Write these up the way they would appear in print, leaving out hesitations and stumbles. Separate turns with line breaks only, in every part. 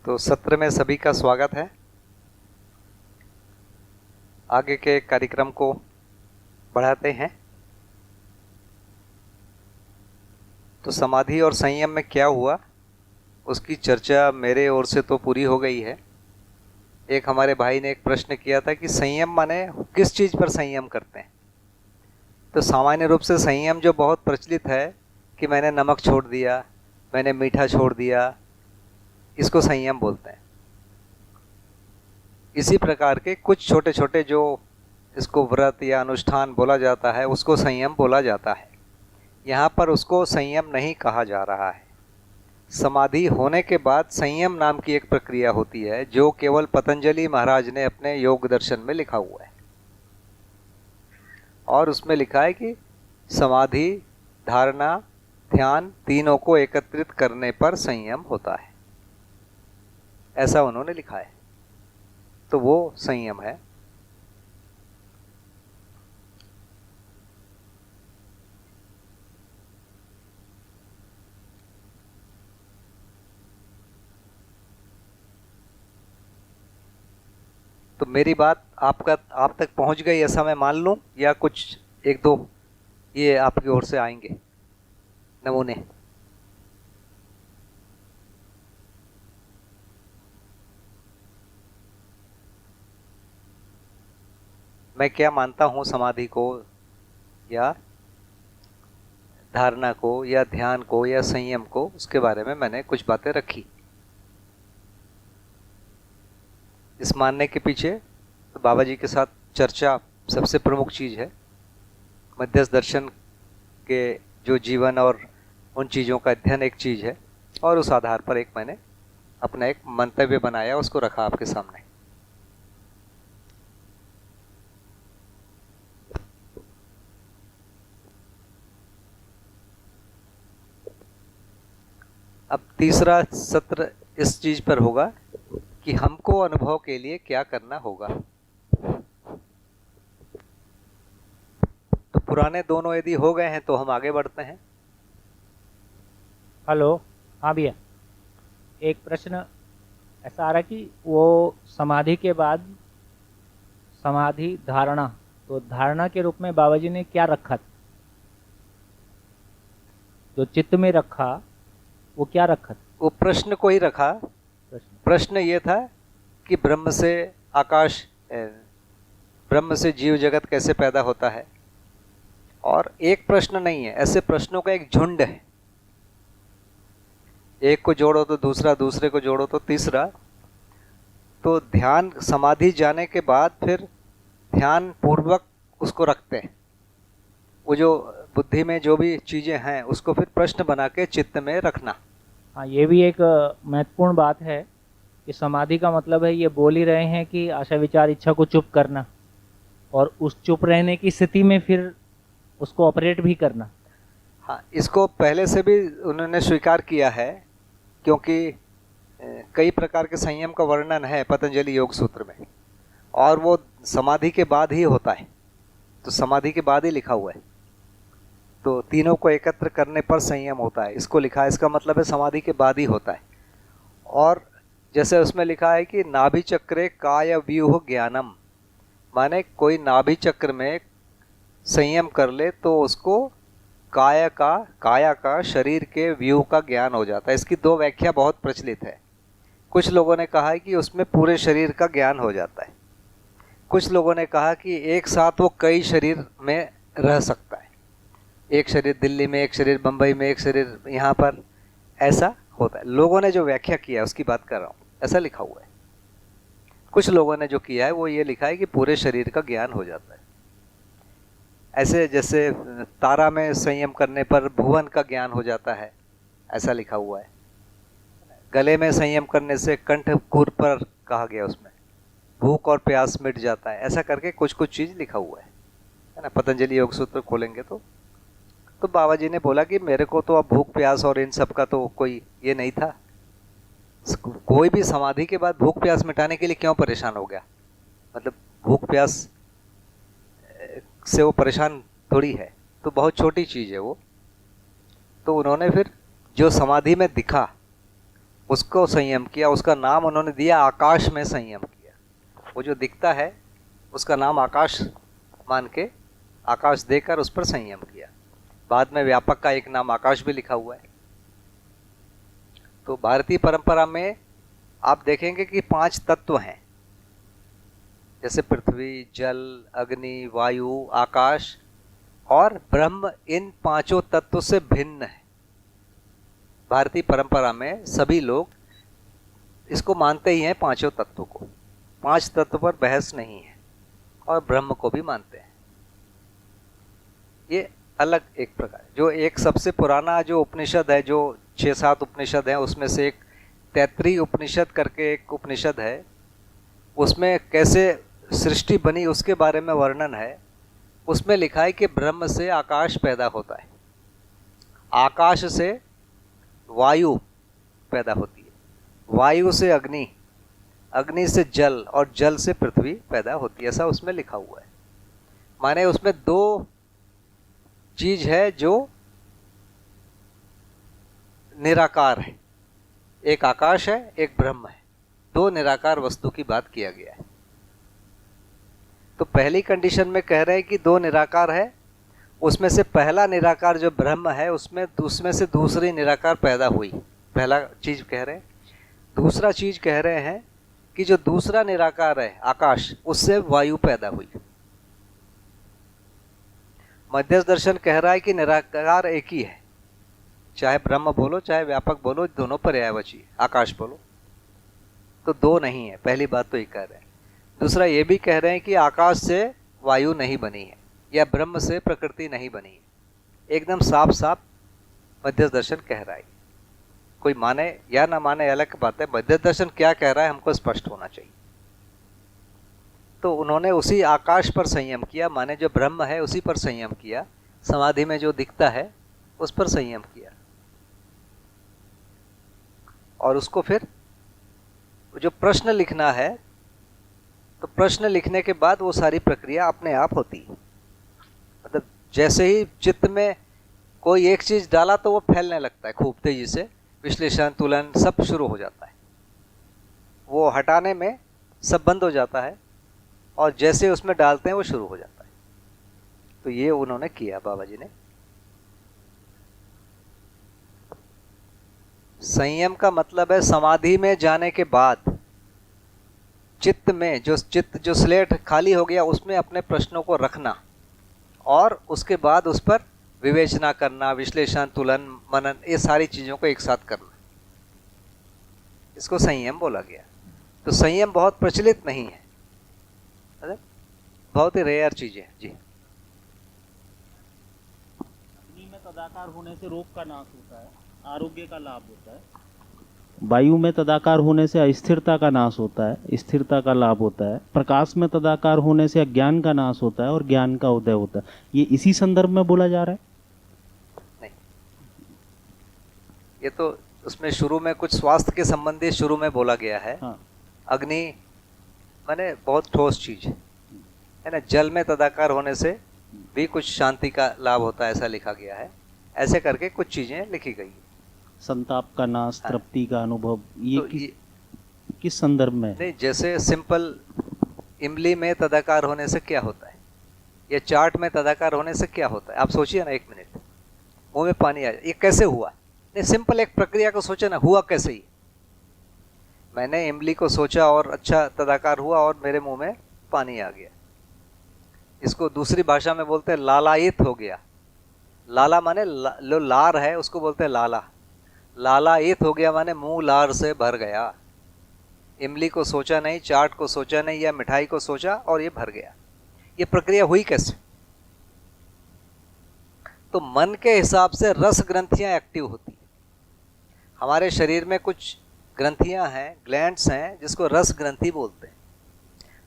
तो सत्र में सभी का स्वागत है। आगे के कार्यक्रम को बढ़ाते हैं। तो समाधि और संयम में क्या हुआ उसकी चर्चा मेरे ओर से तो पूरी हो गई है। एक हमारे भाई ने एक प्रश्न किया था कि संयम माने किस चीज़ पर संयम करते हैं। तो सामान्य रूप से संयम जो बहुत प्रचलित है कि मैंने नमक छोड़ दिया, मैंने मीठा छोड़ दिया, इसको संयम बोलते हैं। इसी प्रकार के कुछ छोटे छोटे जो इसको व्रत या अनुष्ठान बोला जाता है उसको संयम बोला जाता है। यहाँ पर उसको संयम नहीं कहा जा रहा है। समाधि होने के बाद संयम नाम की एक प्रक्रिया होती है जो केवल पतंजलि महाराज ने अपने योग दर्शन में लिखा हुआ है। और उसमें लिखा है कि समाधि, धारणा, ध्यान तीनों को एकत्रित करने पर संयम होता है, ऐसा उन्होंने लिखा है। तो वो संयम है। तो मेरी बात आप तक पहुंच गई ऐसा मैं मान लूं, या कुछ एक दो ये आपकी ओर से आएंगे नमूने? मैं क्या मानता हूँ समाधि को या धारणा को या ध्यान को या संयम को, उसके बारे में मैंने कुछ बातें रखी। इस मानने के पीछे तो बाबा जी के साथ चर्चा सबसे प्रमुख चीज़ है। मध्यस्थ दर्शन के जो जीवन और उन चीज़ों का अध्ययन एक चीज़ है, और उस आधार पर एक मैंने अपना एक मंतव्य बनाया, उसको रखा आपके सामने। अब तीसरा सत्र इस चीज पर होगा कि हमको अनुभव के लिए क्या करना होगा। तो पुराने दोनों यदि हो गए हैं तो हम आगे बढ़ते हैं।
हेलो, हाँ भैया, एक प्रश्न ऐसा आ रहा कि वो समाधि के बाद समाधि धारणा, तो धारणा के रूप में बाबा जी ने क्या रखा, जो चित्त में रखा वो क्या रखा?
वो प्रश्न को ही रखा। प्रश्न ये था कि ब्रह्म से आकाश, ब्रह्म से जीव जगत कैसे पैदा होता है। और एक प्रश्न नहीं है, ऐसे प्रश्नों का एक झुंड है। एक को जोड़ो तो दूसरा, दूसरे को जोड़ो तो तीसरा। तो ध्यान समाधि जाने के बाद फिर ध्यान पूर्वक उसको रखते हैं। वो जो बुद्धि में जो भी चीज़ें हैं उसको फिर प्रश्न बना के चित्त में रखना।
हाँ, ये भी एक महत्वपूर्ण बात है कि समाधि का मतलब है, ये बोल ही रहे हैं कि आशा विचार इच्छा को चुप करना, और उस चुप रहने की स्थिति में फिर उसको ऑपरेट भी करना।
हाँ, इसको पहले से भी उन्होंने स्वीकार किया है, क्योंकि कई प्रकार के संयम का वर्णन है पतंजलि योग सूत्र में, और वो समाधि के बाद ही होता है। तो समाधि के बाद ही लिखा हुआ है। तो तीनों को एकत्र करने पर संयम होता है, इसको लिखा है। इसका मतलब है समाधि के बाद ही होता है। और जैसे उसमें लिखा है कि नाभि चक्रे काय व्यूह ज्ञानम, माने कोई नाभि चक्र में संयम कर ले तो उसको काया का शरीर के व्यूह का ज्ञान हो जाता है। इसकी दो व्याख्या बहुत प्रचलित है। कुछ लोगों ने कहा है कि उसमें पूरे शरीर का ज्ञान हो जाता है। कुछ लोगों ने कहा कि एक साथ वो कई शरीर में रह सकता है, एक शरीर दिल्ली में, एक शरीर बम्बई में, एक शरीर यहाँ पर, ऐसा होता है। लोगों ने जो व्याख्या किया है उसकी बात कर रहा हूँ, ऐसा लिखा हुआ है। कुछ लोगों ने जो किया है वो ये लिखा है कि पूरे शरीर का ज्ञान हो जाता है। ऐसे जैसे तारा में संयम करने पर भुवन का ज्ञान हो जाता है, ऐसा लिखा हुआ है। गले में संयम करने से कंठ कुर पर कहा गया, उसमें भूख और प्यास मिट जाता है, ऐसा करके कुछ कुछ चीज़ लिखा हुआ है ना। पतंजलि योग सूत्र खोलेंगे तो बाबा जी ने बोला कि मेरे को तो अब भूख प्यास और इन सब का तो कोई ये नहीं था। कोई भी समाधि के बाद भूख प्यास मिटाने के लिए क्यों परेशान हो गया? मतलब भूख प्यास से वो परेशान थोड़ी है, तो बहुत छोटी चीज़ है वो। तो उन्होंने फिर जो समाधि में दिखा उसको संयम किया, उसका नाम उन्होंने दिया आकाश में संयम किया। वो जो दिखता है उसका नाम आकाश मान के, आकाश देकर उस पर संयम किया। बाद में व्यापक का एक नाम आकाश भी लिखा हुआ है। तो भारतीय परंपरा में आप देखेंगे कि 5 तत्व हैं, जैसे पृथ्वी, जल, अग्नि, वायु, आकाश और ब्रह्म। इन 5 तत्वों से भिन्न है। भारतीय परंपरा में सभी लोग इसको मानते ही हैं, 5 तत्वों को। 5 तत्व पर बहस नहीं है, और ब्रह्म को भी मानते हैं। ये अलग एक प्रकार, जो एक सबसे पुराना जो उपनिषद है, जो 6-7 उपनिषद हैं, उसमें से एक तैत्तिरीय उपनिषद करके एक उपनिषद है, उसमें कैसे सृष्टि बनी उसके बारे में वर्णन है। उसमें लिखा है कि ब्रह्म से आकाश पैदा होता है, आकाश से वायु पैदा होती है, वायु से अग्नि, अग्नि से जल, और जल से पृथ्वी पैदा होती है। ऐसा उसमें लिखा हुआ है। माने उसमें 2 चीज है जो निराकार है, एक आकाश है, एक ब्रह्म है। 2 निराकार वस्तु की बात किया गया है। तो पहली कंडीशन में कह रहे हैं कि 2 निराकार है, उसमें से पहला निराकार जो ब्रह्म है उसमें से दूसरी निराकार पैदा हुई। पहला चीज कह रहे हैं। दूसरा चीज कह रहे हैं कि जो दूसरा निराकार है आकाश, उससे वायु पैदा हुई। मध्यस्थ दर्शन कह रहा है कि निराकार एक ही है, चाहे ब्रह्म बोलो चाहे व्यापक बोलो, दोनों पर्यायवाची, आकाश बोलो, तो 2 नहीं है। पहली बात तो ये कह रहे हैं। दूसरा ये भी कह रहे हैं कि आकाश से वायु नहीं बनी है, या ब्रह्म से प्रकृति नहीं बनी है। एकदम साफ साफ मध्यस्थ दर्शन कह रहा है। कोई माने या ना माने अलग बात है, मध्यस्थ दर्शन क्या कह रहा है हमको स्पष्ट होना चाहिए। तो उन्होंने उसी आकाश पर संयम किया, माने जो ब्रह्म है उसी पर संयम किया, समाधि में जो दिखता है उस पर संयम किया, और उसको फिर जो प्रश्न लिखना है, तो प्रश्न लिखने के बाद वो सारी प्रक्रिया अपने आप होती है। मतलब जैसे ही चित्त में कोई एक चीज डाला तो वो फैलने लगता है खूब तेजी से, विश्लेषण, तुलन सब शुरू हो जाता है। वो हटाने में सब बंद हो जाता है, और जैसे उसमें डालते हैं वो शुरू हो जाता है। तो ये उन्होंने किया बाबा जी ने। संयम का मतलब है समाधि में जाने के बाद चित्त में जो स्लेट खाली हो गया उसमें अपने प्रश्नों को रखना, और उसके बाद उस पर विवेचना करना, विश्लेषण, तुलन, मनन, ये सारी चीजों को एक साथ करना, इसको संयम बोला गया। तो संयम बहुत प्रचलित नहीं है, बहुत ही रेयर चीज है जी।
अग्नि में तदाकार होने से रोग का नाश होता है, आरोग्य का लाभ होता है। वायु में तदाकार होने से अस्थिरता का नाश होता है, स्थिरता का लाभ होता है। प्रकाश में तदाकार होने से अज्ञान का नाश होता है और ज्ञान का उदय होता है। ये इसी संदर्भ में बोला जा रहा है?
नहीं, ये तो उसमें शुरू में कुछ स्वास्थ्य के संबंधी शुरू में बोला गया है।
हाँ।
अग्नि माने बहुत ठोस चीज है ना। जल में तदाकार होने से भी कुछ शांति का लाभ होता है, ऐसा लिखा गया है। ऐसे करके कुछ चीजें लिखी गई है।
संताप का नाश,
हाँ।
तृप्ति का अनुभव, ये
तो
किस संदर्भ में?
नहीं, जैसे सिंपल इमली में तदाकार होने से क्या होता है, या चाट में तदाकार होने से क्या होता है, आप सोचिए ना, 1 मिनट, मुंह में पानी आ जाए, ये कैसे हुआ? नहीं, सिंपल एक प्रक्रिया को सोचे ना, हुआ कैसे ही? मैंने इमली को सोचा और अच्छा तदाकार हुआ और मेरे मुंह में पानी आ गया। इसको दूसरी भाषा में बोलते हैं लालायित हो गया। लाला माने जो लार है उसको बोलते हैं लाला। लालायित हो गया माने मुंह लार से भर गया। इमली को सोचा नहीं, चाट को सोचा नहीं, या मिठाई को सोचा और ये भर गया। ये प्रक्रिया हुई कैसे? तो मन के हिसाब से रस ग्रंथियां एक्टिव होती है। हमारे शरीर में कुछ ग्रंथियां हैं, ग्लैंड्स हैं, जिसको रस ग्रंथि बोलते हैं।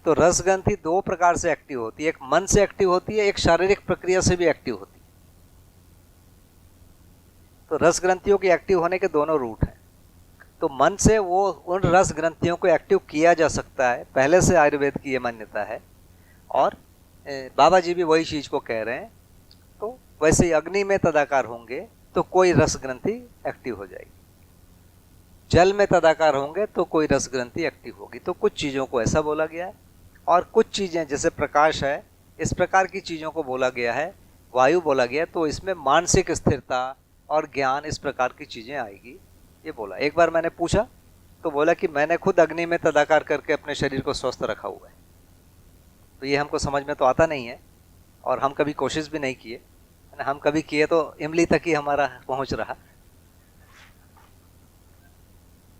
तो रस ग्रंथि 2 प्रकार से एक्टिव होती है, एक मन से एक्टिव होती है, एक शारीरिक प्रक्रिया से भी एक्टिव होती है। तो रस ग्रंथियों के एक्टिव होने के दोनों रूट हैं। तो मन से वो उन रस ग्रंथियों को एक्टिव किया जा सकता है, पहले से आयुर्वेद की ये मान्यता है, और बाबा जी भी वही चीज को कह रहे हैं। तो वैसे ही अग्नि में तदाकार होंगे तो कोई रस ग्रंथि एक्टिव हो जाएगी। जल में तदाकार होंगे तो कोई रस ग्रंथि एक्टिव होगी। तो कुछ चीज़ों को ऐसा बोला गया है, और कुछ चीज़ें जैसे प्रकाश है, इस प्रकार की चीज़ों को बोला गया है, वायु बोला गया, तो इसमें मानसिक स्थिरता और ज्ञान इस प्रकार की चीज़ें आएगी, ये बोला। एक बार मैंने पूछा तो बोला कि मैंने खुद अग्नि में तदाकार करके अपने शरीर को स्वस्थ रखा हुआ है। तो ये हमको समझ में तो आता नहीं है, और हम कभी कोशिश भी नहीं किए। हम कभी किए तो इमली तक ही हमारा पहुंच रहा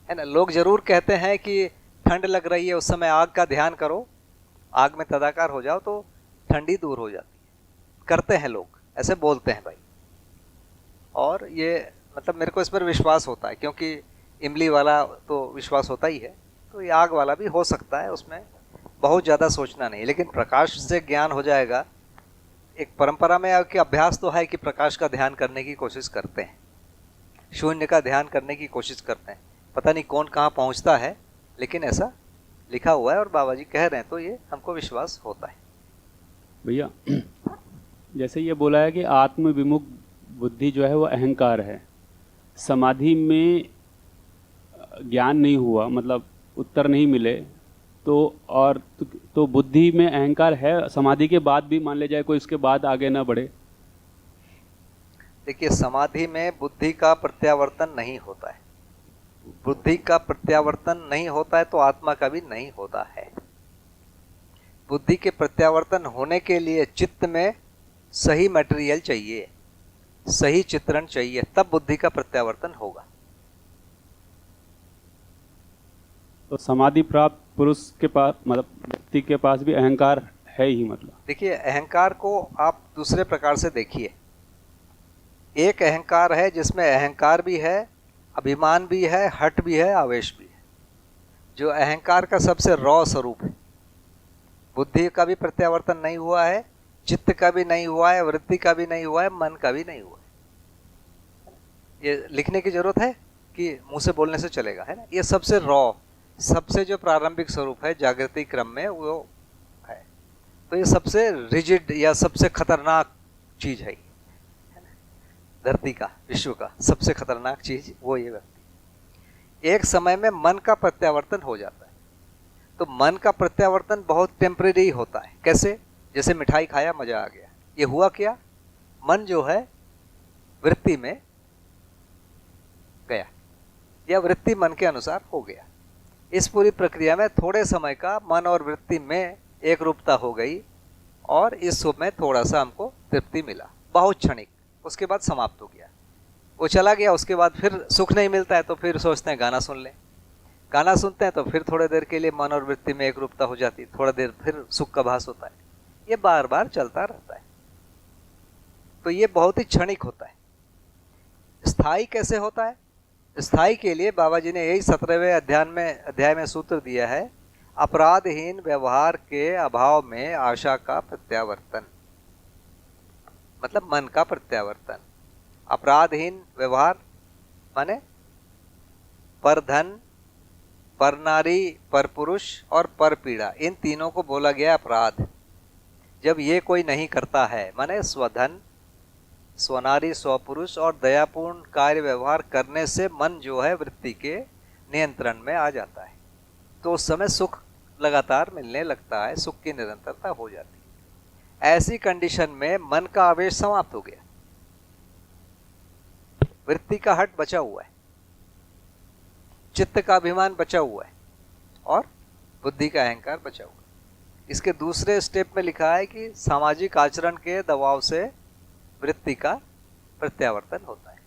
है ना। लोग जरूर कहते हैं कि ठंड लग रही है, उस समय आग का ध्यान करो, आग में तदाकार हो जाओ तो ठंडी दूर हो जाती है। करते हैं लोग, ऐसे बोलते हैं भाई, और ये मतलब मेरे को इस पर विश्वास होता है, क्योंकि इमली वाला तो विश्वास होता ही है, तो ये आग वाला भी हो सकता है, उसमें बहुत ज़्यादा सोचना नहीं। लेकिन प्रकाश से ज्ञान हो जाएगा। एक परंपरा में कि अभ्यास तो है कि प्रकाश का ध्यान करने की कोशिश करते हैं, शून्य का ध्यान करने की कोशिश करते हैं। पता नहीं कौन कहाँ पहुँचता है, लेकिन ऐसा लिखा हुआ है और बाबा जी कह रहे हैं, तो ये हमको विश्वास होता है।
भैया जैसे ये बोला है कि आत्म विमुख बुद्धि जो है वो अहंकार है, समाधि में ज्ञान नहीं हुआ, मतलब उत्तर नहीं मिले, तो बुद्धि में अहंकार है, समाधि के बाद भी मान ले जाए कोई उसके बाद आगे ना बढ़े।
देखिए, समाधि में बुद्धि का प्रत्यावर्तन नहीं होता है। बुद्धि का प्रत्यावर्तन नहीं होता है तो आत्मा का भी नहीं होता है। बुद्धि के प्रत्यावर्तन होने के लिए चित्त में सही मटेरियल चाहिए, सही चित्रण चाहिए, तब बुद्धि का प्रत्यावर्तन होगा।
तो समाधि प्राप्त पुरुष के पास, मतलब व्यक्ति के पास भी अहंकार है ही, मतलब
देखिए, अहंकार को आप दूसरे प्रकार से देखिए। एक अहंकार है जिसमें अहंकार भी है, अभिमान भी है, हट भी है, आवेश भी है, जो अहंकार का सबसे रॉ स्वरूप है। बुद्धि का भी प्रत्यावर्तन नहीं हुआ है, चित्त का भी नहीं हुआ है, वृत्ति का भी नहीं हुआ है, मन का भी नहीं हुआ है। ये लिखने की जरूरत है कि मुंह से बोलने से चलेगा, है ना। ये सबसे रॉ, सबसे जो प्रारंभिक स्वरूप है जागृति क्रम में, वो है। तो ये सबसे रिजिड या सबसे खतरनाक चीज है धरती का, विश्व का सबसे खतरनाक चीज वो ये व्यक्ति। एक समय में मन का प्रत्यावर्तन हो जाता है। तो मन का प्रत्यावर्तन बहुत टेम्परेरी होता है। कैसे? जैसे मिठाई खाया, मजा आ गया, ये हुआ क्या? मन जो है वृत्ति में गया, या वृत्ति मन के अनुसार हो गया। इस पूरी प्रक्रिया में थोड़े समय का मन और वृत्ति में एक रूपता हो गई, और इस सुख में थोड़ा सा हमको तृप्ति मिला, बहुत क्षणिक। उसके बाद समाप्त हो गया, वो चला गया। उसके बाद फिर सुख नहीं मिलता है तो फिर सोचते हैं गाना सुन लें। गाना सुनते हैं तो फिर थोड़ी देर के लिए मन और वृत्ति में एक रूपता हो जाती है, थोड़ा देर फिर सुख का भास होता है। ये बार बार चलता रहता है। तो ये बहुत ही क्षणिक होता है। स्थायी कैसे होता है? स्थायी के लिए बाबा जी ने यही 17वें अध्याय में सूत्र दिया है, अपराधहीन व्यवहार के अभाव में आशा का प्रत्यावर्तन, मतलब मन का प्रत्यावर्तन। अपराधहीन व्यवहार माने पर धन, पर नारी, पर पुरुष और पर पीड़ा, इन तीनों को बोला गया अपराध। जब ये कोई नहीं करता है, माने स्वधन, स्वनारी, स्वपुरुष और दयापूर्ण कार्य व्यवहार करने से मन जो है वृत्ति के नियंत्रण में आ जाता है, तो उस समय सुख लगातार मिलने लगता है, सुख की निरंतरता हो जाती है। ऐसी कंडीशन में मन का आवेश समाप्त हो गया, वृत्ति का हट बचा हुआ है, चित्त का अभिमान बचा हुआ है, और बुद्धि का अहंकार बचा हुआ है। इसके दूसरे स्टेप में लिखा है कि सामाजिक आचरण के दबाव से वृत्ति का प्रत्यावर्तन होता है।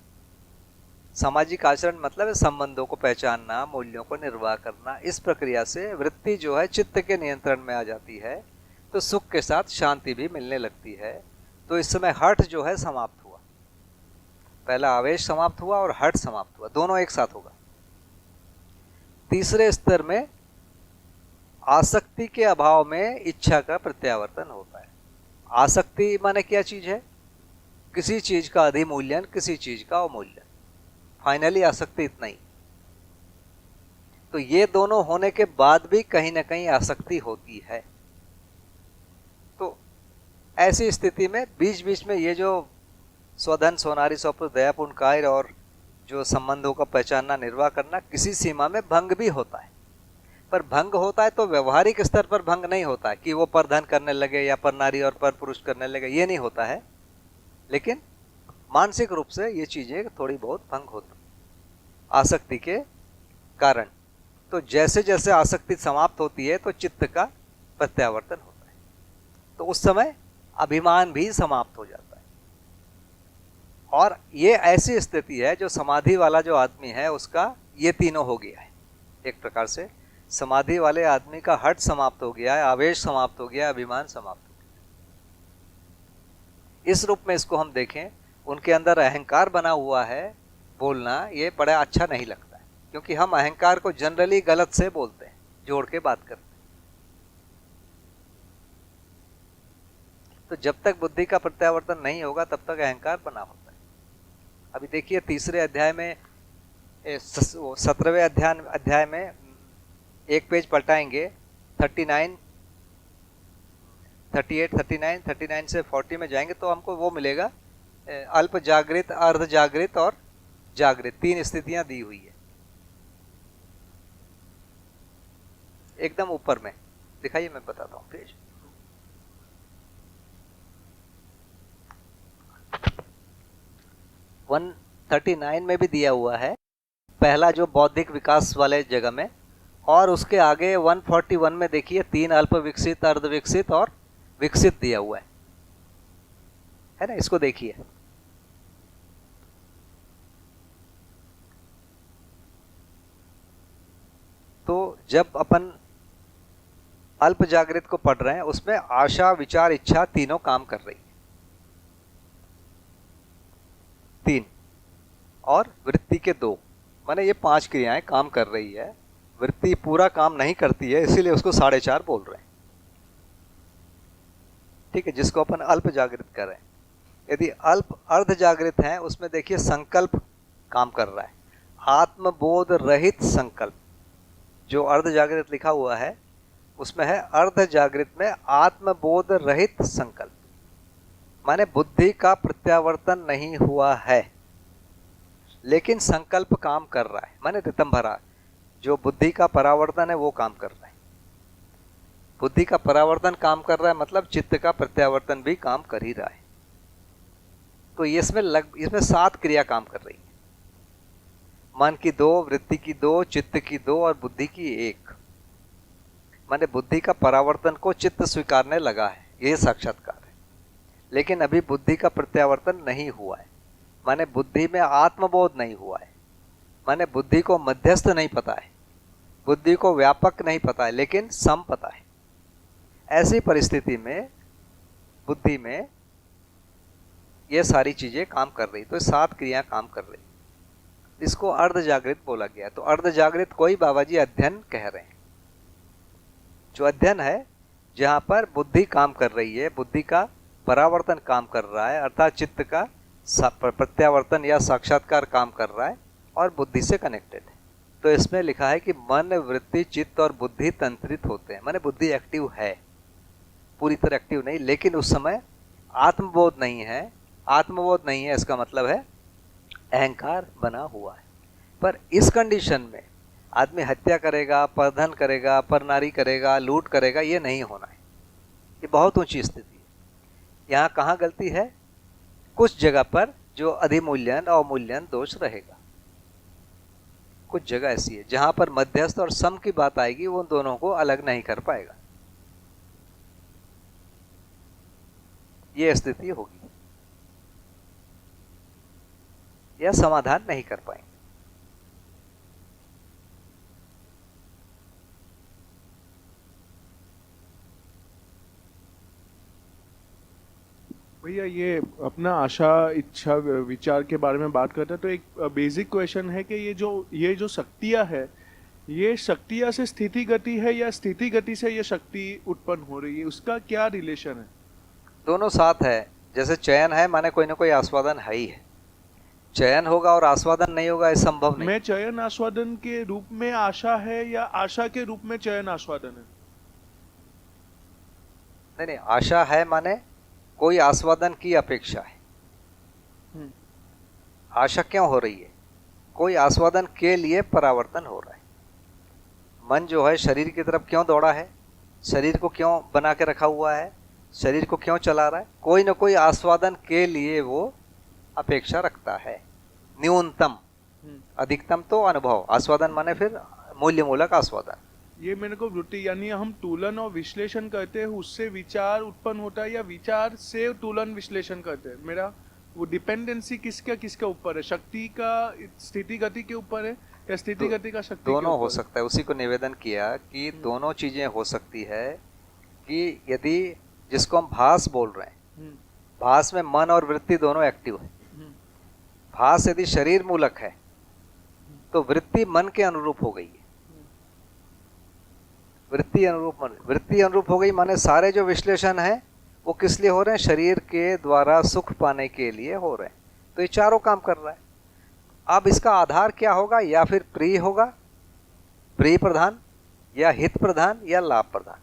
सामाजिक आचरण मतलब है संबंधों को पहचानना, मूल्यों को निर्वाह करना। इस प्रक्रिया से वृत्ति जो है चित्त के नियंत्रण में आ जाती है, तो सुख के साथ शांति भी मिलने लगती है। तो इस समय हठ जो है समाप्त हुआ, पहला आवेश समाप्त हुआ और हठ समाप्त हुआ, दोनों एक साथ होगा। तीसरे स्तर में आसक्ति के अभाव में इच्छा का प्रत्यावर्तन होता है। आसक्ति माने क्या चीज है? किसी चीज का अधिमूल्यन, किसी चीज का अवमूल्यन, फाइनली आसक्ति इतना ही। तो ये दोनों होने के बाद भी कहीं ना कहीं आसक्ति होती है। तो ऐसी स्थिति में बीच बीच में ये जो स्वधन, स्वनारी, स्वपुरुष, दयापूर्ण कार्य और जो संबंधों का पहचानना, निर्वाह करना, किसी सीमा में भंग भी होता है। पर भंग होता है तो व्यवहारिक स्तर पर भंग नहीं होता है कि वो परधन करने लगे या पर नारी और पर पुरुष करने लगे, ये नहीं होता है। लेकिन मानसिक रूप से ये चीजें थोड़ी बहुत भंग होती आसक्ति के कारण। तो जैसे जैसे आसक्ति समाप्त होती है तो चित्त का प्रत्यावर्तन होता है, तो उस समय अभिमान भी समाप्त हो जाता है। और ये ऐसी स्थिति है जो समाधि वाला जो आदमी है उसका ये तीनों हो गया है। एक प्रकार से समाधि वाले आदमी का हट समाप्त हो गया है, आवेश समाप्त हो गया, अभिमान समाप्त हो गया। इस रूप में इसको हम देखें, उनके अंदर अहंकार बना हुआ है, बोलना ये बड़ा अच्छा नहीं लगता है, क्योंकि हम अहंकार को जनरली गलत से बोलते हैं, जोड़ के बात करते हैं। तो जब तक बुद्धि का प्रत्यावर्तन नहीं होगा तब तक अहंकार बना होता है। अभी देखिए तीसरे अध्याय में, 17वें अध्याय में एक पेज पलटाएंगे, 39, 38, 39 से 40 में जाएंगे तो हमको वो मिलेगा अल्प जागृत, अर्ध जागृत और जागृत, 3 स्थितियां दी हुई है। एकदम ऊपर में दिखाइए, मैं बताता हूं पेज। वन 39 में भी दिया हुआ है, पहला जो बौद्धिक विकास वाले जगह में, और उसके आगे 141 में देखिए 3 अल्प विकसित, अर्ध विकसित और विकसित दिया हुआ है ना। इसको देखिए, तो जब अपन अल्प जागृत को पढ़ रहे हैं उसमें आशा, विचार, इच्छा तीनों काम कर रही है, 3, और वृत्ति के 2, माने ये 5 क्रियाएं काम कर रही है। वृत्ति पूरा काम नहीं करती है, इसीलिए उसको 4.5 बोल रहे हैं, ठीक है, जिसको अपन अल्प जागृत कर रहे हैं। यदि अल्प अर्ध जागृत है उसमें देखिए संकल्प काम कर रहा है, आत्मबोध रहित संकल्प। जो अर्ध जागृत लिखा हुआ है उसमें है अर्ध जागृत में आत्मबोध रहित संकल्प, माने बुद्धि का प्रत्यावर्तन नहीं हुआ है लेकिन संकल्प काम कर रहा है, माने ऋतंभरा। जो बुद्धि का परावर्तन है वो काम कर रहा है, बुद्धि का परावर्तन काम कर रहा है मतलब चित्त का प्रत्यावर्तन भी काम कर ही रहा है। तो इसमें 7 क्रिया काम कर रही है, मन की 2, वृत्ति की 2, चित्त की 2 और बुद्धि की 1। माने बुद्धि का परावर्तन को चित्त स्वीकारने लगा है, ये साक्षात्कार है। लेकिन अभी बुद्धि का प्रत्यावर्तन नहीं हुआ है, माने बुद्धि में आत्मबोध नहीं हुआ है, माने बुद्धि को मध्यस्थ नहीं पता है, बुद्धि को व्यापक नहीं पता है, लेकिन सम पता है। ऐसी परिस्थिति में बुद्धि में ये सारी चीजें काम कर रही, तो 7 क्रिया काम कर रही, इसको अर्ध जागृत बोला गया। तो अर्ध जागृत कोई बाबा जी अध्ययन कह रहे हैं, जो अध्ययन है जहां पर बुद्धि काम कर रही है, बुद्धि का परावर्तन काम कर रहा है, अर्थात चित्त का प्रत्यावर्तन या साक्षात्कार काम कर रहा है और बुद्धि से कनेक्टेड है। तो इसमें लिखा है कि मन, वृत्ति, चित्त और बुद्धि तंत्रित होते हैं, माने बुद्धि एक्टिव है, पूरी तरह एक्टिव नहीं, लेकिन उस समय आत्मबोध नहीं है। आत्मबोध नहीं है इसका मतलब है अहंकार बना हुआ है। पर इस कंडीशन में आदमी हत्या करेगा, परधन करेगा, परनारी करेगा, लूट करेगा, ये नहीं होना है, ये बहुत ऊंची स्थिति है। यहाँ कहाँ गलती है? कुछ जगह पर जो अधिमूल्यन अवमूल्यन दोष रहेगा, कुछ जगह ऐसी है जहां पर मध्यस्थ और सम की बात आएगी, वो दोनों को अलग नहीं कर पाएगा, ये स्थिति होगी, यह समाधान नहीं कर पाएंगे।
भैया ये अपना आशा, इच्छा, विचार के बारे में बात करते हैं तो एक बेसिक क्वेश्चन है कि ये जो शक्तियाँ है, ये शक्तियाँ से स्थिति गति है या स्थिति गति से ये शक्ति उत्पन्न हो रही है, उसका क्या रिलेशन है?
दोनों साथ है। जैसे चयन है माने कोई ना कोई आस्वादन है ही है, चयन होगा और आस्वादन नहीं होगा, ये संभव नहीं।
मैं चयन आस्वादन के रूप में आशा है या आशा के रूप में चयन आस्वादन है?
नहीं, आशा है माने कोई आस्वादन की अपेक्षा है। आशा क्यों हो रही है? कोई आस्वादन के लिए परावर्तन हो रहा है। मन जो है शरीर की तरफ क्यों दौड़ा है, शरीर को क्यों बना के रखा हुआ है, शरीर को क्यों चला रहा है, कोई ना कोई आस्वादन के लिए वो अपेक्षा रखता है। न्यूनतम, अधिकतम तो अनुभव, आस्वादन माने फिर मूल्य मूलक आस्वादन।
ये मेरे को वृत्ति, यानी हम तुलन और विश्लेषण करते हैं, उससे विचार उत्पन्न होता है, या विचार से तुलन विश्लेषण करते हैं? मेरा वो डिपेंडेंसी किसके ऊपर है? शक्ति का स्थिति गति के ऊपर है या स्थिति गति का शक्ति के
दोनों हो
ऊपर है?
सकता है। उसी को निवेदन किया कि दोनों चीजें हो सकती है कि यदि जिसको हम भास बोल रहे हैं, भास में मन और वृत्ति दोनों एक्टिव है। भास यदि शरीर मूलक है तो वृत्ति मन के अनुरूप हो गई है। वृत्ति अनुरूप हो गई माने सारे जो विश्लेषण है वो किस लिए हो रहे हैं? शरीर के द्वारा सुख पाने के लिए हो रहे हैं। तो ये चारों काम कर रहा है। अब इसका आधार क्या होगा? या फिर प्रिय होगा, प्रिय प्रधान, या हित प्रधान, या लाभ प्रधान।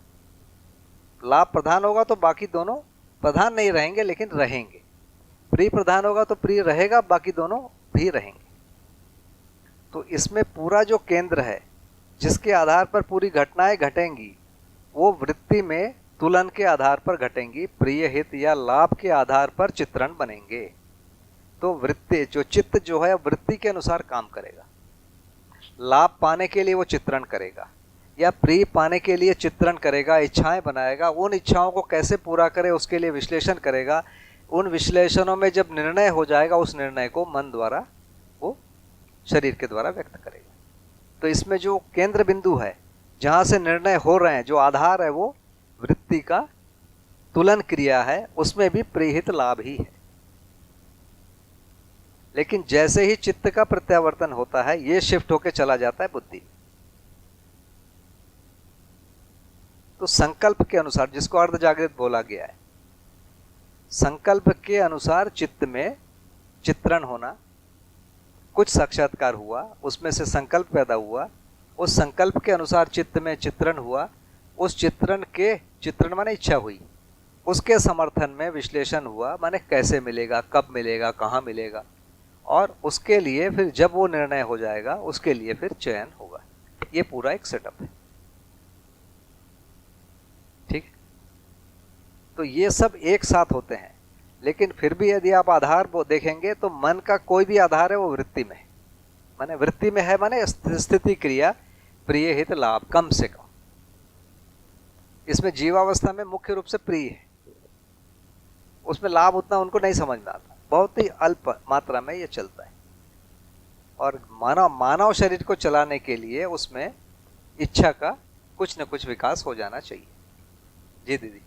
लाभ प्रधान होगा तो बाकी दोनों प्रधान नहीं रहेंगे लेकिन रहेंगे। प्रिय प्रधान होगा तो प्रिय रहेगा, बाकी दोनों भी रहेंगे। तो इसमें पूरा जो केंद्र है जिसके आधार पर पूरी घटनाएं घटेंगी वो वृत्ति में तुलन के आधार पर घटेंगी, प्रिय हित या लाभ के आधार पर चित्रण बनेंगे। तो वृत्ति जो चित्त जो है वृत्ति के अनुसार काम करेगा। लाभ पाने के लिए वो चित्रण करेगा या प्रिय पाने के लिए चित्रण करेगा, इच्छाएं बनाएगा, उन इच्छाओं को कैसे पूरा करे उसके लिए विश्लेषण करेगा। उन विश्लेषणों में जब निर्णय हो जाएगा उस निर्णय को मन द्वारा वो शरीर के द्वारा व्यक्त करेगा। तो इसमें जो केंद्र बिंदु है जहां से निर्णय हो रहे हैं, जो आधार है वो वृत्ति का तुलन क्रिया है, उसमें भी प्रियहित लाभ ही है। लेकिन जैसे ही चित्त का प्रत्यावर्तन होता है ये शिफ्ट होके चला जाता है बुद्धि। तो संकल्प के अनुसार, जिसको अर्ध जागृत बोला गया है, संकल्प के अनुसार चित्त में चित्रण होना, कुछ साक्षात्कार हुआ, उसमें से संकल्प पैदा हुआ, उस संकल्प के अनुसार चित्त में चित्रण हुआ, उस चित्रण माने इच्छा हुई, उसके समर्थन में विश्लेषण हुआ, माने कैसे मिलेगा, कब मिलेगा, कहाँ मिलेगा, और उसके लिए फिर जब वो निर्णय हो जाएगा उसके लिए फिर चयन होगा। ये पूरा एक सेटअप है। ठीक, तो ये सब एक साथ होते हैं। लेकिन फिर भी यदि आप आधार वो देखेंगे तो मन का कोई भी आधार है वो वृत्ति में है, माने वृत्ति में है, माने स्थिति क्रिया प्रिय हित लाभ कम से कम। इसमें जीवावस्था में मुख्य रूप से प्रिय है, उसमें लाभ उतना उनको नहीं समझ में आता, बहुत ही अल्प मात्रा में ये चलता है। और मानव शरीर को चलाने के लिए उसमें इच्छा का कुछ न कुछ विकास हो जाना चाहिए। जी दीदी।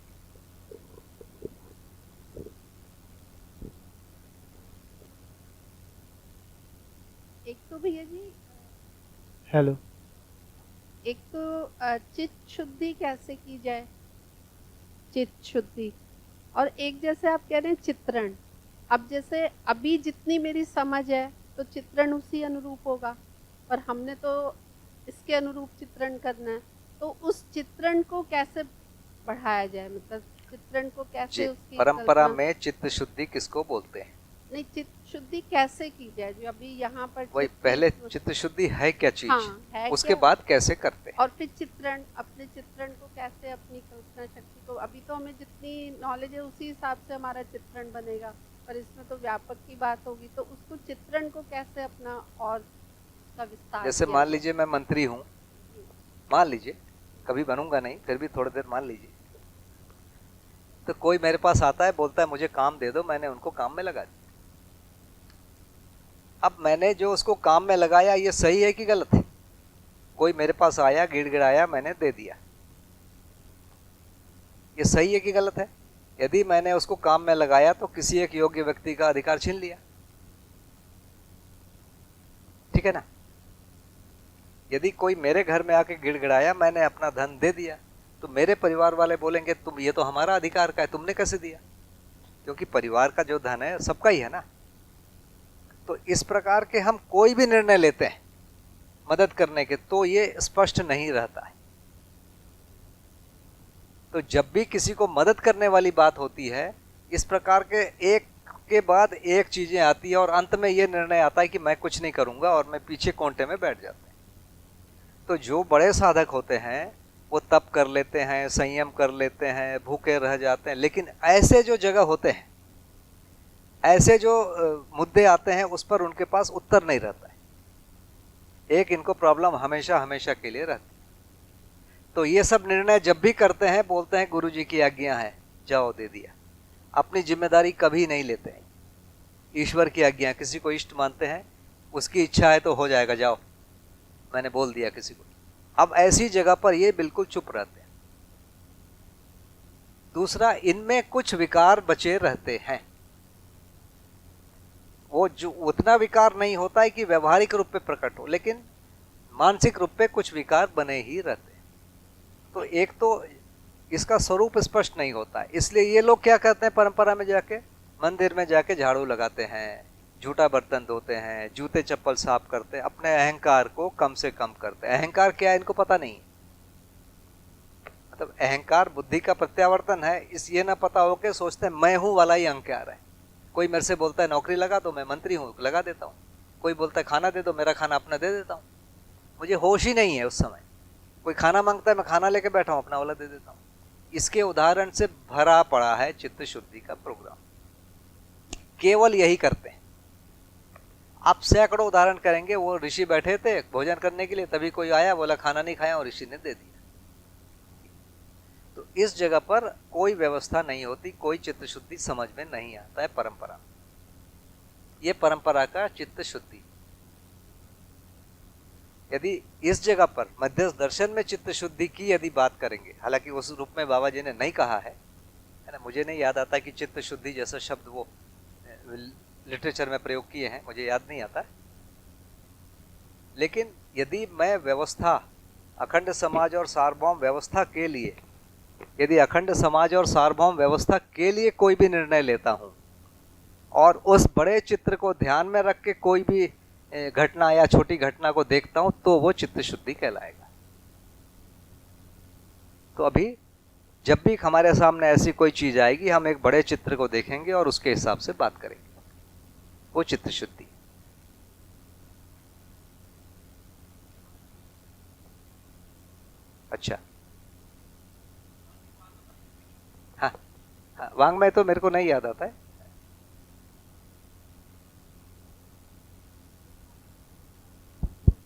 एक तो भैया जी,
हेलो,
एक तो चित्त शुद्धि कैसे की जाए, चित्त शुद्धि, और एक जैसे आप कह रहे हैं चित्रण। अब जैसे अभी जितनी मेरी समझ है तो चित्रण उसी अनुरूप होगा, पर हमने तो इसके अनुरूप चित्रण करना है। तो उस चित्रण को कैसे बढ़ाया जाए, मतलब चित्रण को कैसे उसकी
परंपरा में चित्त शुद्धि किसको बोलते हैं?
नहीं, चित्त शुद्धि कैसे की जाए? जो अभी यहाँ पर
वही पहले चित्त शुद्धि है क्या चीज,
हाँ, है
उसके
क्या?
बाद कैसे करते हैं?
और फिर चित्रण, अपने चित्रण को कैसे, अपनी कल्पना शक्ति को, अभी तो हमें जितनी नॉलेज है उसी हिसाब से हमारा चित्रण बनेगा, पर इसमें तो व्यापक की बात होगी। तो उसको चित्रण को कैसे अपना और उसका विस्तार,
जैसे मान लीजिए मैं मंत्री हूँ, मान लीजिए, कभी बनूंगा नहीं, फिर भी थोड़ी देर मान लीजिए, तो कोई मेरे पास आता है, बोलता है मुझे काम दे दो, मैंने उनको काम में लगा दिया। अब मैंने जो उसको काम में लगाया ये सही है कि गलत है? कोई मेरे पास आया, गिड़गिड़ाया, मैंने दे दिया, ये सही है कि गलत है? यदि मैंने उसको काम में लगाया तो किसी एक योग्य व्यक्ति का अधिकार छीन लिया, ठीक है ना? यदि कोई मेरे घर में आके गिड़गिड़ाया, मैंने अपना धन दे दिया, तो मेरे परिवार वाले बोलेंगे तुम, ये तो हमारा अधिकार का है, तुमने कैसे दिया? क्योंकि परिवार का जो धन है सबका ही है ना। तो इस प्रकार के हम कोई भी निर्णय लेते हैं मदद करने के, तो ये स्पष्ट नहीं रहता है। तो जब भी किसी को मदद करने वाली बात होती है, इस प्रकार के एक के बाद एक चीजें आती है और अंत में ये निर्णय आता है कि मैं कुछ नहीं करूंगा और मैं पीछे कोंटे में बैठ जाते हैं। तो जो बड़े साधक होते हैं वो तप कर लेते हैं, संयम कर लेते हैं, भूखे रह जाते हैं, लेकिन ऐसे जो जगह होते हैं, ऐसे जो मुद्दे आते हैं उस पर उनके पास उत्तर नहीं रहता है। एक इनको प्रॉब्लम हमेशा हमेशा के लिए रहती है। तो ये सब निर्णय जब भी करते हैं बोलते हैं गुरु जी की आज्ञा है, जाओ दे दिया। अपनी जिम्मेदारी कभी नहीं लेते हैं। ईश्वर की आज्ञा, किसी को इष्ट मानते हैं, उसकी इच्छा है तो हो जाएगा, जाओ मैंने बोल दिया किसी को। अब ऐसी जगह पर ये बिल्कुल चुप रहते हैं। दूसरा, इनमें कुछ विकार बचे रहते हैं। वो जो उतना विकार नहीं होता है कि व्यवहारिक रूप पे प्रकट हो, लेकिन मानसिक रूप पे कुछ विकार बने ही रहते हैं। तो एक तो इसका स्वरूप स्पष्ट नहीं होता है, इसलिए ये लोग क्या कहते हैं, परंपरा में जाके मंदिर में जाके झाड़ू लगाते हैं, झूठा बर्तन धोते हैं, जूते चप्पल साफ करते हैं, अपने अहंकार को कम से कम करते हैं। अहंकार क्या है इनको पता नहीं। मतलब अहंकार बुद्धि का प्रत्यावर्तन है, इस ये ना पता हो के सोचते हैं मैं हूं वाला ही अहंकार है। कोई मेरे से बोलता है नौकरी लगा दो, मैं मंत्री हूं, लगा देता हूं। कोई बोलता है खाना दे दो, मेरा खाना अपना दे देता हूं। मुझे होश ही नहीं है उस समय। कोई खाना मांगता है, मैं खाना लेके बैठा हूं, अपना वाला दे देता हूं। इसके उदाहरण से भरा पड़ा है चित्त शुद्धि का प्रोग्राम। केवल यही करते हैं। आप सैकड़ों उदाहरण करेंगे। वो ऋषि बैठे थे भोजन करने के लिए, तभी कोई आया, बोला खाना नहीं खाया और ऋषि ने दे दिया। तो इस जगह पर कोई व्यवस्था नहीं होती, कोई चित्त शुद्धि समझ में नहीं आता है परंपरा। ये परंपरा का चित्त शुद्धि। यदि इस जगह पर मध्यस्थ दर्शन में चित्त शुद्धि की यदि बात करेंगे, हालांकि उस रूप में बाबा जी ने नहीं कहा है ना, मुझे नहीं याद आता कि चित्त शुद्धि जैसा शब्द वो लिटरेचर में प्रयोग किए हैं, मुझे याद नहीं आता। लेकिन यदि मैं व्यवस्था, अखंड समाज और सार्वभौम व्यवस्था के लिए, यदि अखंड समाज और सार्वभौम व्यवस्था के लिए कोई भी निर्णय लेता हूं और उस बड़े चित्र को ध्यान में रख के कोई भी घटना या छोटी घटना को देखता हूं, तो वो चित्त शुद्धि कहलाएगा। तो अभी जब भी हमारे सामने ऐसी कोई चीज आएगी, हम एक बड़े चित्र को देखेंगे और उसके हिसाब से बात करेंगे, वो चित्त शुद्धि। अच्छा, हाँ, वांग्मय तो मेरे को नहीं याद आता है।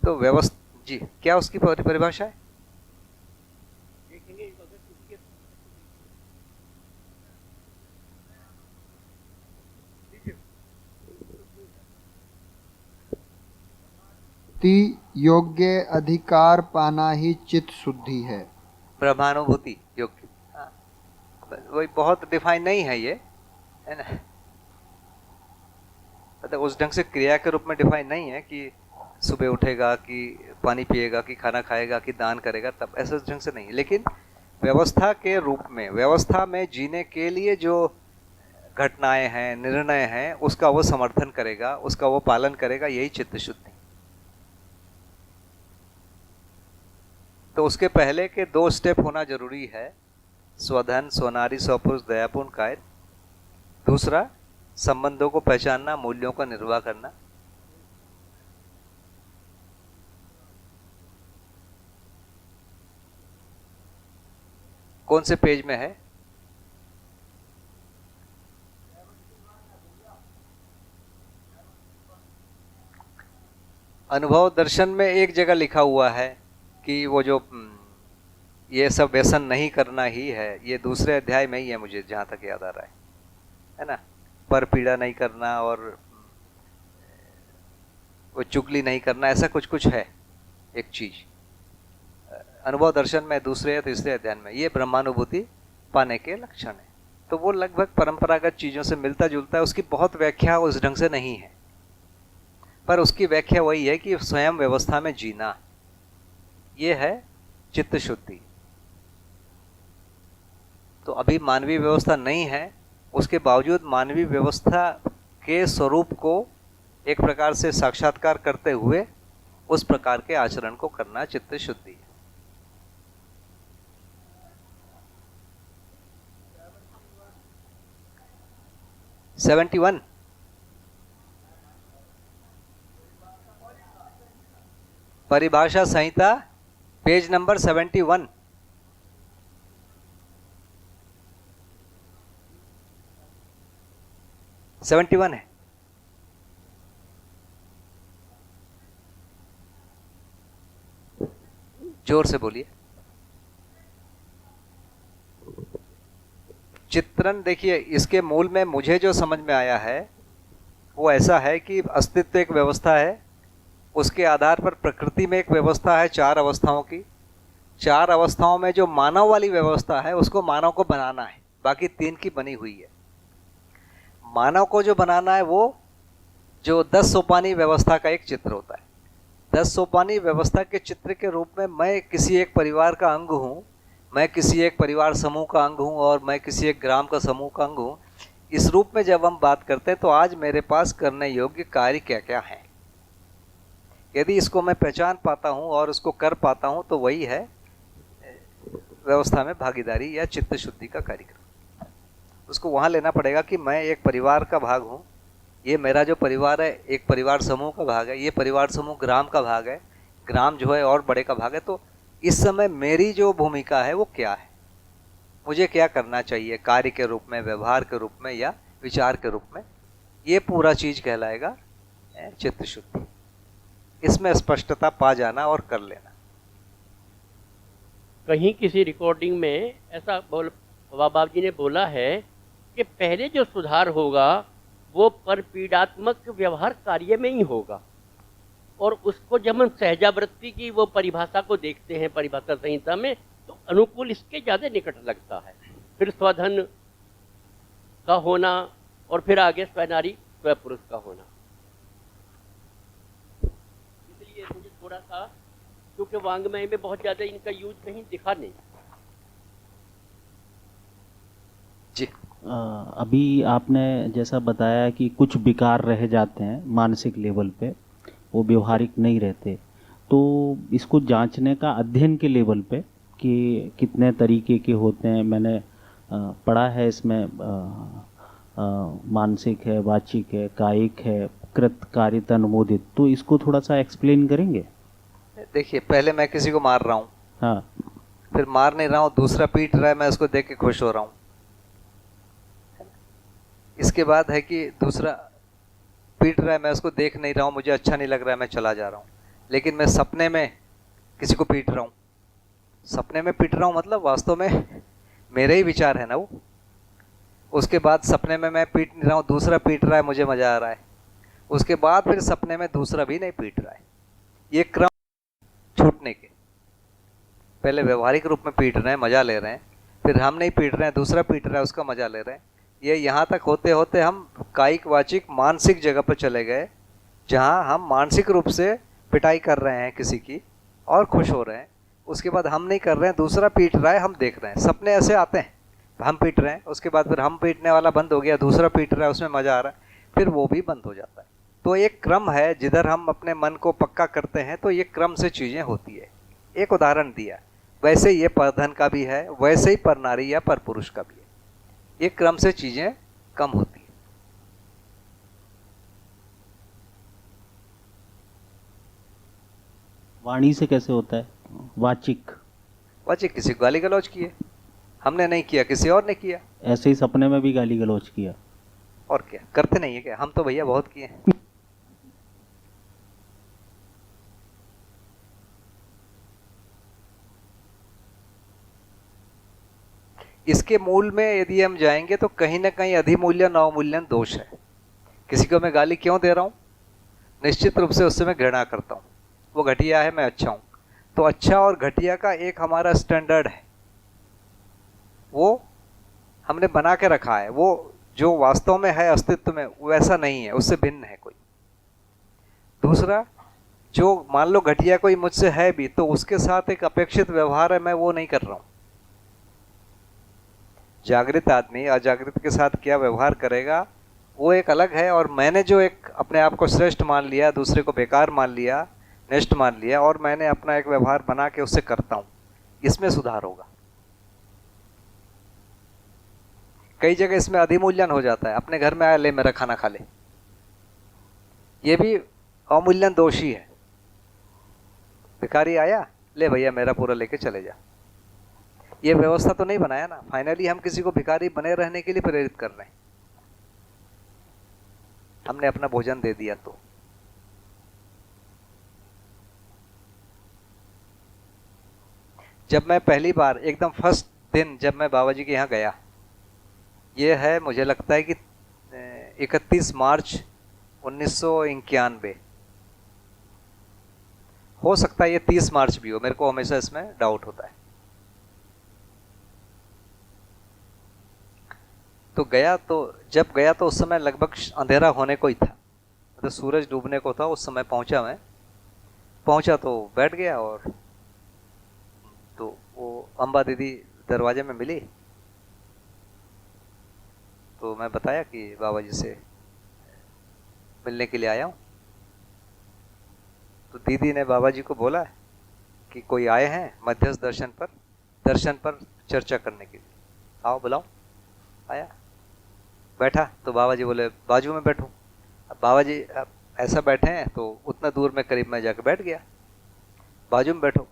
तो व्यवस्था जी, क्या उसकी परिभाषा है?
योग्य अधिकार पाना ही चित्त शुद्धि है।
ब्रह्मानुभूति योग्य, वही बहुत डिफाइन नहीं है ये, है ना। मतलब उस ढंग से क्रिया के रूप में डिफाइन नहीं है कि सुबह उठेगा कि पानी पिएगा कि खाना खाएगा कि दान करेगा, तब ऐसे ढंग से नहीं। लेकिन व्यवस्था के रूप में, व्यवस्था में जीने के लिए जो घटनाएं हैं, निर्णय हैं, उसका वो समर्थन करेगा, उसका वो पालन करेगा, यही चित्त शुद्धि। तो उसके पहले के 2 स्टेप होना जरूरी है। स्वधन, स्वनारी, स्वपुरुष, दयापूर्ण कायर। दूसरा, संबंधों को पहचानना, मूल्यों का निर्वाह करना। कौन से पेज में है? अनुभव दर्शन में एक जगह लिखा हुआ है कि वो जो ये सब व्यसन नहीं करना ही है, ये दूसरे अध्याय में ही है, मुझे जहाँ तक याद आ रहा है ना। पर पीड़ा नहीं करना और वो चुगली नहीं करना, ऐसा कुछ कुछ है एक चीज अनुभव दर्शन में, दूसरे या तीसरे अध्याय में। ये ब्रह्मानुभूति पाने के लक्षण है। तो वो लगभग परंपरागत चीजों से मिलता जुलता है। उसकी बहुत व्याख्या उस ढंग से नहीं है, पर उसकी व्याख्या वही है कि स्वयं व्यवस्था में जीना, ये है चित्त शुद्धि। तो अभी मानवीय व्यवस्था नहीं है, उसके बावजूद मानवीय व्यवस्था के स्वरूप को एक प्रकार से साक्षात्कार करते हुए उस प्रकार के आचरण को करना चित्त शुद्धि है। 71। परिभाषा संहिता पेज नंबर 71। है। जोर से बोलिए। चित्रण, देखिए इसके मूल में मुझे जो समझ में आया है वो ऐसा है कि अस्तित्व एक व्यवस्था है, उसके आधार पर प्रकृति में एक व्यवस्था है 4 अवस्थाओं की। 4 अवस्थाओं में जो मानव वाली व्यवस्था है उसको मानव को बनाना है, बाकी 3 की बनी हुई है। मानव को जो बनाना है वो जो 10 सोपानी व्यवस्था का एक चित्र होता है। 10 सोपानी व्यवस्था के चित्र के रूप में मैं किसी एक परिवार का अंग हूँ, मैं किसी एक परिवार समूह का अंग हूँ और मैं किसी एक ग्राम का समूह का अंग हूँ। इस रूप में जब हम बात करते हैं तो आज मेरे पास करने योग्य कार्य क्या क्या हैं। यदि इसको मैं पहचान पाता हूँ और उसको कर पाता हूँ तो वही है व्यवस्था में भागीदारी या चित्त शुद्धि का कार्यक्रम। उसको वहाँ लेना पड़ेगा कि मैं एक परिवार का भाग हूँ, ये मेरा जो परिवार है एक परिवार समूह का भाग है, ये परिवार समूह ग्राम का भाग है, ग्राम जो है और बड़े का भाग है। तो इस समय मेरी जो भूमिका है वो क्या है, मुझे क्या करना चाहिए कार्य के रूप में, व्यवहार के रूप में या विचार के रूप में, ये पूरा चीज कहलाएगा चित्त शुद्धि। इसमें स्पष्टता पा जाना और कर लेना।
कहीं किसी रिकॉर्डिंग में ऐसा बाबा जी ने बोला है कि पहले जो सुधार होगा वो परपीड़ात्मक व्यवहार कार्य में ही होगा, और उसको जब हम सहजावृत्ति की वो परिभाषा को देखते हैं परिभाषा संहिता में तो अनुकूल इसके ज़्यादा निकट लगता है। फिर स्वधन का होना और फिर आगे स्वनारी स्वपुरुष का होना। इसलिए मुझे थोड़ा सा, क्योंकि वांग्मय में बहुत ज़्यादा इनका यूज कहीं दिखा नहीं।
जी
अभी आपने जैसा बताया कि कुछ विकार रह जाते हैं मानसिक लेवल पे, वो व्यवहारिक नहीं रहते, तो इसको जांचने का अध्ययन के लेवल पे कि कितने तरीके के होते हैं मैंने पढ़ा है। इसमें मानसिक है, वाचिक है, कायिक है, कृत कारित अनुमोदित, तो इसको थोड़ा सा एक्सप्लेन करेंगे।
देखिए पहले मैं किसी को मार रहा हूँ,
हाँ,
फिर मार नहीं रहा हूँ, दूसरा पीट रहा है, मैं उसको देख के खुश हो रहा हूँ। इसके बाद है कि दूसरा पीट रहा है, मैं उसको देख नहीं रहा हूँ, मुझे अच्छा नहीं लग रहा है, मैं चला जा रहा हूँ। लेकिन मैं सपने में किसी को पीट रहा हूँ, सपने में पीट रहा हूँ मतलब वास्तव में मेरे ही विचार है ना वो। उसके बाद सपने में मैं पीट नहीं रहा हूँ, दूसरा पीट रहा है, मुझे मजा आ रहा है। उसके बाद फिर सपने में दूसरा भी नहीं पीट रहा है। ये क्रम छूटने के, पहले व्यवहारिक रूप में पीट रहे हैं, मजा ले रहे हैं, फिर हम नहीं पीट रहे हैं, दूसरा पीट रहा है, उसका मजा ले रहे हैं। ये यहाँ तक होते होते हम कायिक वाचिक मानसिक जगह पर चले गए, जहाँ हम मानसिक रूप से पिटाई कर रहे हैं किसी की और खुश हो रहे हैं। उसके बाद हम नहीं कर रहे हैं, दूसरा पीट रहा है, हम देख रहे हैं। सपने ऐसे आते हैं, हम पीट रहे हैं, उसके बाद फिर हम पीटने वाला बंद हो गया, दूसरा पीट रहा है, उसमें मज़ा आ रहा है, फिर वो भी बंद हो जाता है। तो एक क्रम है, जिधर हम अपने मन को पक्का करते हैं तो ये क्रम से चीज़ें होती है। एक उदाहरण दिया, वैसे ये परधन का भी है, वैसे ही पर नारी या पर पुरुष का भी है। ये क्रम से चीज़ें कम होती है।
वाणी से कैसे होता है? वाचिक
वाचिक किसी को गाली गलौज किए, हमने नहीं किया, किसी और ने किया।
ऐसे ही सपने में भी गाली गलौज किया।
और क्या करते नहीं है क्या? हम तो भैया बहुत किए हैं। इसके मूल में यदि हम जाएंगे तो कहीं ना कहीं अधिमूल्यन अवमूल्यन दोष है। किसी को मैं गाली क्यों दे रहा हूँ? निश्चित रूप से उससे मैं घृणा करता हूँ। वो घटिया है, मैं अच्छा हूँ। तो अच्छा और घटिया का एक हमारा स्टैंडर्ड है, वो हमने बना के रखा है। वो जो वास्तव में है अस्तित्व में वैसा नहीं है, उससे भिन्न है कोई। दूसरा, जो मान लो घटिया कोई मुझसे है भी तो उसके साथ एक अपेक्षित व्यवहार है, मैं वो नहीं कर रहा हूँ। जागृत आदमी अजागृत के साथ क्या व्यवहार करेगा वो एक अलग है। और मैंने जो एक अपने आप को श्रेष्ठ मान लिया, दूसरे को बेकार मान लिया, निष्ठ मान लिया, और मैंने अपना एक व्यवहार बना के उससे करता हूँ, इसमें सुधार होगा। कई जगह इसमें अधिमूल्यन हो जाता है, अपने घर में आया ले मेरा खाना खा ले, ये भी अवमूल्यन दोष ही है। भिखारी आया ले भैया मेरा पूरा लेके चले जा, ये व्यवस्था तो नहीं बनाया ना। फाइनली हम किसी को भिखारी बने रहने के लिए प्रेरित कर रहे हैं, हमने अपना भोजन दे दिया। तो जब मैं पहली बार एकदम फर्स्ट दिन जब मैं बाबा जी के यहाँ गया, ये है मुझे लगता है कि 31 मार्च 1991, हो सकता है ये 30 मार्च भी हो, मेरे को हमेशा इसमें डाउट होता है। तो गया, तो जब गया तो उस समय लगभग अंधेरा होने को ही था, मतलब सूरज डूबने को था उस समय पहुंचा। मैं पहुंचा तो बैठ गया, और तो वो अम्बा दीदी दरवाजे में मिली, तो मैं बताया कि बाबा जी से मिलने के लिए आया हूँ। तो दीदी ने बाबा जी को बोला कि कोई आए हैं मध्यस्थ दर्शन पर चर्चा करने के लिए, आओ बुलाओ। आया, बैठा, तो बाबा जी बोले बाजू में बैठो। अब बाबा जी ऐसा बैठे हैं तो उतना दूर में करीब में जाकर बैठ गया, बाजू में बैठो।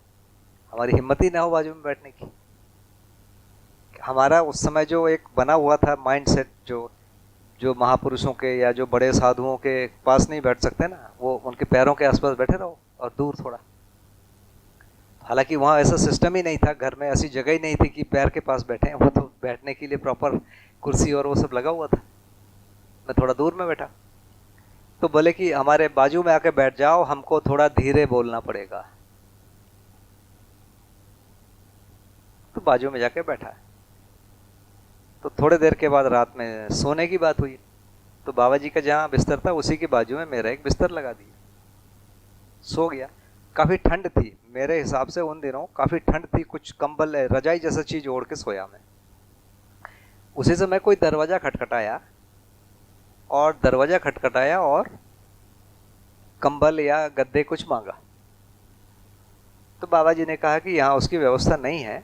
हमारी हिम्मत ही ना हो बाजू में बैठने की। हमारा उस समय जो एक बना हुआ था माइंड सेट, जो महापुरुषों के या जो बड़े साधुओं के पास नहीं बैठ सकते ना, वो उनके पैरों के आसपास बैठे रहो और दूर थोड़ा। हालांकि वहाँ ऐसा सिस्टम ही नहीं था, घर में ऐसी जगह ही नहीं थी कि पैर के पास बैठे हैं, वो तो बैठने के लिए प्रॉपर कुर्सी और वो सब लगा हुआ था। मैं थोड़ा दूर में बैठा, तो बोले कि हमारे बाजू में आके बैठ जाओ, हमको थोड़ा धीरे बोलना पड़ेगा। तो बाजू में जाके बैठा। तो थोड़ी देर के बाद रात में सोने की बात हुई, तो बाबा जी का जहाँ बिस्तर था उसी के बाजू में मेरा एक बिस्तर लगा दिया, सो गया। काफ़ी ठंड थी मेरे हिसाब से उन दिनों, काफ़ी ठंड थी, कुछ कंबल रजाई जैसा चीज़ ओढ़ के सोया मैं। उसी समय कोई दरवाज़ा खटखटाया, और कंबल या गद्दे कुछ मांगा। तो बाबा जी ने कहा कि यहाँ उसकी व्यवस्था नहीं है,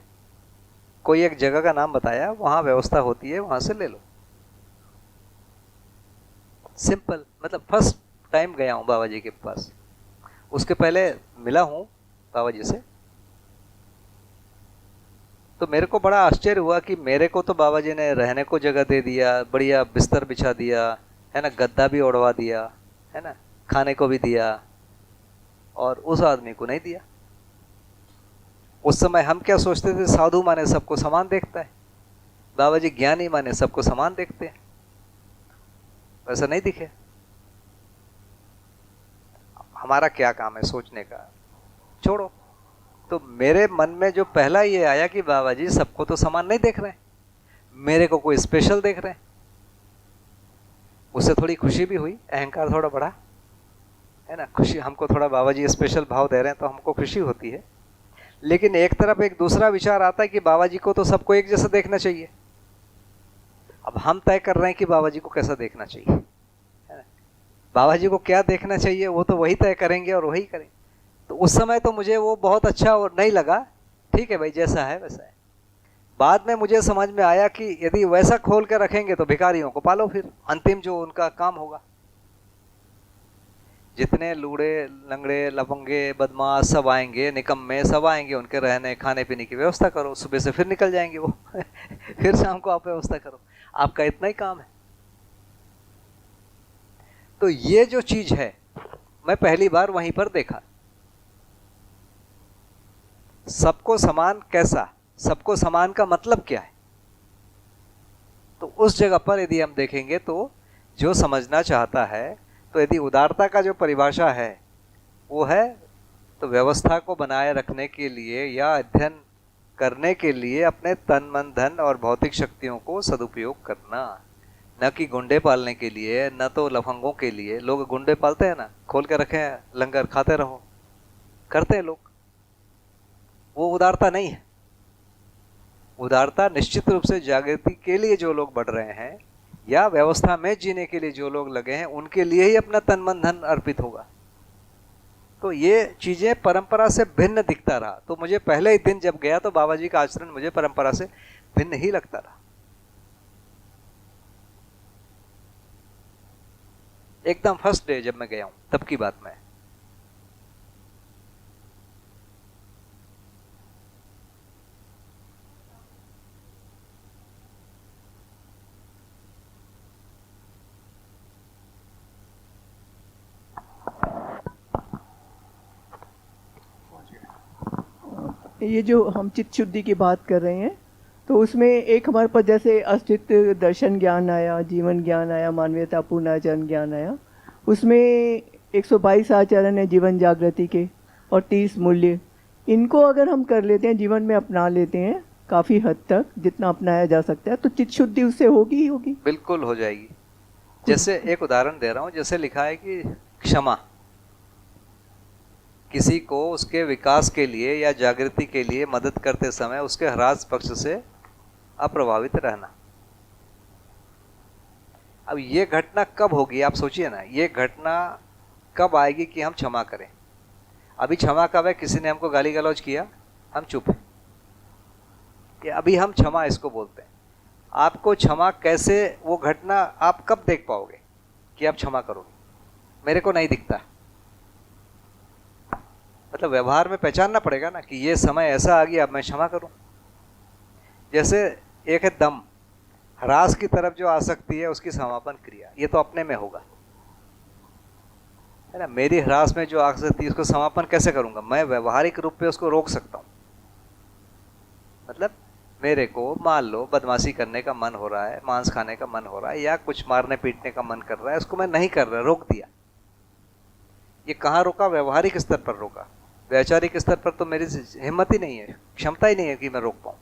कोई एक जगह का नाम बताया, वहाँ व्यवस्था होती है, वहाँ से ले लो। सिंपल, मतलब फर्स्ट टाइम गया हूँ बाबा जी के पास, उसके पहले मिला हूँ बाबा जी से। तो मेरे को बड़ा आश्चर्य हुआ कि मेरे को तो बाबा जी ने रहने को जगह दे दिया, बढ़िया बिस्तर बिछा दिया है ना, गद्दा भी ओढ़वा दिया है ना, खाने को भी दिया, और उस आदमी को नहीं दिया। उस समय हम क्या सोचते थे, साधु माने सबको समान देखता है, बाबा जी ज्ञानी माने सबको समान देखते हैं। वैसा नहीं दिखे। हमारा क्या काम है सोचने का, छोड़ो। तो मेरे मन में जो पहला ये आया कि बाबा जी सबको तो समान नहीं देख रहे हैं, मेरे को कोई स्पेशल देख रहे हैं। उससे थोड़ी खुशी भी हुई, अहंकार थोड़ा बढ़ा है ना, खुशी, हमको थोड़ा बाबा जी स्पेशल भाव दे रहे हैं तो हमको खुशी होती है। लेकिन एक तरफ एक दूसरा विचार आता है कि बाबा जी को तो सबको एक जैसा देखना चाहिए। अब हम तय कर रहे हैं कि बाबा जी को कैसा देखना चाहिए, है ना? बाबा जी को क्या देखना चाहिए वो तो वही तय करेंगे और वही करेंगे। तो उस समय तो मुझे वो बहुत अच्छा और नहीं लगा, ठीक है भाई जैसा है वैसा है। बाद में मुझे समझ में आया कि यदि वैसा खोल के रखेंगे तो भिखारियों को पालो, फिर अंतिम जो उनका काम होगा। जितने लूड़े लंगड़े लफंगे बदमाश सब आएंगे, निकम्मे सब आएंगे, उनके रहने खाने पीने की व्यवस्था करो, सुबह से फिर निकल जाएंगे वो फिर शाम को आप व्यवस्था करो, आपका इतना ही काम है। तो ये जो चीज है मैं पहली बार वहीं पर देखा। सबको समान कैसा, सबको समान का मतलब क्या है, तो उस जगह पर यदि हम देखेंगे तो जो समझना चाहता है, तो यदि उदारता का जो परिभाषा है वो है तो व्यवस्था को बनाए रखने के लिए या अध्ययन करने के लिए अपने तन मन धन और भौतिक शक्तियों को सदुपयोग करना, न कि गुंडे पालने के लिए, न तो लफंगों के लिए। लोग गुंडे पालते हैं ना, खोल के रखे हैं लंगर खाते रहो, करते हैं लोग, वो उदारता नहीं है। उदारता निश्चित रूप से जागृति के लिए जो लोग बढ़ रहे हैं या व्यवस्था में जीने के लिए जो लोग लगे हैं, उनके लिए ही अपना तन मन धन अर्पित होगा। तो ये चीजें परंपरा से भिन्न दिखता रहा। तो मुझे पहले ही दिन जब गया तो बाबा जी का आचरण मुझे परंपरा से भिन्न ही लगता रहा। एकदम फर्स्ट डे जब मैं गया हूं तब की बात मैं।
ये जो हम चित्त शुद्धि की बात कर रहे हैं, तो उसमें एक हमारे पास जैसे अस्तित्व दर्शन ज्ञान आया, जीवन ज्ञान आया, मानवीयता पूर्णाचरण ज्ञान आया। उसमें 122 आचरण है जीवन जागृति के और 30 मूल्य। इनको अगर हम कर लेते हैं, जीवन में अपना लेते हैं काफ़ी हद तक, जितना अपनाया जा सकता है, तो चित्त शुद्धि उससे होगी ही होगी।
बिल्कुल हो जाएगी। जैसे एक उदाहरण दे रहा हूं, जैसे लिखा है कि क्षमा, किसी को उसके विकास के लिए या जागृति के लिए मदद करते समय उसके ह्रास पक्ष से अप्रभावित रहना। अब ये घटना कब होगी आप सोचिए ना, ये घटना कब आएगी कि हम क्षमा करें। अभी क्षमा कब है? किसी ने हमको गाली गलौज किया, हम चुप हैं, ये अभी हम क्षमा इसको बोलते हैं। आपको क्षमा कैसे, वो घटना आप कब देख पाओगे कि आप क्षमा करोगे? मेरे को नहीं दिखता। मतलब व्यवहार में पहचानना पड़ेगा ना कि ये समय ऐसा आ गया, अब मैं क्षमा करूं। जैसे एक है दम, ह्रास की तरफ जो आ सकती है उसकी समापन क्रिया, ये तो अपने में होगा, है ना। मेरी ह्रास में जो आ सकती है उसको समापन कैसे करूंगा? मैं व्यवहारिक रूप पे उसको रोक सकता हूं। मतलब मेरे को मान लो बदमाशी करने का मन हो रहा है, मांस खाने का मन हो रहा है, या कुछ मारने पीटने का मन कर रहा है, उसको मैं नहीं कर रहा, रोक दिया। ये कहाँ रोका? व्यवहारिक स्तर पर रोका। वैचारिक स्तर पर तो मेरी हिम्मत ही नहीं है, क्षमता ही नहीं है कि मैं रोक पाऊं।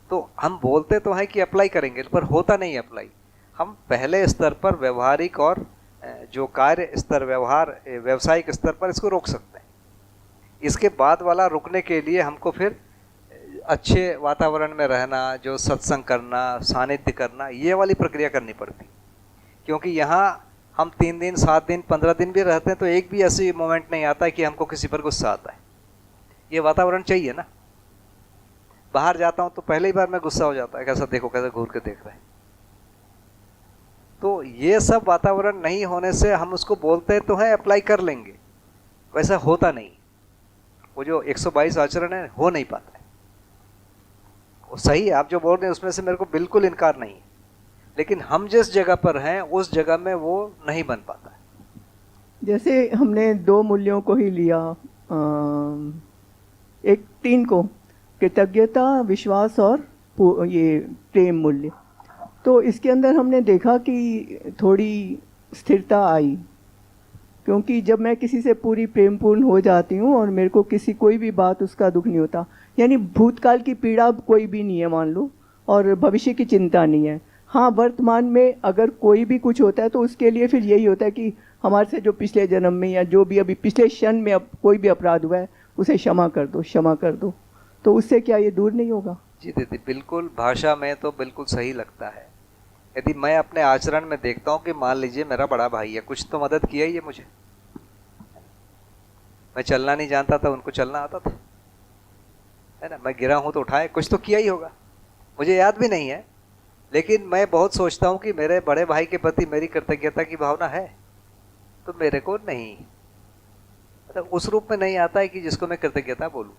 तो हम बोलते तो हैं कि अप्लाई करेंगे, पर होता नहीं अप्लाई। हम पहले स्तर पर व्यवहारिक और जो कार्य स्तर, व्यवहार व्यवसायिक स्तर पर इसको रोक सकते हैं। इसके बाद वाला रुकने के लिए हमको फिर अच्छे वातावरण में रहना, जो सत्संग करना, सानिध्य करना, ये वाली प्रक्रिया करनी पड़ती। क्योंकि यहाँ हम 3 दिन, 7 दिन, 15 दिन भी रहते हैं तो एक भी ऐसी मोमेंट नहीं आता है कि हमको किसी पर गुस्सा आता है। ये वातावरण चाहिए ना। बाहर जाता हूँ तो पहले ही बार मैं गुस्सा हो जाता है, कैसा देखो, कैसे घूर के देख रहे हैं। तो ये सब वातावरण नहीं होने से हम उसको बोलते तो हैं अप्लाई कर लेंगे, वैसा होता नहीं। वो जो 122 आचरण है हो नहीं पाता है। वो सही है, आप जो बोल रहे हैं उसमें से मेरे को बिल्कुल इनकार नहीं है, लेकिन हम जिस जगह पर हैं उस जगह में वो नहीं बन पाता है।
जैसे हमने 2 मूल्यों को ही लिया, एक 3 को, कृतज्ञता, विश्वास और ये प्रेम मूल्य। तो इसके अंदर हमने देखा कि थोड़ी स्थिरता आई, क्योंकि जब मैं किसी से पूरी प्रेमपूर्ण हो जाती हूँ और मेरे को किसी कोई भी बात उसका दुख नहीं होता, यानी भूतकाल की पीड़ा कोई भी नहीं है मान लो, और भविष्य की चिंता नहीं है। हाँ, वर्तमान में अगर कोई भी कुछ होता है तो उसके लिए फिर यही होता है कि हमारे से जो पिछले जन्म में या जो भी अभी पिछले क्षण में अब कोई भी अपराध हुआ है उसे क्षमा कर दो, क्षमा कर दो। तो उससे क्या ये दूर नहीं होगा?
जी दीदी, बिल्कुल भाषा में तो बिल्कुल सही लगता है। यदि मैं अपने आचरण में देखता हूँ कि मान लीजिए मेरा बड़ा भाई है, कुछ तो मदद किया ही है मुझे। मैं चलना नहीं जानता था, उनको चलना आता था, है ना। मैं गिरा हूँ तो उठाए, कुछ तो किया ही होगा। मुझे याद भी नहीं है, लेकिन मैं बहुत सोचता हूँ कि मेरे बड़े भाई के प्रति मेरी कृतज्ञता की भावना है, तो मेरे को नहीं, मतलब उस रूप में नहीं आता है कि जिसको मैं कृतज्ञता बोलूँ।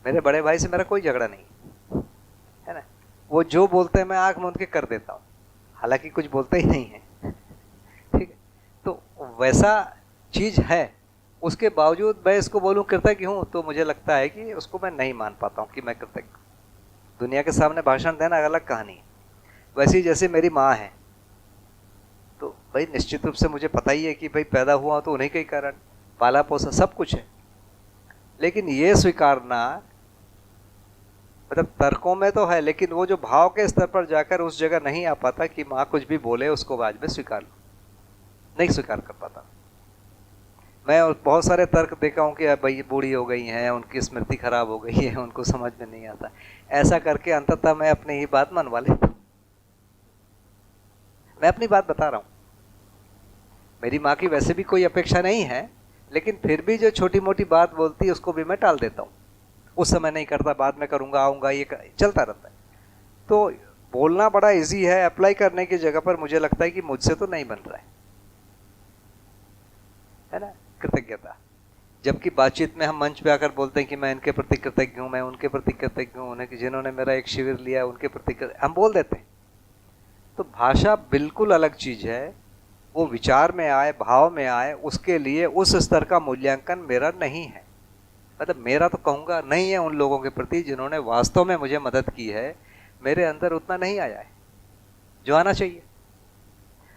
मेरे बड़े भाई से मेरा कोई झगड़ा नहीं है ना। वो जो बोलते हैं मैं आंख मूंद के कर देता हूँ, हालांकि कुछ बोलते ही नहीं है, ठीक है। तो वैसा चीज है, उसके बावजूद मैं इसको बोलूँ कृतज्ञ हूँ, तो मुझे लगता है कि उसको मैं नहीं मान पाता हूँ कि मैं कृतज्ञ। दुनिया के सामने भाषण देना अलग कहानी है। वैसे ही जैसे मेरी माँ है, तो भाई निश्चित रूप से मुझे पता ही है कि भाई पैदा हुआ तो उन्हीं के ही कारण, पाला पोसा सब कुछ है। लेकिन ये स्वीकारना, मतलब तर्कों में तो है, लेकिन वो जो भाव के स्तर पर जाकर उस जगह नहीं आ पाता कि माँ कुछ भी बोले उसको आज में स्वीकार लो, नहीं स्वीकार कर पाता। मैं बहुत सारे तर्क देखा हूँ कि भाई बूढ़ी हो गई हैं, उनकी स्मृति खराब हो गई है, उनको समझ में नहीं आता। ऐसा करके अंततः मैं अपनी ही बात मनवा लेता हूँ। मैं अपनी बात बता रहा हूँ। मेरी माँ की वैसे भी कोई अपेक्षा नहीं है, लेकिन फिर भी जो छोटी मोटी बात बोलती है उसको भी मैं टाल देता हूँ। उस समय नहीं करता, बाद में करूँगा, आऊँगा, ये चलता रहता है। तो बोलना बड़ा इजी है, अप्लाई करने की जगह पर मुझे लगता है कि मुझसे तो नहीं बन रहा है ना, कृतज्ञता। जबकि बातचीत में हम मंच पे आकर बोलते हैं कि मैं इनके प्रति कृतज्ञ हूँ, मैं उनके प्रति कृतज्ञ हूँ, उन्हें कि जिन्होंने मेरा एक शिविर लिया उनके प्रति हम बोल देते हैं। तो भाषा बिल्कुल अलग चीज है, वो विचार में आए, भाव में आए, उसके लिए उस स्तर का मूल्यांकन मेरा नहीं है। मतलब मेरा तो कहूँगा नहीं है उन लोगों के प्रति जिन्होंने वास्तव में मुझे मदद की है, मेरे अंदर उतना नहीं आया है जो आना चाहिए।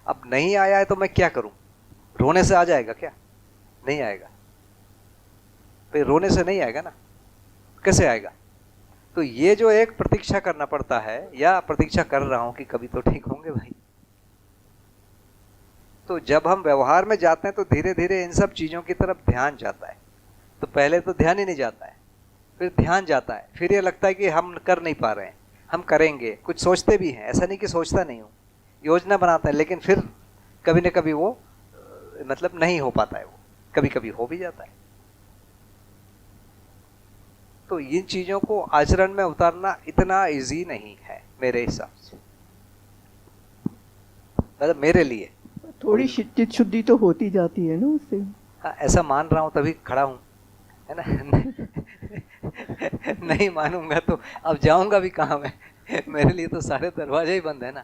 अब नहीं आया है तो मैं क्या करूं? रोने से आ जाएगा क्या? नहीं आएगा। फिर रोने से नहीं आएगा ना, कैसे आएगा? तो ये जो एक प्रतीक्षा करना पड़ता है, या प्रतीक्षा कर रहा हूं कि कभी तो ठीक होंगे भाई। तो जब हम व्यवहार में जाते हैं तो धीरे धीरे इन सब चीजों की तरफ ध्यान जाता है। तो पहले तो ध्यान ही नहीं जाता है, फिर ध्यान जाता है, फिर ये लगता है कि हम कर नहीं पा रहे हैं, हम करेंगे। कुछ सोचते भी हैं, ऐसा नहीं कि सोचता नहीं हूँ, योजना बनाते हैं, लेकिन फिर कभी न कभी वो मतलब नहीं हो पाता है, वो कभी कभी हो भी जाता है। तो इन चीजों को आचरण में उतारना इतना इजी नहीं है मेरे हिसाब से, मतलब मेरे लिए।
थोड़ी चित्त शुद्धि तो होती जाती है ना उससे।
हाँ, ऐसा मान रहा हूँ तभी खड़ा हूँ, है ना। नहीं मानूंगा तो अब जाऊंगा भी कहाँ मैं? मेरे लिए तो सारे दरवाजे ही बंद है ना,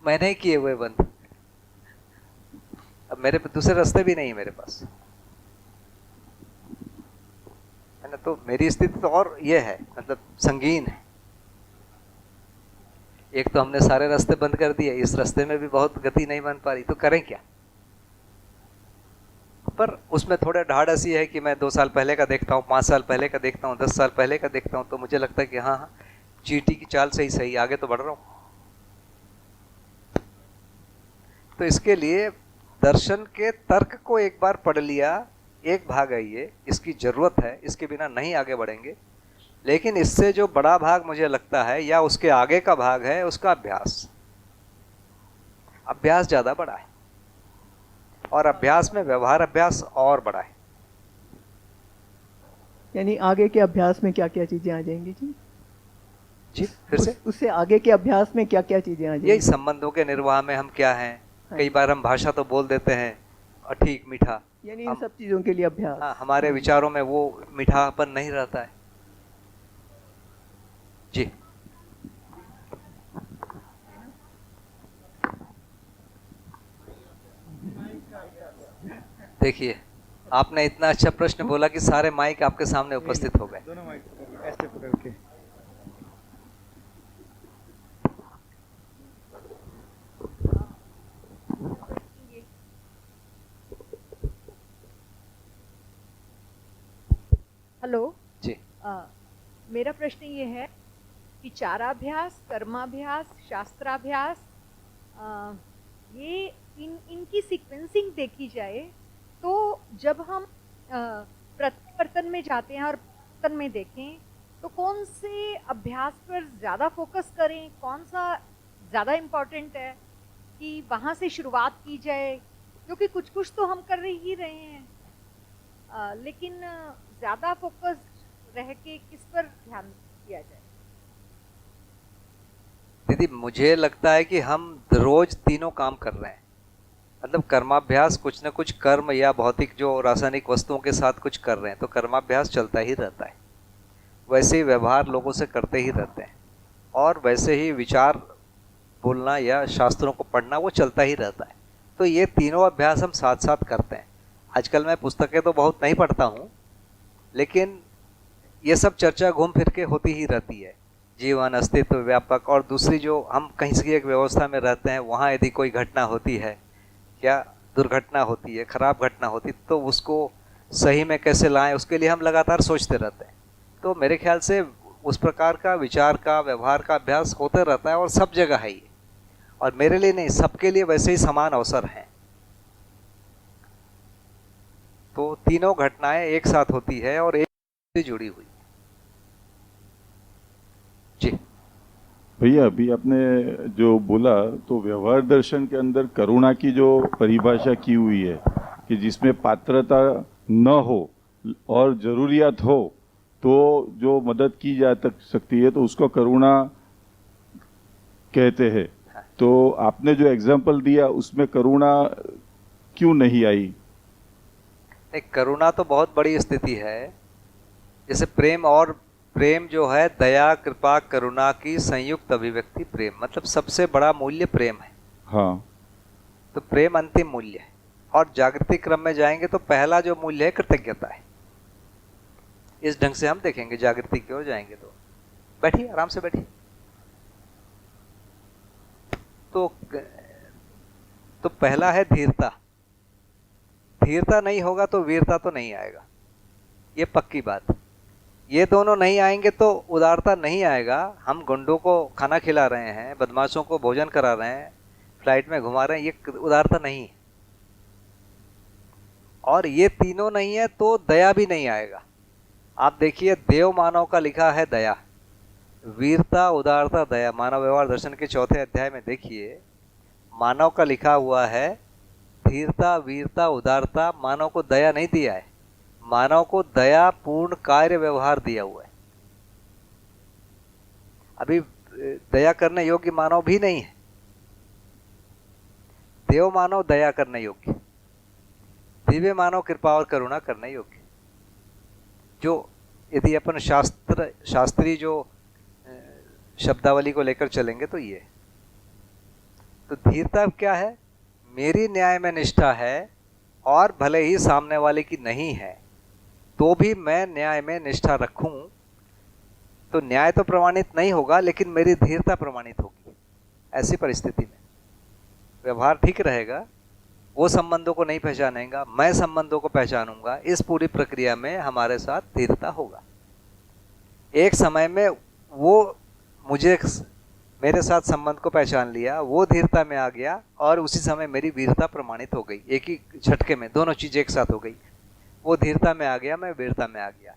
मैंने ही किए हुए बंद। अब मेरे दूसरे रास्ते भी नहीं है मेरे पास, है ना। तो मेरी स्थिति तो और ये है, मतलब संगीन है। एक तो हमने सारे रास्ते बंद कर दिए, इस रास्ते में भी बहुत गति नहीं बन पा रही, तो करें क्या? पर उसमें थोड़ा ढाढ़ ऐसी है कि मैं 2 साल पहले का देखता हूँ, 5 साल पहले का देखता हूँ, 10 साल पहले का देखता हूँ, तो मुझे लगता है कि हाँ हाँ चींटी की चाल से ही सही आगे तो बढ़ रहा हूँ। तो इसके लिए दर्शन के तर्क को एक बार पढ़ लिया, एक भाग है ये, इसकी जरूरत है, इसके बिना नहीं आगे बढ़ेंगे। लेकिन इससे जो बड़ा भाग मुझे लगता है, या उसके आगे का भाग है, उसका अभ्यास। अभ्यास ज्यादा बड़ा है, और अभ्यास में व्यवहार अभ्यास और बड़ा है।
यानी आगे के अभ्यास में क्या क्या चीजें आ जाएंगी जी?
जी फिर से
उससे आगे के अभ्यास में क्या क्या चीजें आ जाएंगी?
यही संबंधों के निर्वाह में हम क्या हैं। कई बार हम भाषा तो बोल देते हैं और ठीक मीठा,
यानी इन सब चीजों के लिए अभ्यास।
हाँ, हमारे विचारों में वो मीठापन नहीं रहता है। जी देखिए, आपने इतना अच्छा प्रश्न बोला कि सारे माइक आपके सामने उपस्थित हो गए।
दोनों माइक ऐसे पकड़ के।
हेलो
जी।
मेरा प्रश्न ये है कि चाराभ्यास, कर्माभ्यास, शास्त्राभ्यास, ये इनकी सीक्वेंसिंग देखी जाए तो जब हम प्रत्यावर्तन में जाते हैं और परिवर्तन में देखें तो कौन से अभ्यास पर ज़्यादा फोकस करें, कौन सा ज़्यादा इम्पोर्टेंट है कि वहाँ से शुरुआत की जाए? क्योंकि कुछ कुछ तो हम कर ही रहे हैं, लेकिन ज़्यादा फोकस रह के किस पर ध्यान दिया जाए?
दीदी मुझे लगता है कि हम रोज तीनों काम कर रहे हैं। मतलब कर्माभ्यास, कुछ न कुछ कर्म या भौतिक जो रासायनिक वस्तुओं के साथ कुछ कर रहे हैं, तो कर्माभ्यास चलता ही रहता है। वैसे ही व्यवहार लोगों से करते ही रहते हैं, और वैसे ही विचार बोलना या शास्त्रों को पढ़ना वो चलता ही रहता है। तो ये तीनों अभ्यास हम साथ साथ करते हैं। आजकल मैं पुस्तकें तो बहुत नहीं पढ़ता हूँ, लेकिन ये सब चर्चा घूम फिर के होती ही रहती है। जीवन, अस्तित्व, व्यापक, और दूसरी जो हम कहीं से एक व्यवस्था में रहते हैं, वहाँ यदि कोई घटना होती है या दुर्घटना होती है, खराब घटना होती, तो उसको सही में कैसे लाएं, उसके लिए हम लगातार सोचते रहते हैं। तो मेरे ख्याल से उस प्रकार का विचार का, व्यवहार का अभ्यास होते रहता है, और सब जगह है ये। और मेरे लिए नहीं, सबके लिए वैसे ही समान अवसर हैं। तो तीनों घटनाएं एक साथ होती है और एक से जुड़ी हुई। जी
भैया, अभी आपने जो बोला तो व्यवहार दर्शन के अंदर करुणा की जो परिभाषा की हुई है कि जिसमें पात्रता न हो और जरूरियात हो तो जो मदद की जा सकती है, तो उसको करुणा कहते हैं, तो आपने जो एग्जाम्पल दिया उसमें करुणा क्यों नहीं आई?
नहीं, करुणा तो बहुत बड़ी स्थिति है। जैसे प्रेम, और प्रेम जो है दया कृपा करुणा की संयुक्त अभिव्यक्ति प्रेम, मतलब सबसे बड़ा मूल्य प्रेम है।
हाँ,
तो प्रेम अंतिम मूल्य है। और जागृति क्रम में जाएंगे तो पहला जो मूल्य है कृतज्ञता है। इस ढंग से हम देखेंगे, जागृति की ओर जाएंगे तो। बैठिए, आराम से बैठिए। तो पहला है धीरता। धीरता नहीं होगा तो वीरता तो नहीं आएगा, ये पक्की बात। ये दोनों नहीं आएंगे तो उदारता नहीं आएगा। हम गुंडों को खाना खिला रहे हैं, बदमाशों को भोजन करा रहे हैं, फ्लाइट में घुमा रहे हैं, ये उदारता नहीं है। और ये तीनों नहीं है तो दया भी नहीं आएगा। आप देखिए, देव मानव का लिखा है दया, वीरता, उदारता, दया। मानव व्यवहार दर्शन के 4थे अध्याय में देखिए, मानव का लिखा हुआ है धीरता, वीरता, उदारता। मानव को दया नहीं दिया है, मानव को दया पूर्ण कार्य व्यवहार दिया हुआ है। अभी दया करने योग्य मानव भी नहीं है। देव मानव दया करने योग्य, दिव्य मानव कृपा और करुणा करने योग्य। जो यदि अपन शास्त्रीय जो शब्दावली को लेकर चलेंगे तो ये। तो धीरता क्या है? मेरी न्याय में निष्ठा है और भले ही सामने वाले की नहीं है तो भी मैं न्याय में निष्ठा रखूं, तो न्याय तो प्रमाणित नहीं होगा लेकिन मेरी धीरता प्रमाणित होगी। ऐसी परिस्थिति में व्यवहार ठीक रहेगा, वो संबंधों को नहीं पहचानेगा, मैं संबंधों को पहचानूंगा। इस पूरी प्रक्रिया में हमारे साथ धीरता होगा। एक समय में वो मुझे मेरे साथ संबंध को पहचान लिया, वो धीरता में आ गया और उसी समय मेरी वीरता प्रमाणित हो गई। एक ही झटके में दोनों चीजें एक साथ हो गई। वो धीरता में आ गया, मैं वीरता में आ गया।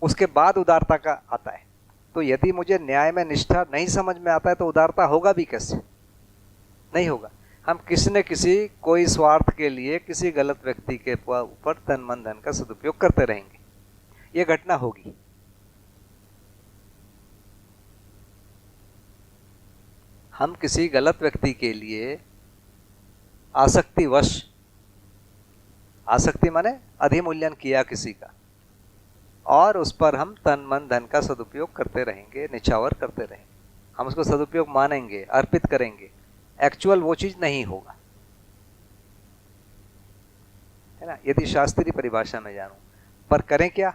उसके बाद उदारता का आता है। तो यदि मुझे न्याय में निष्ठा नहीं समझ में आता है तो उदारता होगा भी कैसे? नहीं होगा। हम किसी न किसी कोई स्वार्थ के लिए किसी गलत व्यक्ति के ऊपर तन मन धन का सदुपयोग करते रहेंगे, ये घटना होगी। हम किसी गलत व्यक्ति के लिए आसक्तिवश, आसक्ति माने अधिमूल्यन किया किसी का, और उस पर हम तन मन धन का सदुपयोग करते रहेंगे, निछावर करते रहेंगे। हम उसको सदुपयोग मानेंगे, अर्पित करेंगे, एक्चुअल वो चीज नहीं होगा, है ना। यदि शास्त्रीय परिभाषा में जानूं, पर करें क्या?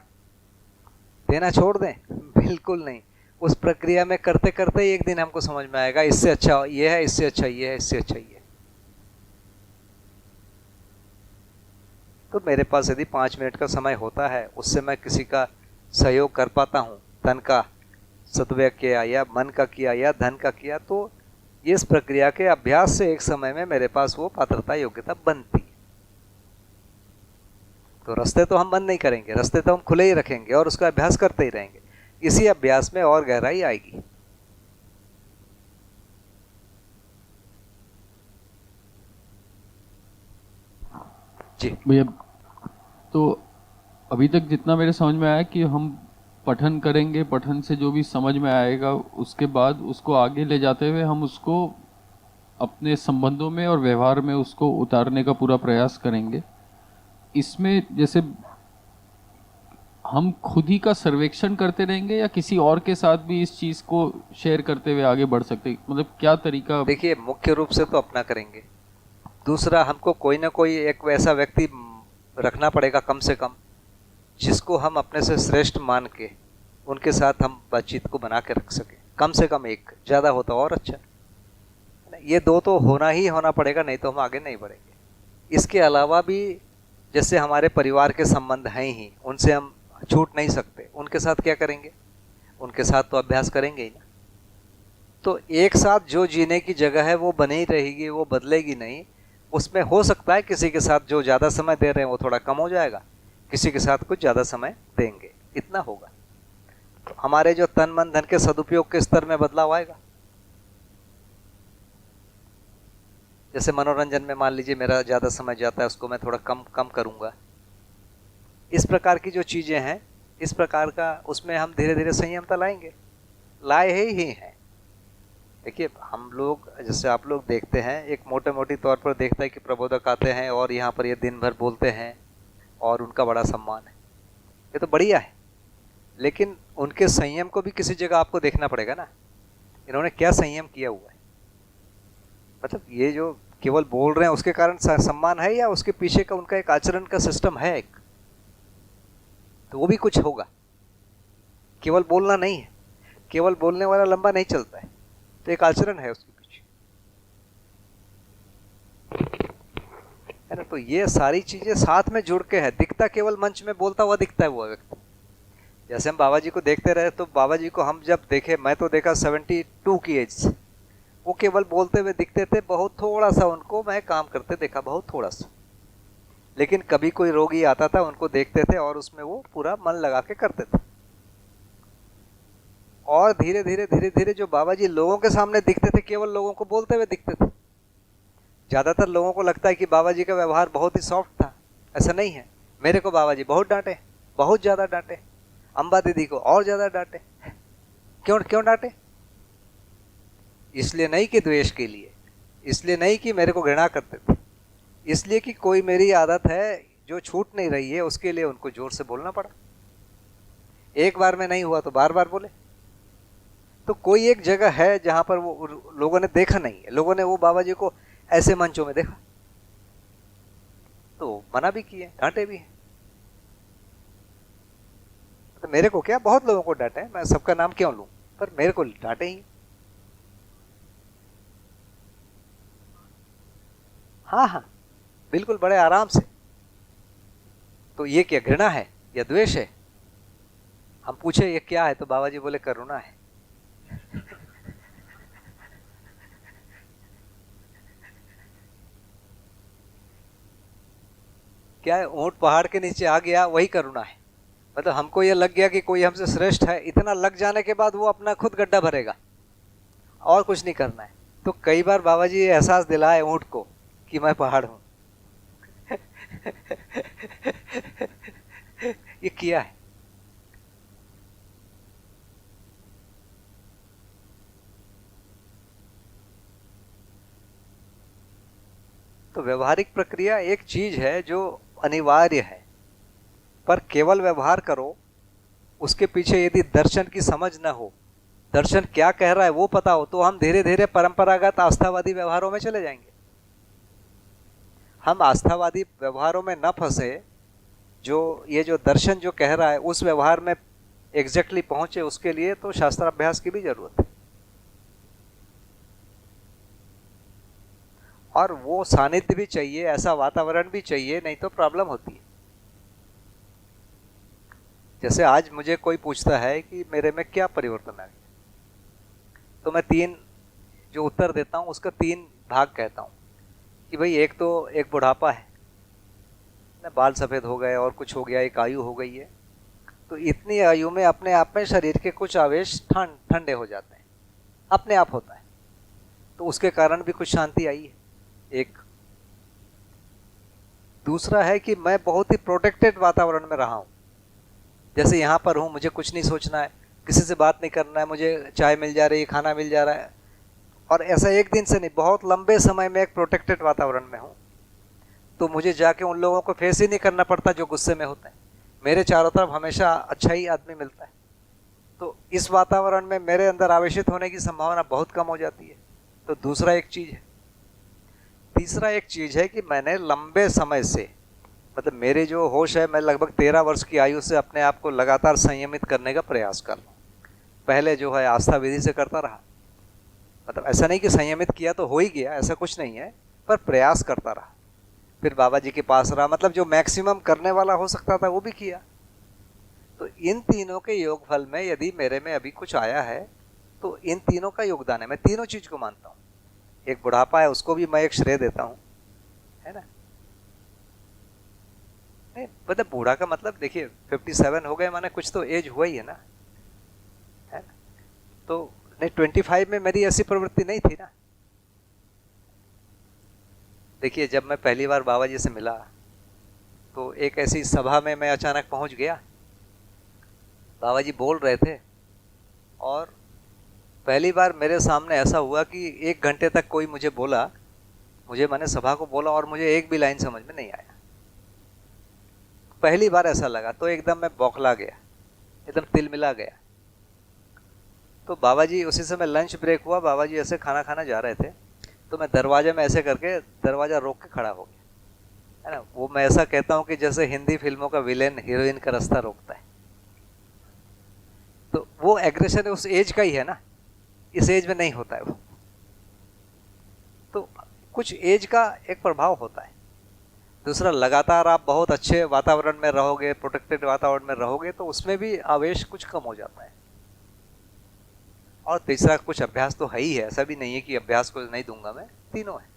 देना छोड़ दें? बिल्कुल नहीं। उस प्रक्रिया में करते करते एक दिन हमको समझ में आएगा इससे अच्छा ये है, इससे अच्छा ये है, इससे अच्छा ये है। तो मेरे पास यदि 5 मिनट का समय होता है, उससे मैं किसी का सहयोग कर पाता हूँ, धन का सदुपयोग किया या मन का किया या धन का किया, तो इस प्रक्रिया के अभ्यास से एक समय में मेरे पास वो पात्रता योग्यता बनती है। तो रास्ते तो हम बंद नहीं करेंगे, रास्ते तो हम खुले ही रखेंगे और उसका अभ्यास करते ही रहेंगे। इसी अभ्यास में और गहराई आएगी। जी
भैया, तो अभी तक जितना मेरे समझ में आया कि हम पठन करेंगे, पठन से जो भी समझ में आएगा उसके बाद उसको आगे ले जाते हुए हम उसको अपने संबंधों में और व्यवहार में उसको उतारने का पूरा प्रयास करेंगे। इसमें जैसे हम खुद ही का सर्वेक्षण करते रहेंगे या किसी और के साथ भी इस चीज़ को शेयर करते हुए आगे बढ़ सकते हैं? मतलब क्या तरीका?
देखिए, मुख्य रूप से तो अपना करेंगे। दूसरा, हमको कोई ना कोई एक वैसा व्यक्ति रखना पड़ेगा कम से कम, जिसको हम अपने से श्रेष्ठ मान के उनके साथ हम बातचीत को बना के रख सकें। कम से कम एक, ज़्यादा होता और अच्छा। ये 2 तो होना ही होना पड़ेगा, नहीं तो हम आगे नहीं बढ़ेंगे। इसके अलावा भी जैसे हमारे परिवार के संबंध हैं ही, उनसे हम छूट नहीं सकते। उनके साथ क्या करेंगे? उनके साथ तो अभ्यास करेंगे ही ना। तो एक साथ जो जीने की जगह है वो बनी रहेगी, वो बदलेगी नहीं। उसमें हो सकता है किसी के साथ जो ज़्यादा समय दे रहे हैं वो थोड़ा कम हो जाएगा, किसी के साथ कुछ ज़्यादा समय देंगे, इतना होगा। तो हमारे जो तन मन धन के सदुपयोग के स्तर में बदलाव आएगा। जैसे मनोरंजन में मान लीजिए मेरा ज़्यादा समय जाता है, उसको मैं थोड़ा कम करूँगा। इस प्रकार की जो चीज़ें हैं, इस प्रकार का उसमें हम धीरे धीरे संयमता लाएंगे, लाए ही हैं। देखिए हम लोग, जैसे आप लोग देखते हैं, एक मोटे मोटी तौर पर देखता है कि प्रबोधक आते हैं और यहाँ पर ये दिन भर बोलते हैं और उनका बड़ा सम्मान है, ये तो बढ़िया है, लेकिन उनके संयम को भी किसी जगह आपको देखना पड़ेगा ना, इन्होंने क्या संयम किया हुआ है। मतलब ये जो केवल बोल रहे हैं उसके कारण सम्मान है, या उसके पीछे का उनका एक आचरण का सिस्टम है एक, तो वो भी कुछ होगा। केवल बोलना नहीं है, केवल बोलने वाला लंबा नहीं चलता है, तो एक आचरण है उसके पीछे, है ना। तो ये सारी चीजें साथ में जुड़ के है। दिखता केवल मंच में बोलता हुआ दिखता है वो व्यक्ति। जैसे हम बाबा जी को देखते रहे, तो बाबा जी को हम जब देखे, मैं तो देखा 72 की एज से, वो केवल बोलते हुए दिखते थे, बहुत थोड़ा सा उनको मैं काम करते देखा, बहुत थोड़ा सा। लेकिन कभी कोई रोगी आता था, उनको देखते थे और उसमें वो पूरा मन लगा के करते थे। और धीरे धीरे धीरे धीरे जो बाबा जी लोगों के सामने दिखते थे, केवल लोगों को बोलते हुए दिखते थे। ज्यादातर लोगों को लगता है कि बाबा जी का व्यवहार बहुत ही सॉफ्ट था, ऐसा नहीं है। मेरे को बाबा जी बहुत डांटे, बहुत ज्यादा डांटे, अम्बा दीदी को और ज्यादा डांटे। क्यों डांटे? इसलिए नहीं कि द्वेष के लिए, इसलिए नहीं कि मेरे को घृणा करते थे, इसलिए कि कोई मेरी आदत है जो छूट नहीं रही है, उसके लिए उनको जोर से बोलना पड़ा। एक बार में नहीं हुआ तो बार बार बोले। तो कोई एक जगह है जहां पर वो लोगों ने देखा नहीं है, लोगों ने वो बाबा जी को ऐसे मंचों में देखा, तो मना भी किए, डांटे भी हैं। तो मेरे को क्या, बहुत लोगों को डांटे, मैं सबका नाम क्यों लूं, पर मेरे को डांटे ही। हाँ, बिल्कुल, बड़े आराम से। तो ये क्या घृणा है या द्वेष है? हम पूछे ये क्या है, तो बाबा जी बोले करुणा है। क्या है, ऊंट पहाड़ के नीचे आ गया, वही करुणा है। मतलब हमको ये लग गया कि कोई हमसे श्रेष्ठ है, इतना लग जाने के बाद वो अपना खुद गड्ढा भरेगा, और कुछ नहीं करना है। तो कई बार बाबा जी ये एहसास दिलाए ऊंट को कि मैं पहाड़ हूं। ये किया है। तो व्यवहारिक प्रक्रिया एक चीज है जो अनिवार्य है, पर केवल व्यवहार करो, उसके पीछे यदि दर्शन की समझ न हो, दर्शन क्या कह रहा है वो पता हो, तो हम धीरे धीरे परंपरागत आस्थावादी व्यवहारों में चले जाएंगे। हम आस्थावादी व्यवहारों में न फंसे, जो ये जो दर्शन जो कह रहा है उस व्यवहार में एग्जैक्टली पहुंचे, उसके लिए तो शास्त्राभ्यास की भी जरूरत है। और वो सानिध्य भी चाहिए, ऐसा वातावरण भी चाहिए, नहीं तो प्रॉब्लम होती है। जैसे आज मुझे कोई पूछता है कि मेरे में क्या परिवर्तन आ गया, तो मैं 3 जो उत्तर देता हूं उसका 3 भाग कहता हूं कि भाई एक तो एक बुढ़ापा है ना, बाल सफेद हो गए और कुछ हो गया, एक आयु हो गई है। तो इतनी आयु में अपने आप में शरीर के कुछ आवेश ठंडे हो जाते हैं, अपने आप होता है, तो उसके कारण भी कुछ शांति आई है। एक दूसरा है कि मैं बहुत ही प्रोटेक्टेड वातावरण में रहा हूं। जैसे यहां पर हूं, मुझे कुछ नहीं सोचना है, किसी से बात नहीं करना है, मुझे चाय मिल जा रही है, खाना मिल जा रहा है, और ऐसा एक दिन से नहीं, बहुत लंबे समय में एक प्रोटेक्टेड वातावरण में हूं। तो मुझे जाके उन लोगों को फेस ही नहीं करना पड़ता जो गुस्से में होते हैं। मेरे चारों तरफ हमेशा अच्छा ही आदमी मिलता है। तो इस वातावरण में मेरे अंदर आवेशित होने की संभावना बहुत कम हो जाती है। तो दूसरा एक चीज है। तीसरा एक चीज है कि मैंने लंबे समय से, मतलब मेरे जो होश है, मैं लगभग 13 वर्ष की आयु से अपने आप को लगातार संयमित करने का प्रयास कर रहा हूँ। पहले जो है आस्था विधि से करता रहा, मतलब ऐसा नहीं कि संयमित किया तो हो ही गया, ऐसा कुछ नहीं है, पर प्रयास करता रहा। फिर बाबा जी के पास रहा, मतलब जो मैक्सिमम करने वाला हो सकता था वो भी किया। तो इन तीनों के योगफल में यदि मेरे में अभी कुछ आया है तो इन तीनों का योगदान है। मैं तीनों चीज को मानता हूँ। एक बुढ़ापा है, उसको भी मैं एक श्रेय देता हूँ, है ना। नहीं मतलब बूढ़ा का मतलब देखिए 57 हो गए माने कुछ तो एज हुआ ही है ना, है ना। तो नहीं 25 में मेरी ऐसी प्रवृत्ति नहीं थी ना। देखिए जब मैं पहली बार बाबा जी से मिला तो एक ऐसी सभा में मैं अचानक पहुंच गया। बाबा जी बोल रहे थे और पहली बार मेरे सामने ऐसा हुआ कि 1 घंटे तक कोई मुझे बोला, मैंने सभा को बोला और मुझे एक भी लाइन समझ में नहीं आया। पहली बार ऐसा लगा तो एकदम मैं बौखला गया, एकदम तिलमिला गया। तो बाबा जी, उसी समय लंच ब्रेक हुआ, बाबा जी ऐसे खाना खाना जा रहे थे, तो मैं दरवाजे में ऐसे करके दरवाजा रोक के खड़ा हो गया, है ना। वो मैं ऐसा कहता हूँ कि जैसे हिंदी फिल्मों का विलेन हीरोइन का रास्ता रोकता है। तो वो एग्रेशन उस एज का ही है ना, इस एज में नहीं होता है वो। तो कुछ एज का एक प्रभाव होता है। दूसरा, लगातार आप बहुत अच्छे वातावरण में रहोगे, प्रोटेक्टेड वातावरण में रहोगे, तो उसमें भी आवेश कुछ कम हो जाता है। और तीसरा, कुछ अभ्यास तो है ही है, ऐसा भी नहीं है कि अभ्यास को नहीं दूंगा मैं, तीनों है।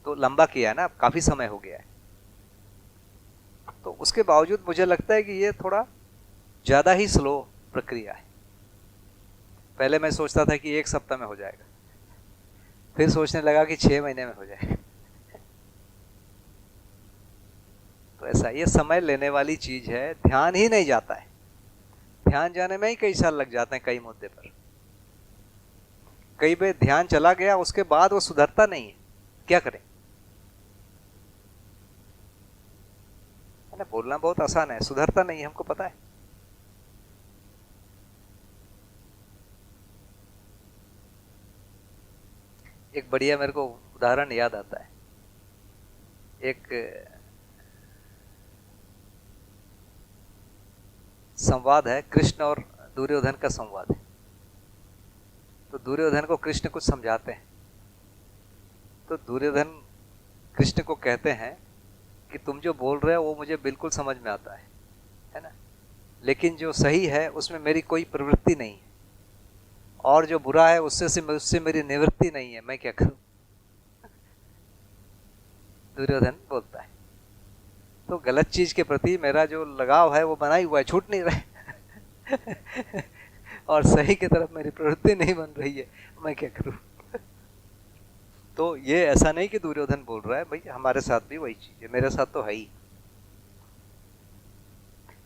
तो लंबा किया है ना, काफी समय हो गया है। तो उसके बावजूद मुझे लगता है कि ये थोड़ा ज्यादा ही स्लो प्रक्रिया है। पहले मैं सोचता था कि 1 सप्ताह में हो जाएगा, फिर सोचने लगा कि 6 महीने में हो जाएगा। तो ऐसा ये समय लेने वाली चीज है, ध्यान ही नहीं जाता है। ध्यान जाने में ही कई साल लग जाते हैं कई मुद्दे पर। कई बार ध्यान चला गया, उसके बाद वो सुधरता नहीं है, क्या करें? ना, बोलना बहुत आसान है, सुधरता नहीं है, हमको पता है। एक बढ़िया मेरे को उदाहरण याद आता है। एक संवाद है, कृष्ण और दुर्योधन का संवाद है। तो दुर्योधन को कृष्ण कुछ समझाते हैं, तो दुर्योधन कृष्ण को कहते हैं कि तुम जो बोल रहे हो वो मुझे बिल्कुल समझ में आता है ना, लेकिन जो सही है उसमें मेरी कोई प्रवृत्ति नहीं है, और जो बुरा है उससे मेरी निवृत्ति नहीं है, मैं क्या करूं? दुर्योधन बोलता है। तो गलत चीज के प्रति मेरा जो लगाव है वो बना ही हुआ है, छूट नहीं रहा है। और सही की तरफ मेरी प्रवृत्ति नहीं बन रही है, मैं क्या करूं? तो ये ऐसा नहीं कि दुर्योधन बोल रहा है, भाई हमारे साथ भी वही चीज है, मेरे साथ तो है ही।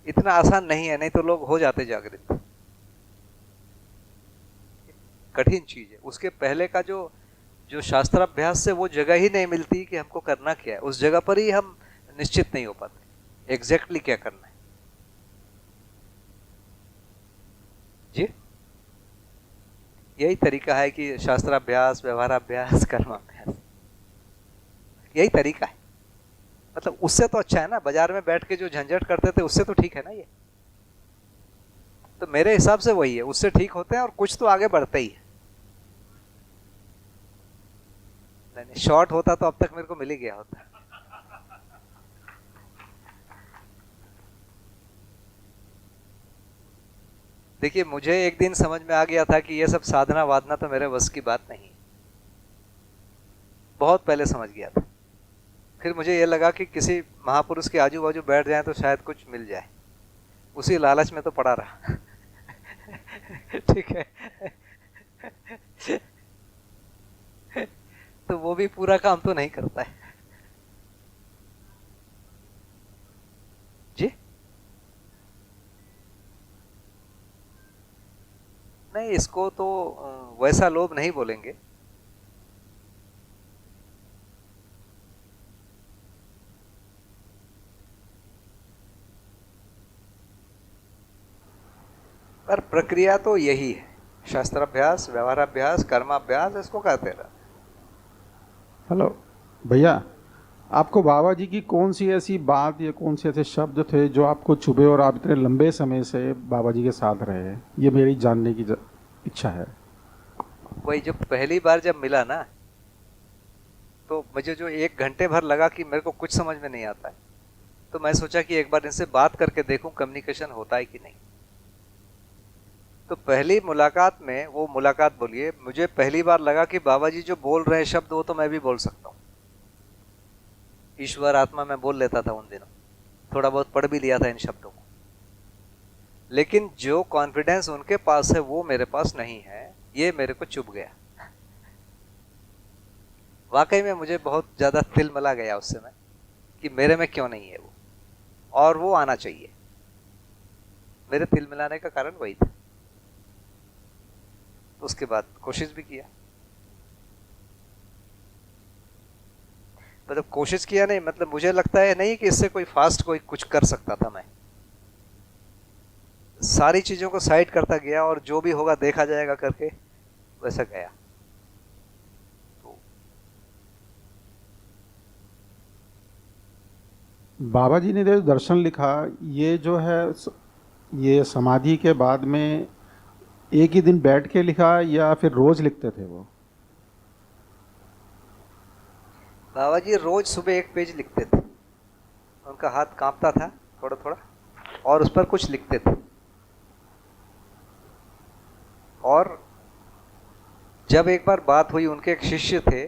इतना आसान नहीं है, नहीं तो लोग हो जाते जागृत। कठिन चीज है। उसके पहले का जो शास्त्राभ्यास से वो जगह ही नहीं मिलती कि हमको करना क्या है, उस जगह पर ही हम निश्चित नहीं हो पाते एग्जैक्टली क्या करना है। जी, यही तरीका है कि शास्त्राभ्यास, व्यवहाराभ्यास, कर्माभ्यास, यही तरीका है। मतलब उससे तो अच्छा है ना, बाजार में बैठ के जो झंझट करते थे उससे तो ठीक है ना ये। तो मेरे हिसाब से वही है, उससे ठीक होते हैं और कुछ तो आगे बढ़ते ही है। नहीं, शॉर्ट होता तो अब तक मेरे को मिल ही गया होता। देखिए, मुझे एक दिन समझ में आ गया था कि ये सब साधना वादना तो मेरे बस की बात नहीं। बहुत पहले समझ गया था। फिर मुझे ये लगा कि किसी महापुरुष के आजू बाजू बैठ जाए तो शायद कुछ मिल जाए, उसी लालच में तो पड़ा रहा। ठीक है। तो वो भी पूरा काम तो नहीं करता है। जी नहीं, इसको तो वैसा लोभ नहीं बोलेंगे। पर प्रक्रिया तो यही है, शास्त्राभ्यास, व्यवहाराभ्यास, कर्माभ्यास, इसको कहते हैं।
हेलो भैया, आपको बाबा जी की कौन सी ऐसी बात या कौन से ऐसे शब्द थे जो आपको चुभे और आप इतने लंबे समय से बाबा जी के साथ रहे हैं? ये मेरी जानने की इच्छा है।
वही जब पहली बार जब मिला ना, तो मुझे जो 1 घंटे भर लगा कि मेरे को कुछ समझ में नहीं आता है, तो मैं सोचा कि एक बार इनसे बात करके देखूं कम्युनिकेशन होता है कि नहीं। तो पहली मुलाकात में, वो मुलाकात बोलिए, मुझे पहली बार लगा कि बाबा जी जो बोल रहे हैं शब्द वो तो मैं भी बोल सकता हूँ। ईश्वर आत्मा मैं बोल लेता था उन दिनों, थोड़ा बहुत पढ़ भी लिया था इन शब्दों को, लेकिन जो कॉन्फिडेंस उनके पास है वो मेरे पास नहीं है, ये मेरे को चुभ गया। वाकई में मुझे बहुत ज्यादा तिलमिला गया उस समय कि मेरे में क्यों नहीं है वो, और वो आना चाहिए। मेरे तिलमिलाने का कारण वही था। तो उसके बाद कोशिश भी किया, मतलब कोशिश किया नहीं, मतलब मुझे लगता है नहीं कि इससे कोई फास्ट कोई कुछ कर सकता था। मैं सारी चीजों को साइड करता गया और जो भी होगा देखा जाएगा करके वैसा गया।
बाबा जी ने जो दर्शन लिखा, ये जो है ये समाधि के बाद में एक ही दिन बैठ के लिखा या फिर रोज लिखते थे वो?
बाबा जी रोज सुबह एक पेज लिखते थे, उनका हाथ कांपता था थोड़ा थोड़ा और उस पर कुछ लिखते थे। और जब एक बार बात हुई, उनके एक शिष्य थे,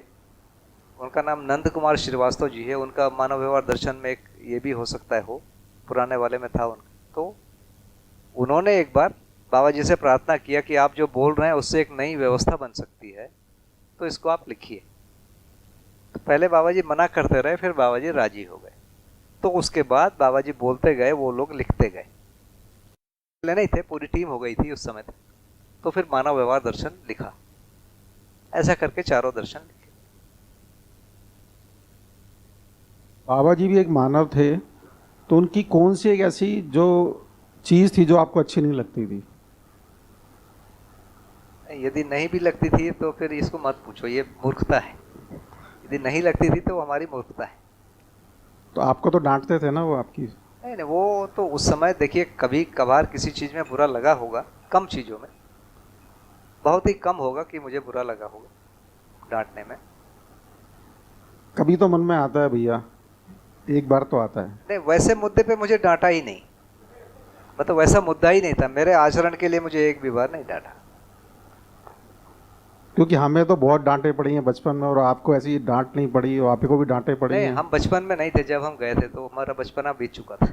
उनका नाम नंद कुमार श्रीवास्तव जी है, उनका मानव व्यवहार दर्शन में एक ये भी हो सकता है हो पुराने वाले में था उनका, तो उन्होंने एक बार बाबा जी से प्रार्थना किया कि आप जो बोल रहे हैं उससे एक नई व्यवस्था बन सकती है, तो इसको आप लिखिए। तो पहले बाबा जी मना करते रहे, फिर बाबा जी राजी हो गए, तो उसके बाद बाबा जी बोलते गए, वो लोग लिखते गए। नहीं थे, पूरी टीम हो गई थी उस समय तक, तो फिर मानव व्यवहार दर्शन लिखा। ऐसा करके चारों दर्शन लिखे।
बाबा जी भी एक मानव थे, तो उनकी कौन सी एक ऐसी जो चीज़ थी जो आपको अच्छी नहीं लगती थी?
यदि नहीं भी लगती थी तो फिर इसको मत पूछो, ये मूर्खता है। यदि नहीं लगती थी तो वो हमारी मूर्खता है।
तो आपको तो डांटते थे ना वो आपकी?
नहीं, वो तो उस समय देखिए, कभी कभार किसी चीज़ में बुरा लगा होगा, कम चीज़ों में, बहुत ही कम होगा कि मुझे बुरा लगा होगा डांटने में।
कभी तो मन में आता है भैया, एक बार तो आता है।
नहीं, वैसे मुद्दे पे मुझे डांटा ही नहीं, मतलब वैसा मुद्दा ही नहीं था मेरे आचरण के लिए, मुझे एक भी बार नहीं डांटा।
क्योंकि हमें तो बहुत डांटे पड़ी हैं बचपन में, और आपको ऐसी डांट नहीं पड़ी, और आपको भी डांटे पड़ी हैं।
हम बचपन में नहीं थे, जब हम गए थे तो हमारा बचपना बीत चुका था।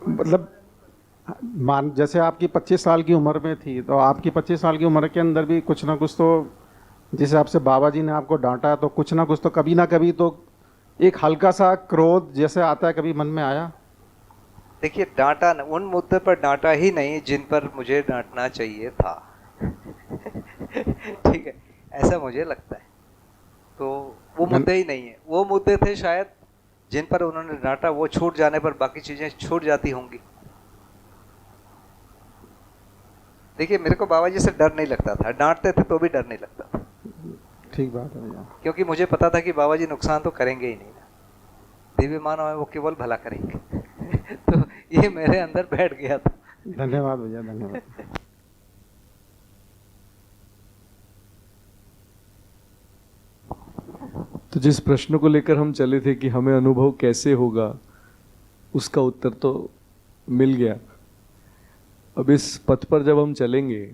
मतलब मान जैसे आपकी 25 साल की उम्र में थी, तो आपकी 25 साल की उम्र के अंदर भी कुछ ना कुछ तो, जिस हिसाब से बाबा जी ने आपको डांटा, तो कुछ ना कुछ तो कभी ना कभी तो एक हल्का सा क्रोध जैसे आता है, कभी मन में आया?
देखिए, डांटा उन मुद्दे पर डांटा ही नहीं जिन पर मुझे डांटना चाहिए था। ठीक है, ऐसा मुझे लगता है। तो वो मुद्दे ही नहीं है, वो मुद्दे थे शायद जिन पर उन्होंने डांटा, वो छूट जाने पर बाकी चीजें छूट जाती होंगी। देखिए, मेरे को बाबा जी से डर नहीं लगता था, डांटते थे तो भी डर नहीं लगता था।
ठीक बात है भैया।
क्योंकि मुझे पता था कि बाबा जी नुकसान तो करेंगे ही नहीं ना, दिव्य मानव है, वो केवल भला करेंगे। तो ये मेरे अंदर बैठ गया था।
धन्यवाद भैया, धन्यवाद।
तो जिस प्रश्न को लेकर हम चले थे कि हमें अनुभव कैसे होगा, उसका उत्तर तो मिल गया। अब इस पथ पर जब हम चलेंगे,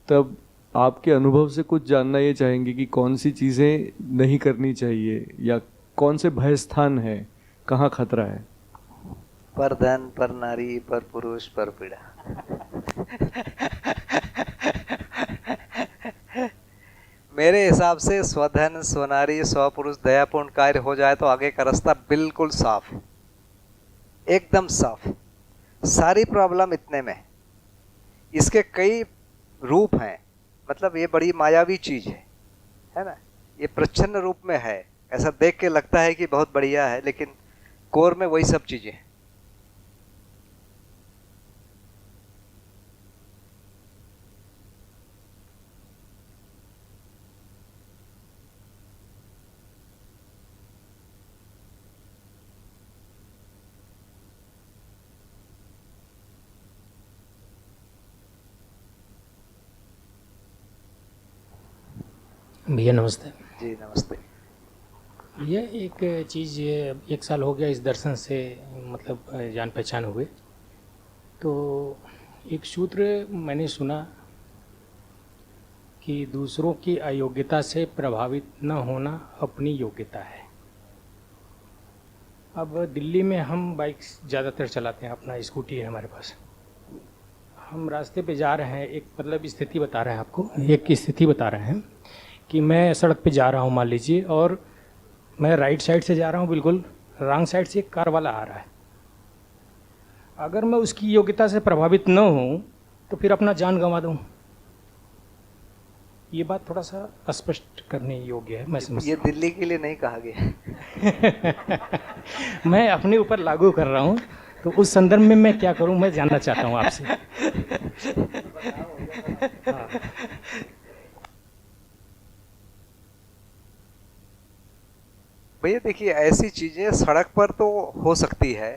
तब आपके अनुभव से कुछ जानना ये चाहेंगे कि कौन सी चीज़ें नहीं करनी चाहिए, या कौन से भय स्थान है, कहाँ खतरा है?
पर धन, पर नारी, पर पुरुष, पर पीड़ा। मेरे हिसाब से स्वधन, स्वनारी, स्वपुरुष, दयापूर्ण कार्य हो जाए तो आगे का रास्ता बिल्कुल साफ, एकदम साफ। सारी प्रॉब्लम इतने में, इसके कई रूप हैं, मतलब ये बड़ी मायावी चीज है ना। ये प्रच्छन्न रूप में है, ऐसा देख के लगता है कि बहुत बढ़िया है, लेकिन कोर में वही सब चीजें हैं।
भैया नमस्ते।
जी नमस्ते।
ये एक चीज़, एक साल हो गया इस दर्शन से, मतलब जान पहचान हुए, तो एक सूत्र मैंने सुना कि दूसरों की अयोग्यता से प्रभावित न होना अपनी योग्यता है। अब दिल्ली में हम बाइक ज़्यादातर चलाते हैं, अपना स्कूटी है हमारे पास। हम रास्ते पे जा रहे हैं, एक मतलब स्थिति बता रहे हैं आपको, एक स्थिति बता रहे हैं कि मैं सड़क पे जा रहा हूँ मान लीजिए, और मैं राइट साइड से जा रहा हूँ, बिल्कुल रॉन्ग साइड से एक कार वाला आ रहा है। अगर मैं उसकी योग्यता से प्रभावित न हूँ तो फिर अपना जान गंवा दूँ। ये बात थोड़ा सा स्पष्ट करने योग्य है, मैं समझता
ये दिल्ली के लिए नहीं कहा गया।
मैं अपने ऊपर लागू कर रहा हूँ, तो उस संदर्भ में मैं क्या करूँ, मैं जानना चाहता हूँ आपसे। हाँ।
भैया देखिए, ऐसी चीजें सड़क पर तो हो सकती है,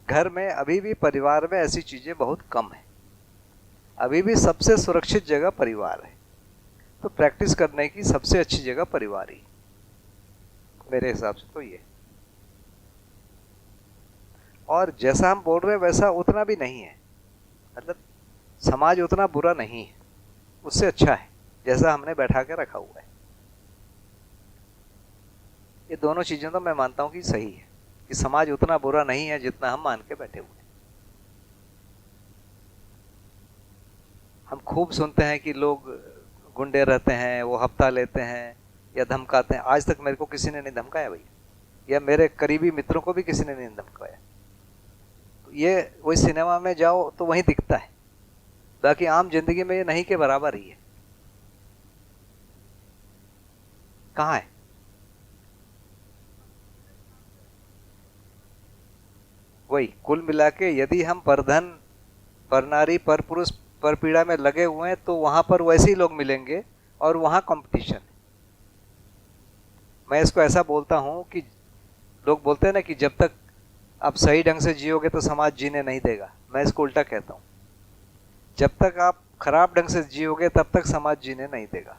घर में अभी भी, परिवार में ऐसी चीजें बहुत कम है। अभी भी सबसे सुरक्षित जगह परिवार है, तो प्रैक्टिस करने की सबसे अच्छी जगह परिवार ही, मेरे हिसाब से तो ये। और जैसा हम बोल रहे हैं वैसा उतना भी नहीं है, मतलब समाज उतना बुरा नहीं है, उससे अच्छा है जैसा हमने बैठा के रखा हुआ है। ये दोनों चीजें तो मैं मानता हूं कि सही है, कि समाज उतना बुरा नहीं है जितना हम मान के बैठे हुए हैं। हम खूब सुनते हैं कि लोग गुंडे रहते हैं, वो हफ्ता लेते हैं या धमकाते हैं। आज तक मेरे को किसी ने नहीं धमकाया भैया, या मेरे करीबी मित्रों को भी किसी ने नहीं धमकाया। तो ये वही सिनेमा में जाओ तो वहीं दिखता है, बाकी आम जिंदगी में ये नहीं के बराबर ही है। कहाँ है? वही कुल मिला के यदि हम पर धन, पर नारी, पर पुरुष, पर पीड़ा में लगे हुए हैं तो वहां पर वैसे ही लोग मिलेंगे और वहां कंपटीशन है। मैं इसको ऐसा बोलता हूं कि लोग बोलते हैं ना कि जब तक आप सही ढंग से जियोगे तो समाज जीने नहीं देगा। मैं इसको उल्टा कहता हूं, जब तक आप खराब ढंग से जियोगे तब तक समाज जीने नहीं देगा,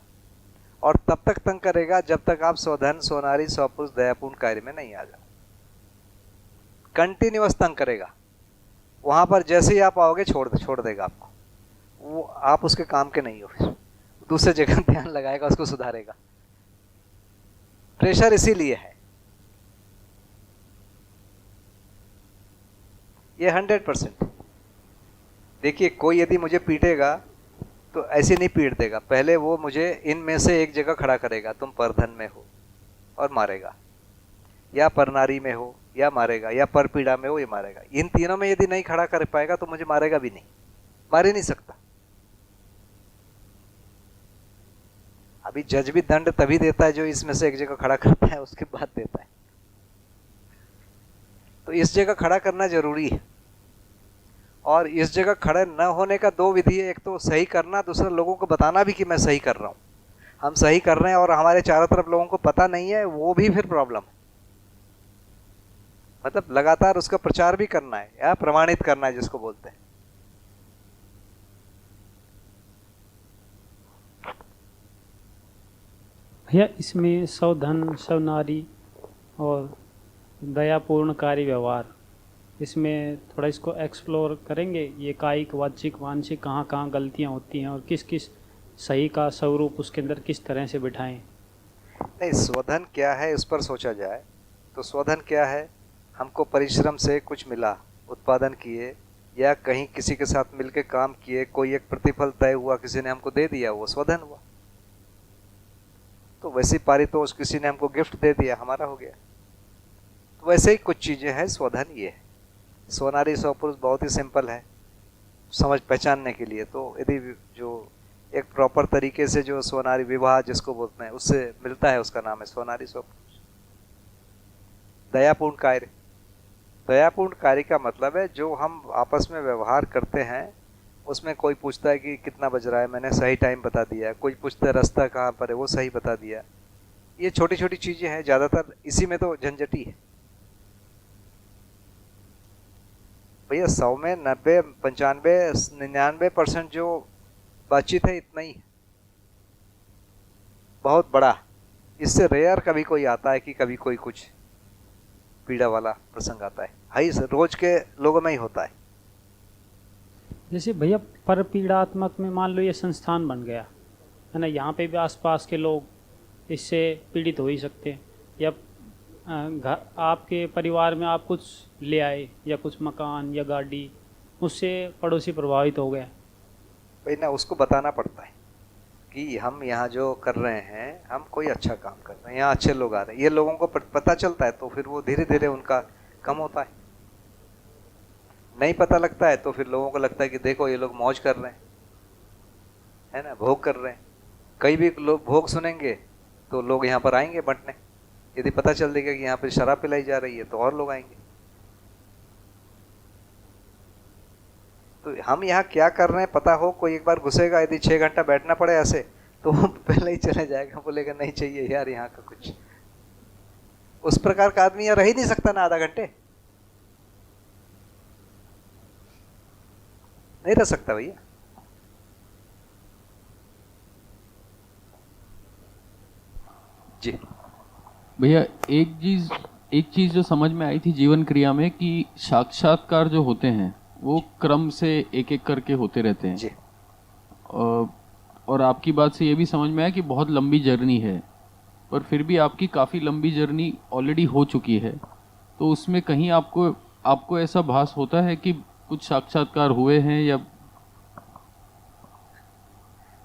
और तब तक तंग करेगा जब तक आप स्वधन, स्वनारी, स्वपुरुष, दयापूर्ण कार्य में नहीं आ जाओ। कंटिन्यूअस तंग करेगा, वहां पर जैसे ही आप आओगे छोड़ देगा आपको, वो आप उसके काम के नहीं हो, फिर दूसरे जगह ध्यान लगाएगा, उसको सुधारेगा। प्रेशर इसीलिए है ये 100%। देखिए, कोई यदि मुझे पीटेगा तो ऐसे नहीं पीट देगा, पहले वो मुझे इनमें से एक जगह खड़ा करेगा, तुम परधन में हो, और मारेगा, या परनारी में हो या मारेगा, या पर पीड़ा में हो ये मारेगा। इन तीनों में यदि नहीं खड़ा कर पाएगा तो मुझे मारेगा भी नहीं, मार ही नहीं सकता। अभी जज भी दंड तभी देता है जो इसमें से एक जगह खड़ा करता है, उसके बाद देता है। तो इस जगह खड़ा करना जरूरी है, और इस जगह खड़े न होने का दो विधि है। एक तो सही करना, दूसरा लोगों को बताना भी कि मैं सही कर रहा हूं। हम सही कर रहे हैं और हमारे चारों तरफ लोगों को पता नहीं है, वो भी फिर प्रॉब्लम है। मतलब लगातार उसका प्रचार भी करना है या प्रमाणित करना है, जिसको बोलते हैं।
भैया, इसमें स्वधन, स्वनारी और दयापूर्ण कार्य व्यवहार, इसमें थोड़ा इसको एक्सप्लोर करेंगे। ये कायिक, वाचिक, मानसिक कहाँ गलतियाँ होती हैं और किस किस सही का स्वरूप उसके अंदर किस तरह से बिठाएं।
नहीं, स्वधन क्या है इस पर सोचा जाए तो स्वधन क्या है, हमको परिश्रम से कुछ मिला, उत्पादन किए या कहीं किसी के साथ मिलकर काम किए, कोई एक प्रतिफल तय हुआ, किसी ने हमको दे दिया, वो स्वधन हुआ। तो वैसे पारितोष किसी ने हमको गिफ्ट दे दिया, हमारा हो गया। तो वैसे ही कुछ चीजें हैं, स्वधन ये है। स्वनारी, स्वपुरुष बहुत ही सिंपल है समझ पहचानने के लिए। तो यदि जो एक प्रॉपर तरीके से जो स्वनारी विवाह जिसको बोलते हैं उससे मिलता है, उसका नाम है स्वनारी, स्वपुरुष। दयापूर्ण कार्य, दयापूर्ण कार्य का मतलब है जो हम आपस में व्यवहार करते हैं, उसमें कोई पूछता है कि कितना बज रहा है, मैंने सही टाइम बता दिया। कोई पूछता है रास्ता कहाँ पर है, वो सही बता दिया। ये छोटी छोटी चीजें हैं, ज्यादातर इसी में तो झंझटी है भैया। 100 में 90, 95, 99% जो बातचीत है इतना ही है, बहुत बड़ा। इससे रेयर कभी कोई आता है कि कभी कोई कुछ पीड़ा वाला प्रसंग आता है, हाई रोज के लोगों में ही होता है।
जैसे भैया पर पीड़ात्मक में मान लो ये संस्थान बन गया है ना, यहाँ पे भी आसपास के लोग इससे पीड़ित हो ही सकते हैं, या घर आपके परिवार में आप कुछ ले आए या कुछ मकान या गाड़ी, उससे पड़ोसी प्रभावित हो गए।
भाई ना, उसको बताना पड़ता है कि हम यहाँ जो कर रहे हैं, हम कोई अच्छा काम कर रहे हैं, यहाँ अच्छे लोग आ रहे हैं, ये लोगों को पता चलता है तो फिर वो धीरे धीरे उनका कम होता है। नहीं पता लगता है तो फिर लोगों को लगता है कि देखो ये लोग मौज कर रहे हैं, है ना, भोग कर रहे हैं। कई भी लोग भोग सुनेंगे तो लोग यहाँ पर आएंगे बंटने। यदि पता चल देगा कि यहाँ पर शराब पिलाई जा रही है तो और लोग आएंगे। तो हम यहाँ क्या कर रहे हैं पता हो, कोई एक बार घुसेगा, यदि 6 घंटा बैठना पड़े ऐसे तो वो पहले ही चले जाएगा, बोलेगा नहीं चाहिए यार यहाँ का कुछ। उस प्रकार का आदमी यहाँ रह ही नहीं सकता ना आधा घंटे, नहीं रह सकता भैया। जी
भैया, एक चीज जो समझ में आई थी जीवन क्रिया में कि साक्षात्कार जो होते हैं वो क्रम से एक एक करके होते रहते हैं
जी।
और आपकी बात से ये भी समझ में आया कि बहुत लंबी जर्नी है, पर फिर भी आपकी काफ़ी लंबी जर्नी ऑलरेडी हो चुकी है, तो उसमें कहीं आपको ऐसा भास होता है कि कुछ साक्षात्कार हुए हैं या?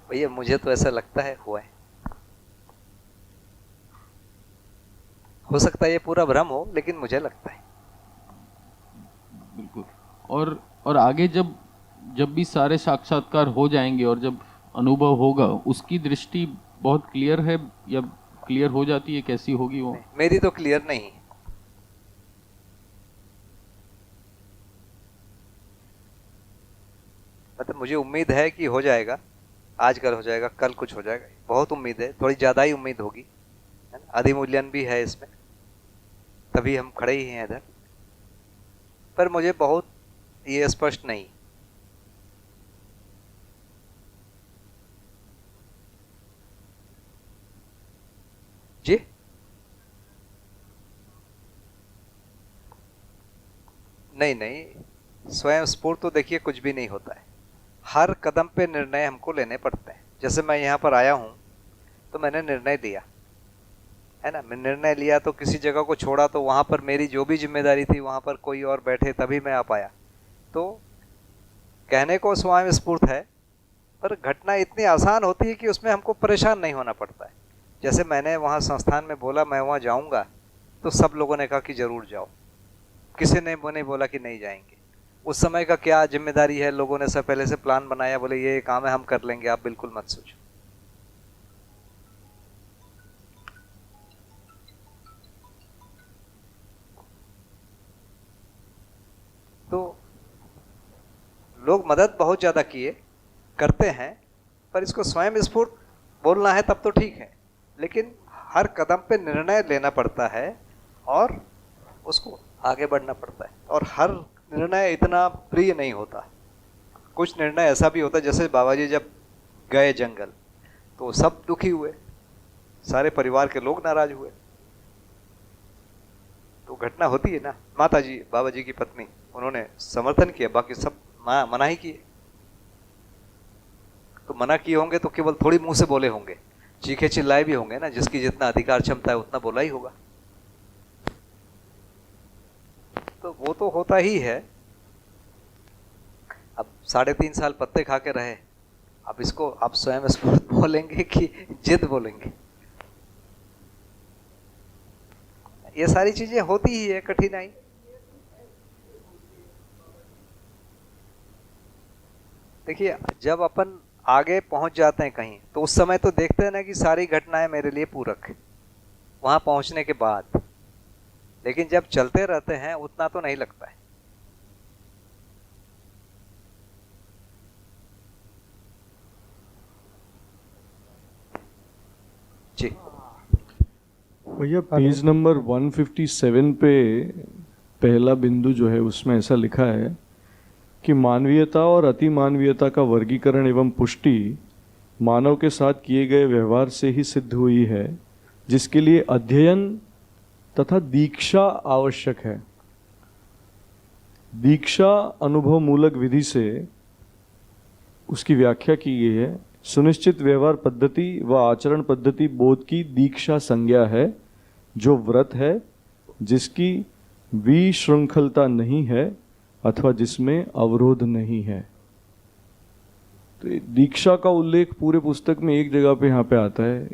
भैया मुझे तो ऐसा लगता है हुआ है, हो सकता है ये पूरा भ्रम हो, लेकिन मुझे लगता है।
बिल्कुल। और आगे जब भी सारे साक्षात्कार हो जाएंगे और जब अनुभव होगा, उसकी दृष्टि बहुत क्लियर है या क्लियर हो जाती है, कैसी होगी वो?
मेरी तो क्लियर नहीं, मतलब मुझे उम्मीद है कि हो जाएगा, आज कल हो जाएगा, कल कुछ हो जाएगा, बहुत उम्मीद है, थोड़ी ज्यादा ही उम्मीद होगी, अधिमूल्यन भी है इसमें, तभी हम खड़े ही हैं इधर। पर मुझे बहुत ये स्पष्ट नहीं। जी नहीं, स्वयं स्फूर्त तो देखिए कुछ भी नहीं होता है, हर कदम पे निर्णय हमको लेने पड़ते हैं। जैसे मैं यहाँ पर आया हूँ तो मैंने निर्णय लिया, है ना, मैं निर्णय लिया तो किसी जगह को छोड़ा तो वहाँ पर मेरी जो भी जिम्मेदारी थी वहाँ पर कोई और बैठे तभी मैं आ पाया। तो कहने को स्वयं स्फूर्त है, पर घटना इतनी आसान होती है कि उसमें हमको परेशान नहीं होना पड़ता है। जैसे मैंने वहाँ संस्थान में बोला मैं वहाँ जाऊँगा, तो सब लोगों ने कहा कि ज़रूर जाओ, किसी ने नहीं बोला कि नहीं जाएंगे। उस समय का क्या जिम्मेदारी है, लोगों ने सब पहले से प्लान बनाया, बोले ये काम है हम कर लेंगे, आप बिल्कुल मत सोचो। तो लोग मदद बहुत ज़्यादा करते हैं, पर इसको स्वयं स्फूर्त बोलना है तब तो ठीक है, लेकिन हर कदम पे निर्णय लेना पड़ता है और उसको आगे बढ़ना पड़ता है। और हर निर्णय इतना प्रिय नहीं होता, कुछ निर्णय ऐसा भी होता है, जैसे बाबा जी जब गए जंगल तो सब दुखी हुए, सारे परिवार के लोग नाराज हुए, तो घटना होती है ना। माता जी बाबा जी की पत्नी, उन्होंने समर्थन किया, बाकी सब मना ही किए। तो मना किए होंगे तो केवल थोड़ी मुंह से बोले होंगे, चीखे चिल्लाए भी होंगे ना, जिसकी जितना अधिकार क्षमता है उतना बोला ही होगा। तो वो तो होता ही है। अब 3.5 साल पत्ते खा के रहे, अब इसको आप स्वयं स्फूर्त बोलेंगे कि जिद बोलेंगे? ये सारी चीजें होती ही है, कठिनाई। देखिए जब अपन आगे पहुंच जाते हैं कहीं, तो उस समय तो देखते हैं ना कि सारी घटनाएं मेरे लिए पूरक है वहां पहुंचने के बाद, लेकिन जब चलते रहते हैं उतना तो नहीं लगता है। जी
भैया, पेज नंबर 157 पे पहला बिंदु जो है उसमें ऐसा लिखा है कि मानवीयता और अति मानवीयता का वर्गीकरण एवं पुष्टि मानव के साथ किए गए व्यवहार से ही सिद्ध हुई है, जिसके लिए अध्ययन तथा दीक्षा आवश्यक है। दीक्षा अनुभव मूलक विधि से उसकी व्याख्या की गई है। सुनिश्चित व्यवहार पद्धति व आचरण पद्धति बोध की दीक्षा संज्ञा है, जो व्रत है जिसकी विशृंखलता नहीं है अथवा जिसमें अवरोध नहीं है। तो दीक्षा का उल्लेख पूरे पुस्तक में एक जगह पे यहाँ पे आता है।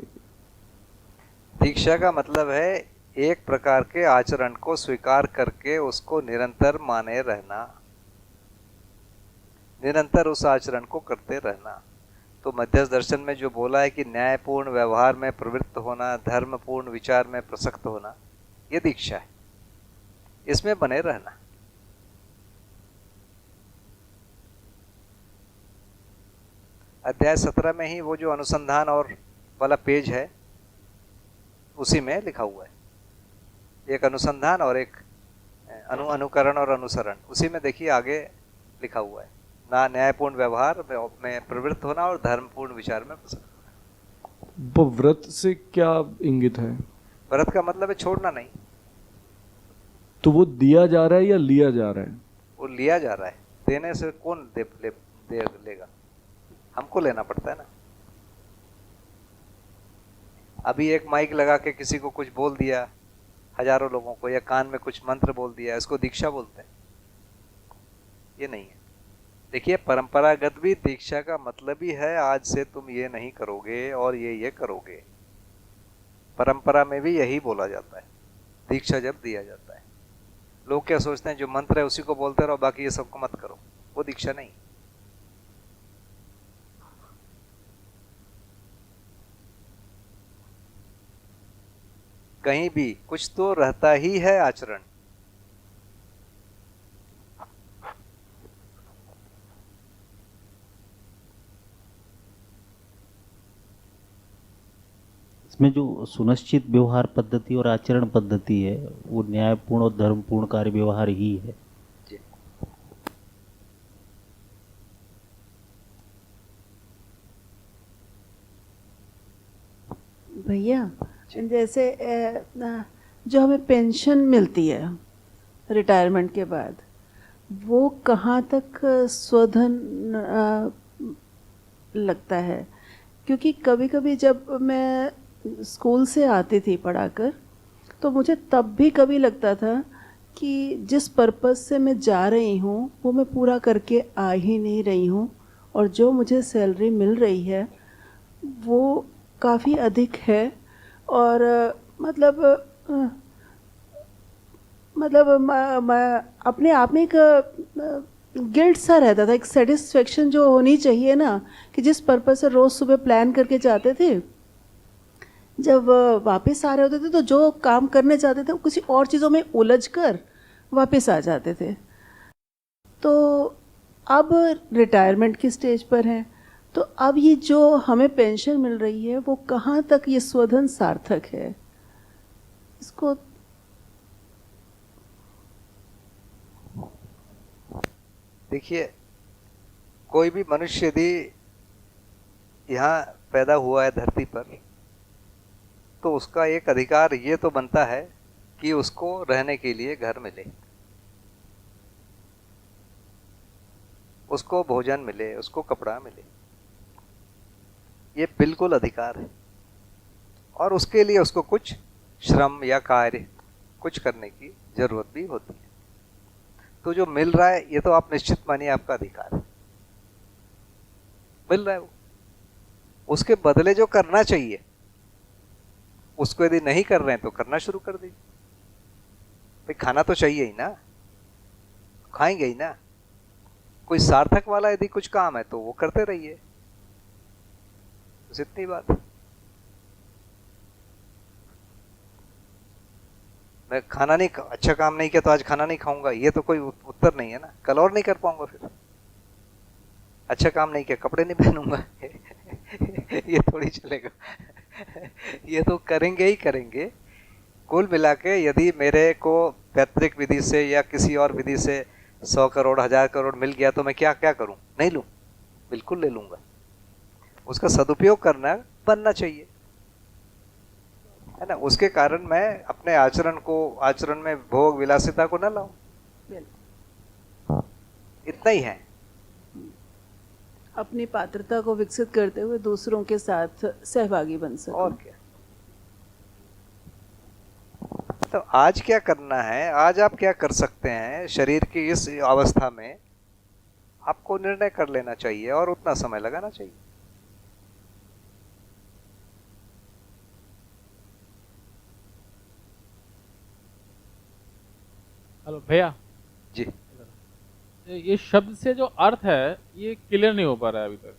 दीक्षा का मतलब है एक प्रकार के आचरण को स्वीकार करके उसको निरंतर माने रहना, निरंतर उस आचरण को करते रहना। तो मध्यस्थ दर्शन में जो बोला है कि न्यायपूर्ण व्यवहार में प्रवृत्त होना, धर्मपूर्ण विचार में प्रसक्त होना, ये दीक्षा है, इसमें बने रहना। अध्याय 17 में ही वो जो अनुसंधान और वाला पेज है उसी में लिखा हुआ है, एक अनुसंधान और एक अनुकरण और अनुसरण, उसी में देखिए आगे लिखा हुआ है, ना न्यायपूर्ण व्यवहार में प्रवृत्त होना और धर्मपूर्ण विचार में प्रसक्त होना।
वो व्रत से क्या इंगित है?
व्रत का मतलब है छोड़ना नहीं।
तो वो दिया जा रहा है या लिया जा रहा है?
वो लिया जा रहा है, देने से कौन लेगा? हमको लेना पड़ता है ना। अभी एक माइक लगा के किसी को कुछ बोल दिया, हजारों लोगों को, या कान में कुछ मंत्र बोल दिया, इसको दीक्षा बोलते हैं? ये नहीं है। देखिए, परंपरागत भी दीक्षा का मतलब ही है आज से तुम ये नहीं करोगे और ये करोगे। परंपरा में भी यही बोला जाता है दीक्षा जब दिया जाता है। लोग क्या सोचते हैं, जो मंत्र है उसी को बोलते रहो, बाकी ये सबको मत करो, वो दीक्षा नहीं। कहीं भी कुछ तो रहता ही है आचरण।
इसमें जो सुनिश्चित व्यवहार पद्धति और आचरण पद्धति है वो न्यायपूर्ण और धर्मपूर्ण कार्य व्यवहार ही है।
भैया, जैसे जो हमें पेंशन मिलती है रिटायरमेंट के बाद, वो कहाँ तक स्वधन लगता है? क्योंकि कभी कभी जब मैं स्कूल से आती थी पढ़ाकर, तो मुझे तब भी कभी लगता था कि जिस पर्पस से मैं जा रही हूँ वो मैं पूरा करके आ ही नहीं रही हूँ, और जो मुझे सैलरी मिल रही है वो काफ़ी अधिक है, और मतलब मैं अपने आप में एक गिल्ट सा रहता था, एक सेटिस्फेक्शन जो होनी चाहिए ना, कि जिस पर्पस से रोज़ सुबह प्लान करके जाते थे, जब वापस आ रहे होते थे तो जो काम करने जाते थे वो किसी और चीज़ों में उलझ कर वापस आ जाते थे। तो अब रिटायरमेंट की स्टेज पर हैं, तो अब ये जो हमें पेंशन मिल रही है वो कहाँ तक ये स्वधन सार्थक है? इसको
देखिए, कोई भी मनुष्य यदि यहाँ पैदा हुआ है धरती पर, तो उसका एक अधिकार ये तो बनता है कि उसको रहने के लिए घर मिले, उसको भोजन मिले, उसको कपड़ा मिले। ये बिल्कुल अधिकार है, और उसके लिए उसको कुछ श्रम या कार्य कुछ करने की जरूरत भी होती है। तो जो मिल रहा है ये तो आप निश्चित मानिए आपका अधिकार है, मिल रहा है वो। उसके बदले जो करना चाहिए उसको यदि नहीं कर रहे हैं तो करना शुरू कर दीजिए। भाई खाना तो चाहिए ही ना, खाएंगे ही ना। कोई सार्थक वाला यदि कुछ काम है तो वो करते रहिए, बस इतनी बात है। मैं खाना नहीं, अच्छा काम नहीं किया तो आज खाना नहीं खाऊंगा, ये तो कोई उत्तर नहीं है ना। कल और नहीं कर पाऊंगा, फिर अच्छा काम नहीं किया कपड़े नहीं पहनूंगा ये थोड़ी चलेगा ये तो करेंगे ही करेंगे। कुल मिला के यदि मेरे को पैतृक विधि से या किसी और विधि से 100 करोड़ 1000 करोड़ मिल गया तो मैं क्या क्या करूं? नहीं लूं? बिल्कुल ले लूंगा। उसका सदुपयोग करना बनना चाहिए, है ना। उसके कारण मैं अपने आचरण में भोग विलासिता को न लाऊं, इतना ही है।
अपनी पात्रता को विकसित करते हुए दूसरों के साथ सहभागी बन सके।
और क्या। तो आज क्या करना है, आज आप क्या कर सकते हैं शरीर की इस अवस्था में, आपको निर्णय कर लेना चाहिए और उतना समय लगाना चाहिए।
हेलो भैया
जी।
ये शब्द से जो अर्थ है ये क्लियर नहीं हो पा रहा है अभी तक।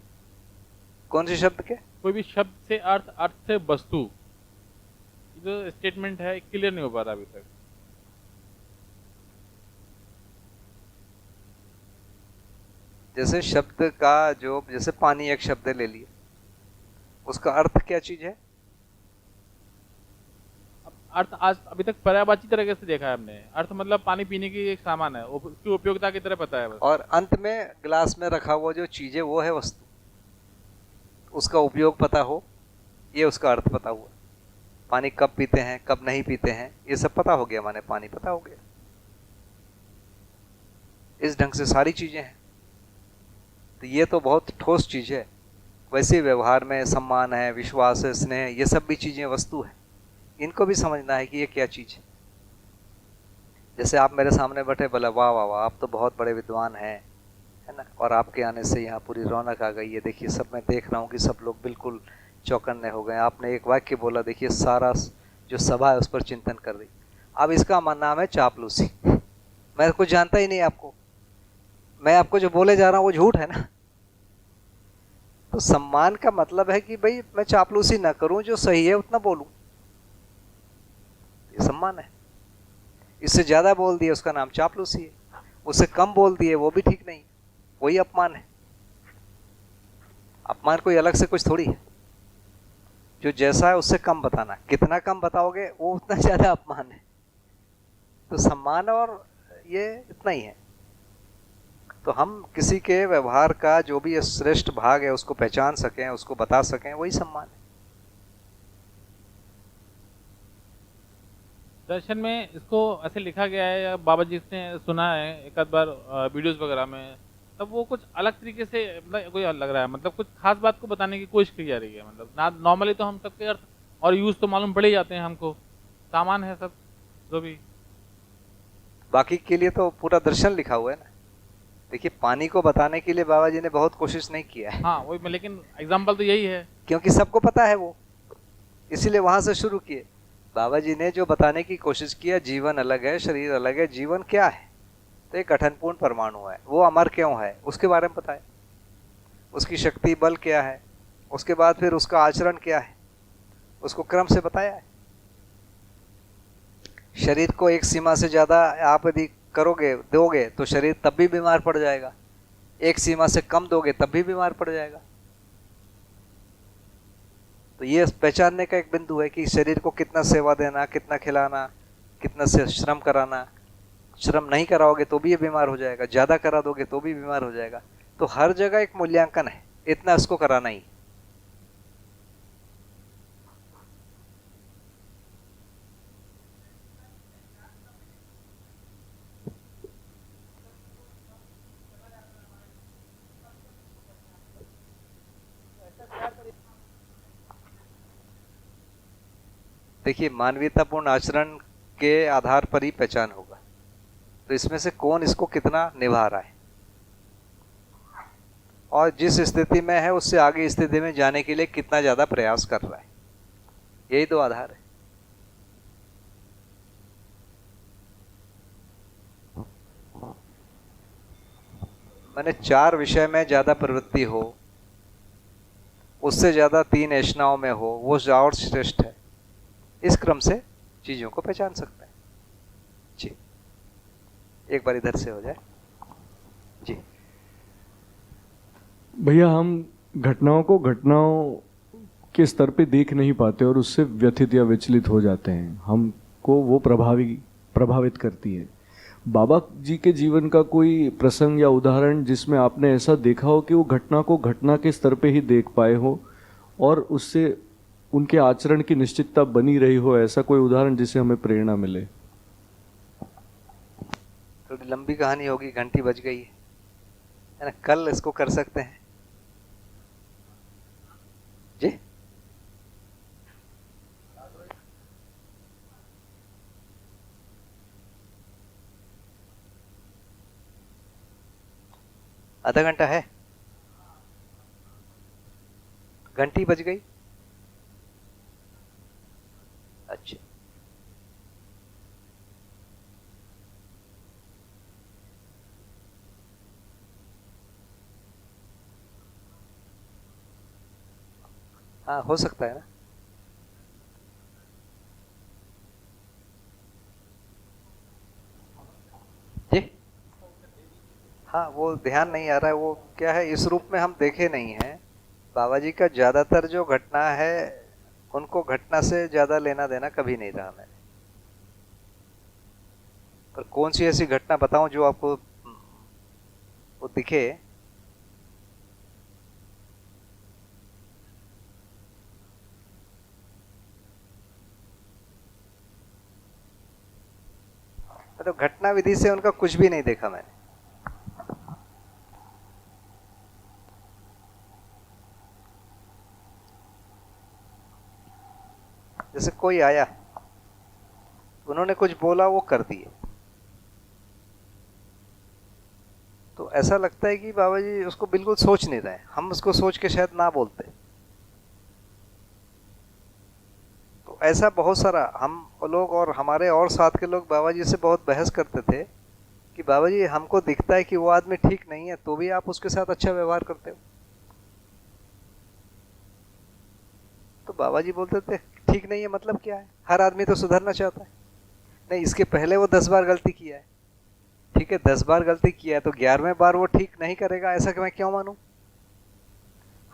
कौन से शब्द के?
कोई भी शब्द से अर्थ, अर्थ से वस्तु, ये जो स्टेटमेंट है क्लियर नहीं हो पा रहा अभी तक।
जैसे शब्द का जो, जैसे पानी एक शब्द ले लिया, उसका अर्थ क्या चीज है?
अर्थ आज अभी तक पर्यायवाची तरीके से देखा है हमने। अर्थ मतलब पानी पीने की एक सामान है, उसकी उपयोगिता की तरह पता है बस।
और अंत में ग्लास में रखा हुआ जो चीज है वो है वस्तु, उसका उपयोग पता हो, ये उसका अर्थ पता हुआ। पानी कब पीते हैं, कब नहीं पीते हैं, ये सब पता हो गया, माने पानी पता हो गया। इस ढंग से सारी चीजें हैं, तो ये तो बहुत ठोस चीज है। वैसे व्यवहार में सम्मान है, विश्वास है, स्नेह, ये सब भी चीजें वस्तु है। इनको भी समझना है कि ये क्या चीज है। जैसे आप मेरे सामने बैठे, बोला वाह वाह वाह, आप तो बहुत बड़े विद्वान हैं, है ना, और आपके आने से यहाँ पूरी रौनक आ गई है। देखिए सब, मैं देख रहा हूँ कि सब लोग बिल्कुल चौकन्ने हो गए। आपने एक वाक्य बोला, देखिए सारा जो सभा है उस पर चिंतन कर दी। अब इसका नाम है चापलूसी। मैं कुछ जानता ही नहीं आपको, मैं आपको जो बोले जा रहा हूँ वो झूठ है ना। तो सम्मान का मतलब है कि भाई मैं चापलूसी ना करूं, जो सही है उतना बोलूं, ये सम्मान है। इससे ज्यादा बोल दिए उसका नाम चापलूसी है, उससे कम बोल दिए वो भी ठीक नहीं, वही अपमान है। अपमान कोई अलग से कुछ थोड़ी है, जो जैसा है उससे कम बताना, कितना कम बताओगे वो उतना ज्यादा अपमान है। तो सम्मान और ये इतना ही है। तो हम किसी के व्यवहार का जो भी श्रेष्ठ भाग है उसको पहचान सकें, उसको बता सकें, वही सम्मान है।
दर्शन में इसको ऐसे लिखा गया है, या बाबा जी ने सुना है एक आध बार वीडियोस वगैरह में, तब वो कुछ अलग तरीके से मतलब कोई लग रहा है, मतलब कुछ खास बात को बताने की कोशिश की जा रही है। मतलब ना नॉर्मली तो हम सबके अर्थ और यूज तो मालूम पड़ ही जाते हैं, हमको सामान है सब जो भी।
बाकी के लिए तो पूरा दर्शन लिखा हुआ है ना। देखिए पानी को बताने के लिए बाबा जी ने बहुत कोशिश नहीं किया है।
हाँ वही, लेकिन एग्जाम्पल तो यही है,
क्योंकि सबको पता है वो, इसीलिए वहां से शुरू किए। बाबा जी ने जो बताने की कोशिश किया, जीवन अलग है, शरीर अलग है। जीवन क्या है? तो एक गठनपूर्ण परमाणु है, वो अमर क्यों है उसके बारे में बताया। उसकी शक्ति बल क्या है, उसके बाद फिर उसका आचरण क्या है, उसको क्रम से बताया है। शरीर को एक सीमा से ज्यादा आप यदि करोगे, दोगे, तो शरीर तब भी बीमार पड़ जाएगा। एक सीमा से कम दोगे तब भी बीमार पड़ जाएगा। तो ये पहचानने का एक बिंदु है कि शरीर को कितना सेवा देना, कितना खिलाना, कितना से श्रम कराना। श्रम नहीं कराओगे तो भी ये बीमार हो जाएगा, ज्यादा करा दोगे तो भी बीमार हो जाएगा। तो हर जगह एक मूल्यांकन है, इतना इसको कराना ही। देखिए मानवीयतापूर्ण आचरण के आधार पर ही पहचान होगा। तो इसमें से कौन इसको कितना निभा रहा है और जिस स्थिति में है उससे आगे स्थिति में जाने के लिए कितना ज्यादा प्रयास कर रहा है, यही तो आधार है। मैंने 4 विषय में ज्यादा प्रवृत्ति हो, उससे ज्यादा 3 ऐषणाओं में हो, वो और श्रेष्ठ है। इस क्रम से चीजों को पहचान सकते हैं। जी एक बार इधर से हो जाए। जी
भैया, हम घटनाओं को घटनाओं के स्तर पे देख नहीं पाते और उससे व्यथित या विचलित हो जाते हैं। हमको वो प्रभावित करती है। बाबा जी के जीवन का कोई प्रसंग या उदाहरण जिसमें आपने ऐसा देखा हो कि वो घटना को घटना के स्तर पे ही देख पाए हो और उससे उनके आचरण की निश्चितता बनी रही हो, ऐसा कोई उदाहरण जिससे हमें प्रेरणा मिले?
थोड़ी लंबी कहानी होगी, घंटी बज गई है ना। कल इसको कर सकते हैं जी। आधा घंटा है, घंटी बज गई। अच्छा हाँ हो सकता है ना। जी हाँ, वो ध्यान नहीं आ रहा है। वो क्या है, इस रूप में हम देखे नहीं हैं। बाबा जी का ज्यादातर जो घटना है उनको घटना से ज्यादा लेना देना कभी नहीं रहा मैंने। पर कौन सी ऐसी घटना बताऊं जो आपको वो दिखे? तो घटना विधि से उनका कुछ भी नहीं देखा मैंने। जैसे कोई आया, उन्होंने कुछ बोला, वो कर दिए, तो ऐसा लगता है कि बाबा जी उसको बिल्कुल सोच नहीं रहे। हम उसको सोच के शायद ना बोलते। तो ऐसा बहुत सारा हम लोग और हमारे और साथ के लोग बाबा जी से बहुत बहस करते थे कि बाबा जी हमको दिखता है कि वो आदमी ठीक नहीं है, तो भी आप उसके साथ अच्छा व्यवहार करते हो। तो बाबा जी बोलते थे ठीक नहीं है मतलब क्या है, हर आदमी तो सुधरना चाहता है। नहीं, इसके पहले वो 10 बार गलती किया है। ठीक है, 10 बार गलती किया है तो 11वें बार वो ठीक नहीं करेगा, ऐसा कि मैं क्यों मानूं?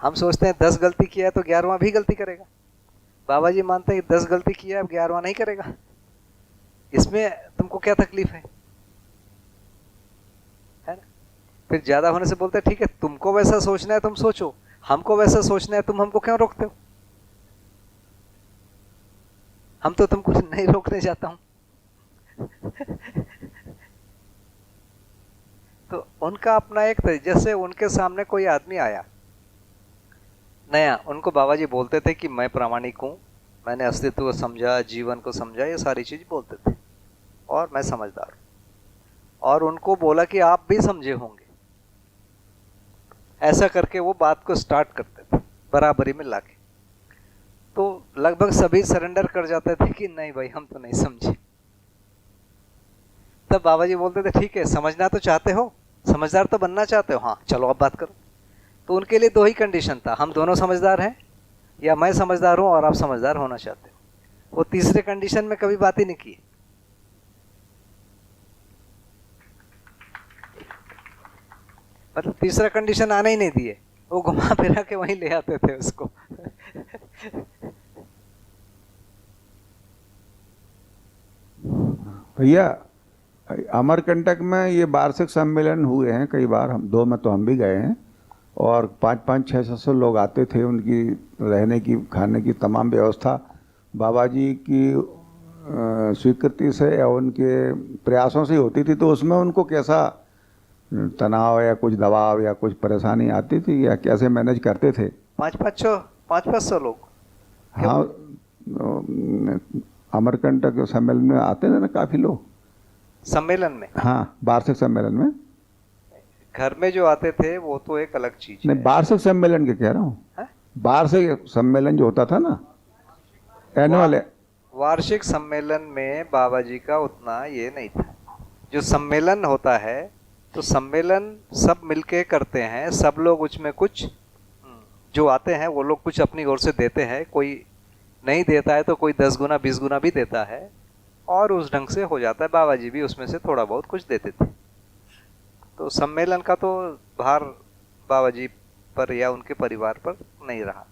हम सोचते हैं 10 गलती किया है तो 11वां भी गलती करेगा। बाबा जी मानते हैं कि 10 गलती किया है, अब 11वां नहीं करेगा। इसमें तुमको क्या तकलीफ है ना? फिर ज्यादा होने से बोलते हैं ठीक है, तुमको वैसा सोचना है तुम सोचो, हमको वैसा सोचना है, तुम हमको क्यों रोकते हो? हम तो तुमको नहीं रोकने जाता हूं। तो उनका अपना एक जैसे उनके सामने कोई आदमी आया नया, उनको बाबा जी बोलते थे कि मैं प्रामाणिक हूं, मैंने अस्तित्व को समझा, जीवन को समझा, ये सारी चीज बोलते थे, और मैं समझदार हूं। और उनको बोला कि आप भी समझे होंगे। ऐसा करके वो बात को स्टार्ट करते थे बराबरी में लाके। तो लगभग सभी सरेंडर कर जाते थे कि नहीं भाई हम तो नहीं समझे। तब बाबा जी बोलते थे ठीक है, समझना तो चाहते हो, समझदार तो बनना चाहते हो, हाँ चलो अब बात करो। तो उनके लिए 2 ही कंडीशन था, हम दोनों समझदार हैं या मैं समझदार हूं और आप समझदार होना चाहते हो। वो तीसरे कंडीशन में कभी बात ही नहीं की। मतलब तीसरा कंडीशन आने ही नहीं दिए, वो घुमा फिरा के वहीं ले आते थे उसको।
भैया अमरकंटक में ये वार्षिक सम्मेलन हुए हैं कई बार, हम 2 में तो हम भी गए हैं, और 5-5, 600 लोग आते थे। उनकी रहने की, खाने की तमाम व्यवस्था बाबा जी की स्वीकृति से या उनके प्रयासों से होती थी। तो उसमें उनको कैसा तनाव या कुछ दबाव या कुछ परेशानी आती थी या कैसे मैनेज करते थे?
500 लोग।
हाँ, अमरकंटक सम्मेलन में आते थे ना काफी लोग।
सम्मेलन में?
हाँ, वार्षिक सम्मेलन में।
घर में जो आते थे वो तो एक अलग चीज
नहीं, वार्षिक सम्मेलन के कह रहा हूँ। वार्षिक सम्मेलन जो होता था ना, एनुअल।
वार्षिक सम्मेलन में बाबा जी का उतना ये नहीं था। जो सम्मेलन होता है तो सम्मेलन सब मिलके करते हैं, सब लोग उसमें कुछ, जो आते हैं वो लोग कुछ अपनी ओर से देते हैं, कोई नहीं देता है तो कोई 10 गुना 20 गुना भी देता है, और उस ढंग से हो जाता है। बाबा जी भी उसमें से थोड़ा बहुत कुछ देते थे। तो सम्मेलन का तो भार बाबा जी पर या उनके परिवार पर नहीं रहा।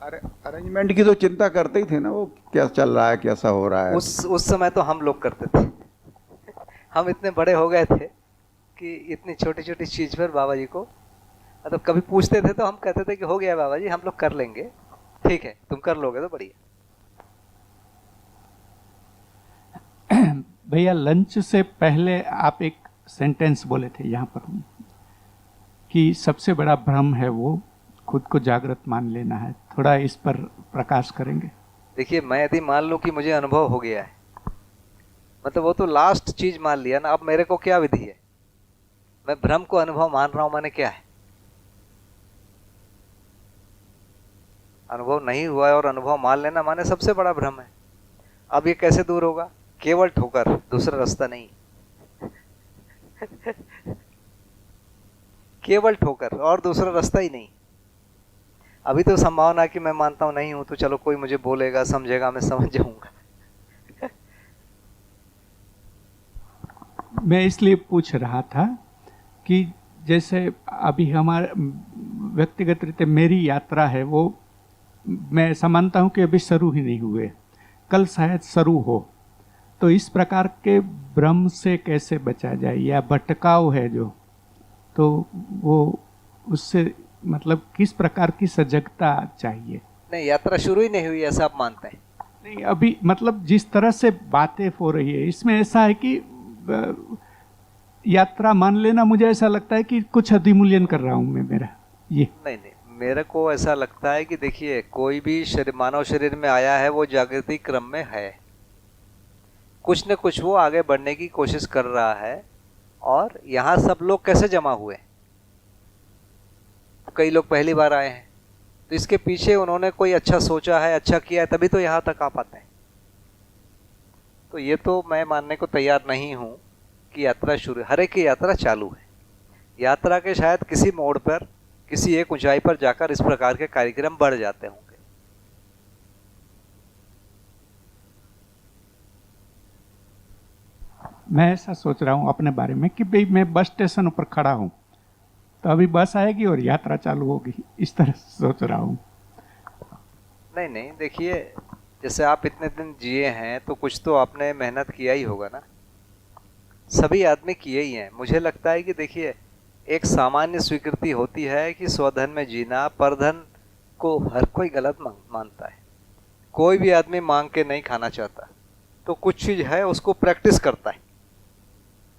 अरे अरेंजमेंट की तो चिंता करते ही थे ना, वो क्या चल रहा है, कैसा हो रहा है।
उस समय तो हम लोग करते थे। हम इतने बड़े हो गए थे कि इतनी छोटी छोटी चीज पर बाबा जी को मतलब कभी पूछते थे तो हम कहते थे कि हो गया बाबा जी, हम लोग कर लेंगे, ठीक है तुम कर लोगे तो बढ़िया।
भैया लंच से पहले आप एक सेंटेंस बोले थे यहाँ पर कि सबसे बड़ा भ्रम है वो खुद को जागृत मान लेना है। थोड़ा इस पर प्रकाश करेंगे?
देखिए, मैं यदि मान लूं कि मुझे अनुभव हो गया है, मतलब वो तो लास्ट चीज मान लिया ना। अब मेरे को क्या विधि है? मैं भ्रम को अनुभव मान रहा हूं, माने क्या है? अनुभव नहीं हुआ है और अनुभव मान लेना माने सबसे बड़ा भ्रम है। अब ये कैसे दूर होगा? केवल ठोकर, दूसरा रास्ता नहीं। केवल ठोकर और दूसरा रास्ता ही नहीं। अभी तो संभावना है कि मैं मानता हूं नहीं हूं तो चलो कोई मुझे बोलेगा, समझेगा, मैं समझ जाऊंगा।
मैं इसलिए पूछ रहा था कि जैसे अभी हमारे व्यक्तिगत रीते मेरी यात्रा है वो मैं समझता हूँ कि अभी शुरू ही नहीं हुए, कल शायद शुरू हो, तो इस प्रकार के भ्रम से कैसे बचा जाए या भटकाव है जो, तो वो उससे मतलब किस प्रकार की सजगता चाहिए?
नहीं, यात्रा शुरू ही नहीं हुई ऐसा आप मानते हैं?
नहीं, अभी मतलब जिस तरह से बातें हो रही है इसमें ऐसा है कि यात्रा मान लेना, मुझे ऐसा लगता है कि कुछ अधिमूल्यन कर रहा हूँ मैं मेरा ये।
नहीं, मेरे को ऐसा लगता है कि देखिए कोई भी शरीर, मानव शरीर में आया है वो जागृति क्रम में है, कुछ न कुछ वो आगे बढ़ने की कोशिश कर रहा है। और यहाँ सब लोग कैसे जमा हुए? कई लोग पहली बार आए हैं, तो इसके पीछे उन्होंने कोई अच्छा सोचा है, अच्छा किया है, तभी तो यहाँ तक आ पाते हैं। तो ये तो मैं मानने को तैयार नहीं हूँ कि यात्रा शुरू, हर एक की यात्रा चालू है। यात्रा के शायद किसी मोड़ पर, किसी एक ऊंचाई पर जाकर इस प्रकार के कार्यक्रम बढ़ जाते होंगे।
मैं ऐसा सोच रहा हूँ अपने बारे में कि भाई मैं बस स्टेशन पर खड़ा हूँ, तो अभी बस आएगी और यात्रा चालू होगी, इस तरह से सोच रहा हूँ।
नहीं, देखिए जैसे आप इतने दिन जिए हैं तो कुछ तो आपने मेहनत किया ही होगा ना, सभी आदमी किए ही हैं। मुझे लगता है कि देखिए एक सामान्य स्वीकृति होती है कि स्वधन में जीना, परधन को हर कोई गलत मानता है। कोई भी आदमी मांग के नहीं खाना चाहता, तो कुछ चीज है उसको प्रैक्टिस करता है,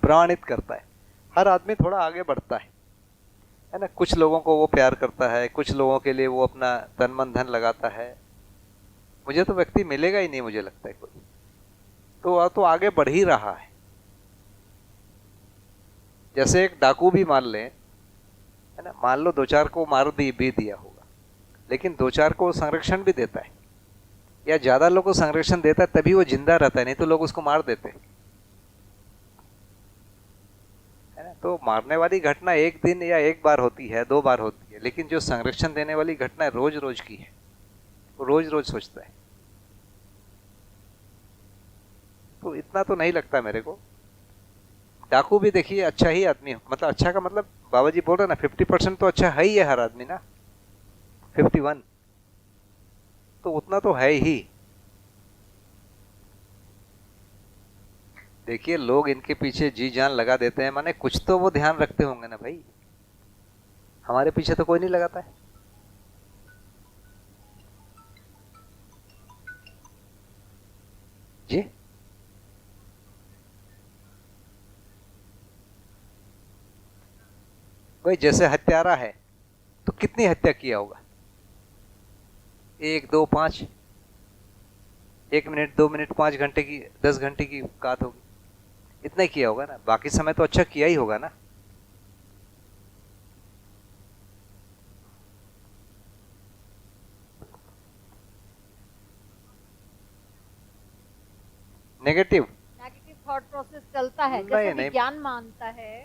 प्रमाणित करता है। हर आदमी थोड़ा आगे बढ़ता है ना। कुछ लोगों को वो प्यार करता है, कुछ लोगों के लिए वो अपना तन मन धन लगाता है। मुझे तो व्यक्ति मिलेगा ही नहीं, मुझे लगता है कोई, तो आगे बढ़ ही रहा है। जैसे एक डाकू भी मान लें, है ना, मान लो 2-4 को मार भी दिया होगा, लेकिन 2-4 को संरक्षण भी देता है, या ज्यादा लोगों को संरक्षण देता है, तभी वो जिंदा रहता है, नहीं तो लोग उसको मार देते हैं, है ना। तो मारने वाली घटना एक दिन या एक बार होती है, 2 बार होती है, लेकिन जो संरक्षण देने वाली घटना रोज रोज की है, वो रोज रोज सोचता है। तो इतना तो नहीं लगता मेरे को। डाकू भी देखिए अच्छा ही आदमी, मतलब अच्छा का मतलब बाबा जी बोल रहे ना 50% तो अच्छा है ही है हर आदमी ना, 51 तो उतना तो है ही। देखिए लोग इनके पीछे जी जान लगा देते हैं, माने कुछ तो वो ध्यान रखते होंगे ना भाई, हमारे पीछे तो कोई नहीं लगाता है। जी भाई, जैसे हत्यारा है तो कितनी हत्या किया होगा? 1, 2, 5, 1 मिनट, 2 मिनट, 5 घंटे की, 10 घंटे की बात होगी, इतना ही किया होगा ना। बाकी समय तो अच्छा किया ही होगा ना। नेगेटिव
थॉट प्रोसेस चलता है, जैसे विज्ञान मानता है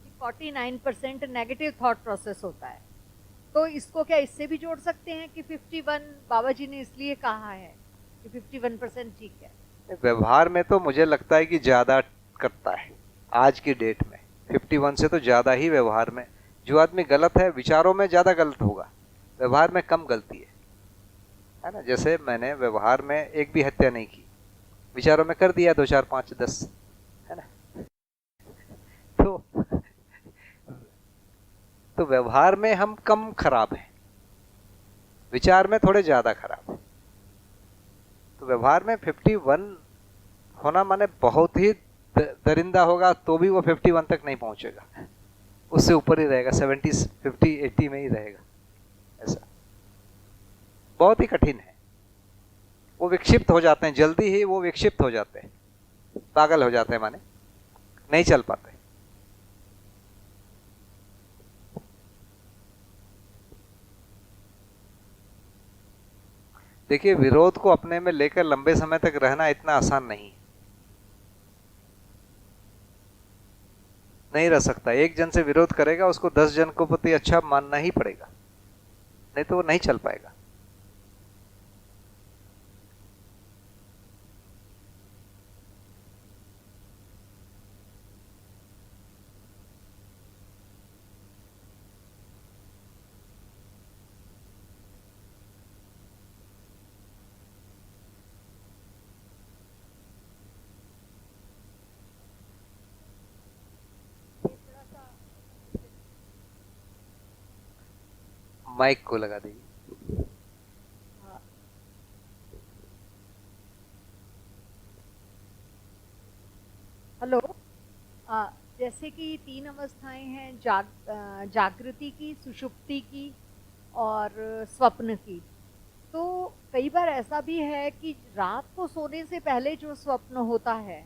कि 49% नेगेटिव थॉट प्रोसेस होता है, तो इसको क्या इससे भी जोड़ सकते हैं कि 51 बाबा जी ने इसलिए कहा है कि 51% ठीक है?
व्यवहार में तो मुझे लगता है कि ज्यादा करता है आज की डेट में, 51 से तो ज्यादा ही व्यवहार में। जो आदमी गलत है विचारों में ज्यादा गलत होगा, व्यवहार में कम गलती है ना। जैसे मैंने व्यवहार में एक भी हत्या नहीं की, विचारों में कर दिया 2, 4, 5, 10, है ना। तो व्यवहार में हम कम खराब हैं, विचार में थोड़े ज्यादा खराब हैं। तो व्यवहार में 51 होना माने बहुत ही दरिंदा होगा तो भी वो 51 तक नहीं पहुंचेगा, उससे ऊपर ही रहेगा, 70, 50, 80 में ही रहेगा। ऐसा बहुत ही कठिन है। वो विक्षिप्त हो जाते हैं, जल्दी ही वो विक्षिप्त हो जाते हैं, पागल हो जाते हैं, माने नहीं चल पाते। देखिए विरोध को अपने में लेकर लंबे समय तक रहना इतना आसान नहीं है। नहीं रह सकता। एक जन से विरोध करेगा उसको 10 जन को प्रति अच्छा मानना ही पड़ेगा, नहीं तो वो नहीं चल पाएगा। माइक को लगा दीजिए।
हेलो। जैसे कि 3 अवस्थाएं हैं, जागृति की, सुषुप्ति की और स्वप्न की। तो कई बार ऐसा भी है कि रात को सोने से पहले जो स्वप्न होता है,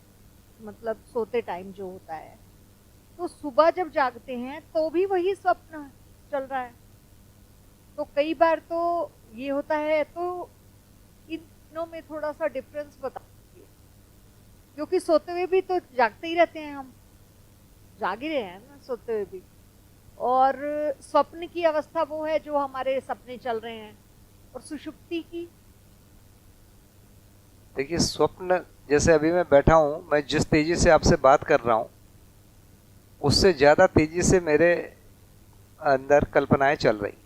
मतलब सोते टाइम जो होता है, तो सुबह जब जागते हैं तो भी वही स्वप्न चल रहा है। तो कई बार तो ये होता है, तो इन दोनों में थोड़ा सा डिफरेंस बता दीजिए, क्योंकि सोते हुए भी तो जागते ही रहते हैं, हम जाग ही रहे हैं ना सोते हुए भी। और स्वप्न की अवस्था वो है जो हमारे सपने चल रहे हैं, और सुषुप्ति की।
देखिए, स्वप्न जैसे अभी मैं बैठा हूं, मैं जिस तेजी से आपसे बात कर रहा हूं उससे ज्यादा तेजी से मेरे अंदर कल्पनाएं चल रही,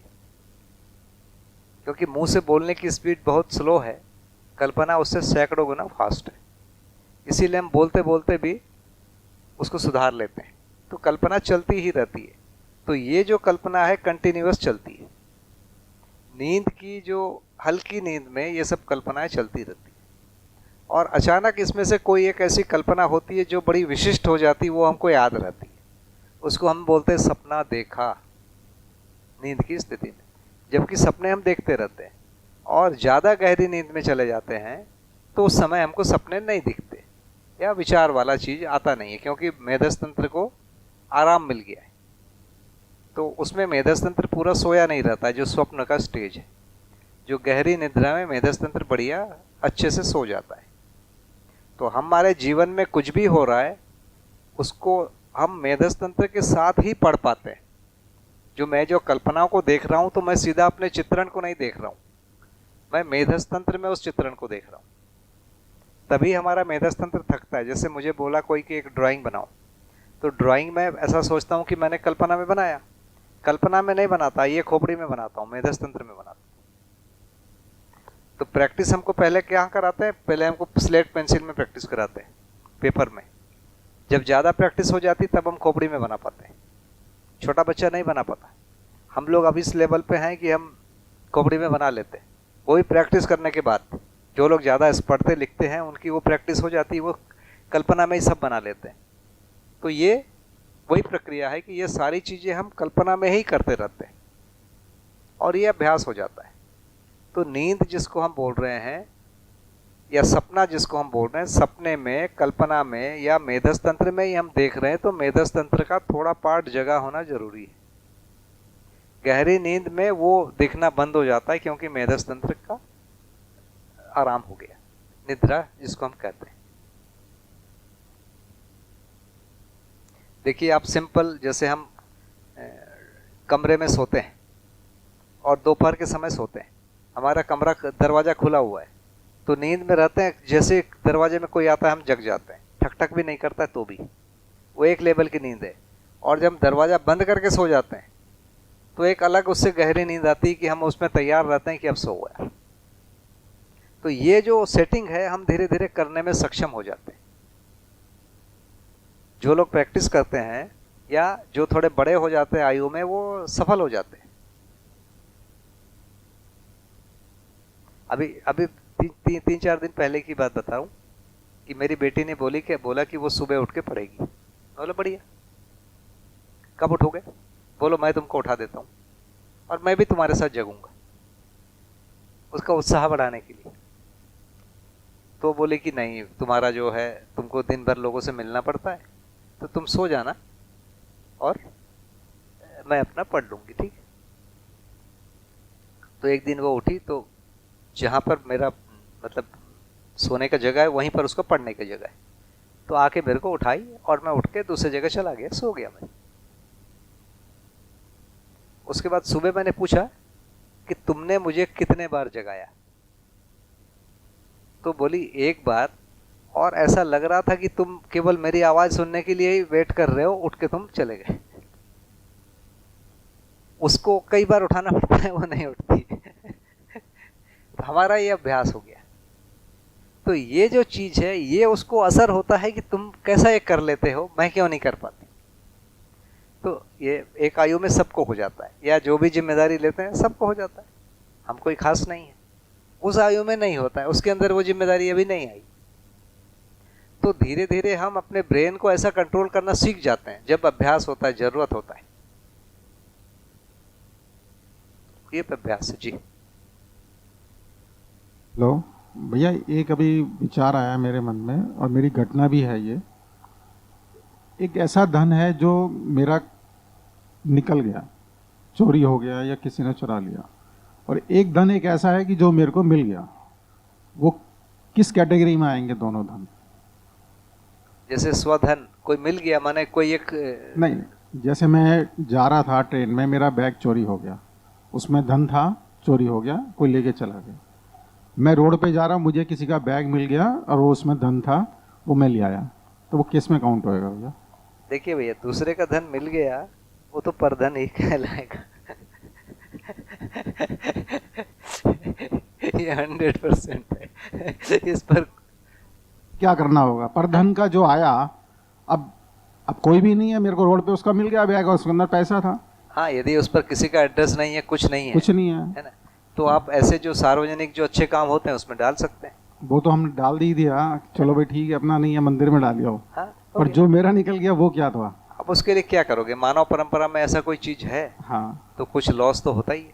क्योंकि मुंह से बोलने की स्पीड बहुत स्लो है, कल्पना उससे सैकड़ों गुना फास्ट है। इसीलिए हम बोलते बोलते भी उसको सुधार लेते हैं, तो कल्पना चलती ही रहती है। तो ये जो कल्पना है कंटिन्यूअस चलती है। नींद की जो हल्की नींद में ये सब कल्पनाएं चलती रहती है, और अचानक इसमें से कोई एक ऐसी कल्पना होती है जो बड़ी विशिष्ट हो जाती है, वो हमको याद रहती है। उसको हम बोलते हैं सपना देखा नींद की स्थिति में। जबकि सपने हम देखते रहते हैं और ज़्यादा गहरी नींद में चले जाते हैं तो उस समय हमको सपने नहीं दिखते या विचार वाला चीज़ आता नहीं है, क्योंकि मेधस्तंत्र को आराम मिल गया है। तो उसमें मेधस्तंत्र पूरा सोया नहीं रहता है, जो स्वप्न का स्टेज है। जो गहरी निद्रा में मेधस्तंत्र बढ़िया अच्छे से सो जाता है। तो हमारे जीवन में कुछ भी हो रहा है उसको हम मेधस्तंत्र के साथ ही पढ़ पाते हैं। जो कल्पनाओं को देख रहा हूं, तो मैं सीधा अपने चित्रण को नहीं देख रहा हूं, मैं मेधस्तंत्र में उस चित्रण को देख रहा हूं। तभी हमारा मेधस्तंत्र थकता है। जैसे मुझे बोला कोई कि एक ड्राइंग बनाओ, तो ड्राइंग में ऐसा सोचता हूं कि मैंने कल्पना में बनाया, कल्पना में नहीं बनाता, ये खोपड़ी में बनाता हूं, मेधस्तंत्र में बनाता हूं। तो प्रैक्टिस हमको पहले क्या कराते हैं, पहले हमको स्लेट पेंसिल में प्रैक्टिस कराते हैं, पेपर में। जब ज़्यादा प्रैक्टिस हो जाती तब हम खोपड़ी में बना पाते हैं। छोटा बच्चा नहीं बना पाता। हम लोग अभी इस लेवल पे हैं कि हम खोपड़ी में बना लेते हैं। वही प्रैक्टिस करने के बाद जो लोग ज़्यादा पढ़ते लिखते हैं उनकी वो प्रैक्टिस हो जाती है, वो कल्पना में ही सब बना लेते हैं। तो ये वही प्रक्रिया है कि ये सारी चीज़ें हम कल्पना में ही करते रहते हैं और ये अभ्यास हो जाता है। तो नींद जिसको हम बोल रहे हैं या सपना जिसको हम बोल रहे हैं, सपने में, कल्पना में या मेधस्तंत्र में ही हम देख रहे हैं, तो मेधस्तंत्र का थोड़ा पार्ट जगह होना जरूरी है। गहरी नींद में वो दिखना बंद हो जाता है, क्योंकि मेधस्तंत्र का आराम हो गया, निद्रा जिसको हम कहते हैं। देखिए, आप सिंपल, जैसे हम कमरे में सोते हैं और दोपहर के समय सोते हैं, हमारा कमरा दरवाज़ा खुला हुआ है, तो नींद में रहते हैं, जैसे दरवाजे में कोई आता है हम जग जाते हैं, ठक ठक भी नहीं करता है तो भी, वो एक लेवल की नींद है। और जब दरवाज़ा बंद करके सो जाते हैं तो एक अलग उससे गहरी नींद आती है कि हम उसमें तैयार रहते हैं कि अब सो गया। तो ये जो सेटिंग है हम धीरे धीरे करने में सक्षम हो जाते हैं। जो लोग प्रैक्टिस करते हैं या जो थोड़े बड़े हो जाते हैं आयु में, वो सफल हो जाते हैं। अभी 3-4 दिन पहले की बात बता रहा हूँ कि मेरी बेटी ने बोला कि वो सुबह उठ के पढ़ेगी। बोला बढ़िया, कब उठोगे? बोलो मैं तुमको उठा देता हूँ और मैं भी तुम्हारे साथ जगूंगा, उसका उत्साह बढ़ाने के लिए। तो बोले कि नहीं, तुम्हारा जो है, तुमको दिन भर लोगों से मिलना पड़ता है, तो तुम सो जाना और मैं अपना पढ़ लूंगी, ठीक है। तो एक दिन वो उठी, तो जहाँ पर मेरा मतलब सोने का जगह है वहीं पर उसका पढ़ने की जगह है। तो आके मेरे को उठाई और मैं उठ के दूसरी जगह चला गया, सो गया मैं। उसके बाद सुबह मैंने पूछा कि तुमने मुझे कितने बार जगाया? तो बोली एक बार, और ऐसा लग रहा था कि तुम केवल मेरी आवाज सुनने के लिए ही वेट कर रहे हो, उठ के तुम चले गए। उसको कई बार उठाना पड़ता है, वो नहीं उठती। तो हमारा ये अभ्यास हो गया। तो ये जो चीज है, ये उसको असर होता है कि तुम कैसा ये कर लेते हो, मैं क्यों नहीं कर पाती। तो ये एक आयु में सबको हो जाता है, या जो भी जिम्मेदारी लेते हैं सबको हो जाता है, हम कोई खास नहीं है। उस आयु में नहीं होता है, उसके अंदर वो जिम्मेदारी अभी नहीं आई। तो धीरे धीरे हम अपने ब्रेन को ऐसा कंट्रोल करना सीख जाते हैं जब अभ्यास होता है, जरूरत होता है। ये अभ्यास है जी।
लो भैया, एक अभी विचार आया मेरे मन में और मेरी घटना भी है ये। एक ऐसा धन है जो मेरा निकल गया, चोरी हो गया या किसी ने चुरा लिया, और एक धन एक ऐसा है कि जो मेरे को मिल गया। वो किस कैटेगरी में आएंगे दोनों धन?
जैसे स्वधन कोई मिल गया, माने कोई एक
नहीं, जैसे मैं जा रहा था ट्रेन में, मेरा बैग चोरी हो गया, उसमें धन था, चोरी हो गया, कोई लेके चला गया। मैं रोड पे जा रहा हूँ, मुझे किसी का बैग मिल गया और वो उसमें धन था, वो मैं ले आया, तो वो किस में काउंट होएगा भैया?
देखिए भैया, दूसरे का धन मिल गया वो तो परधन ही कहलाएगा। ये 100% है। इस पर
क्या करना होगा? पर धन का जो आया, अब कोई भी नहीं है, मेरे को रोड पे उसका मिल गया बैग और उसके अंदर पैसा था।
हाँ, यदि उस पर किसी का एड्रेस नहीं है, कुछ नहीं है,
कुछ नहीं है
ना, तो आप ऐसे जो सार्वजनिक जो अच्छे काम होते हैं उसमें डाल सकते हैं।
वो तो हमने डाल दी दिया, चलो भाई ठीक है, अपना नहीं है, मंदिर में डाल दिया हो।
हाँ,
पर जो मेरा निकल गया वो क्या था?
अब उसके लिए क्या करोगे? मानव परंपरा में ऐसा कोई चीज है?
हाँ,
तो कुछ लॉस तो होता ही है,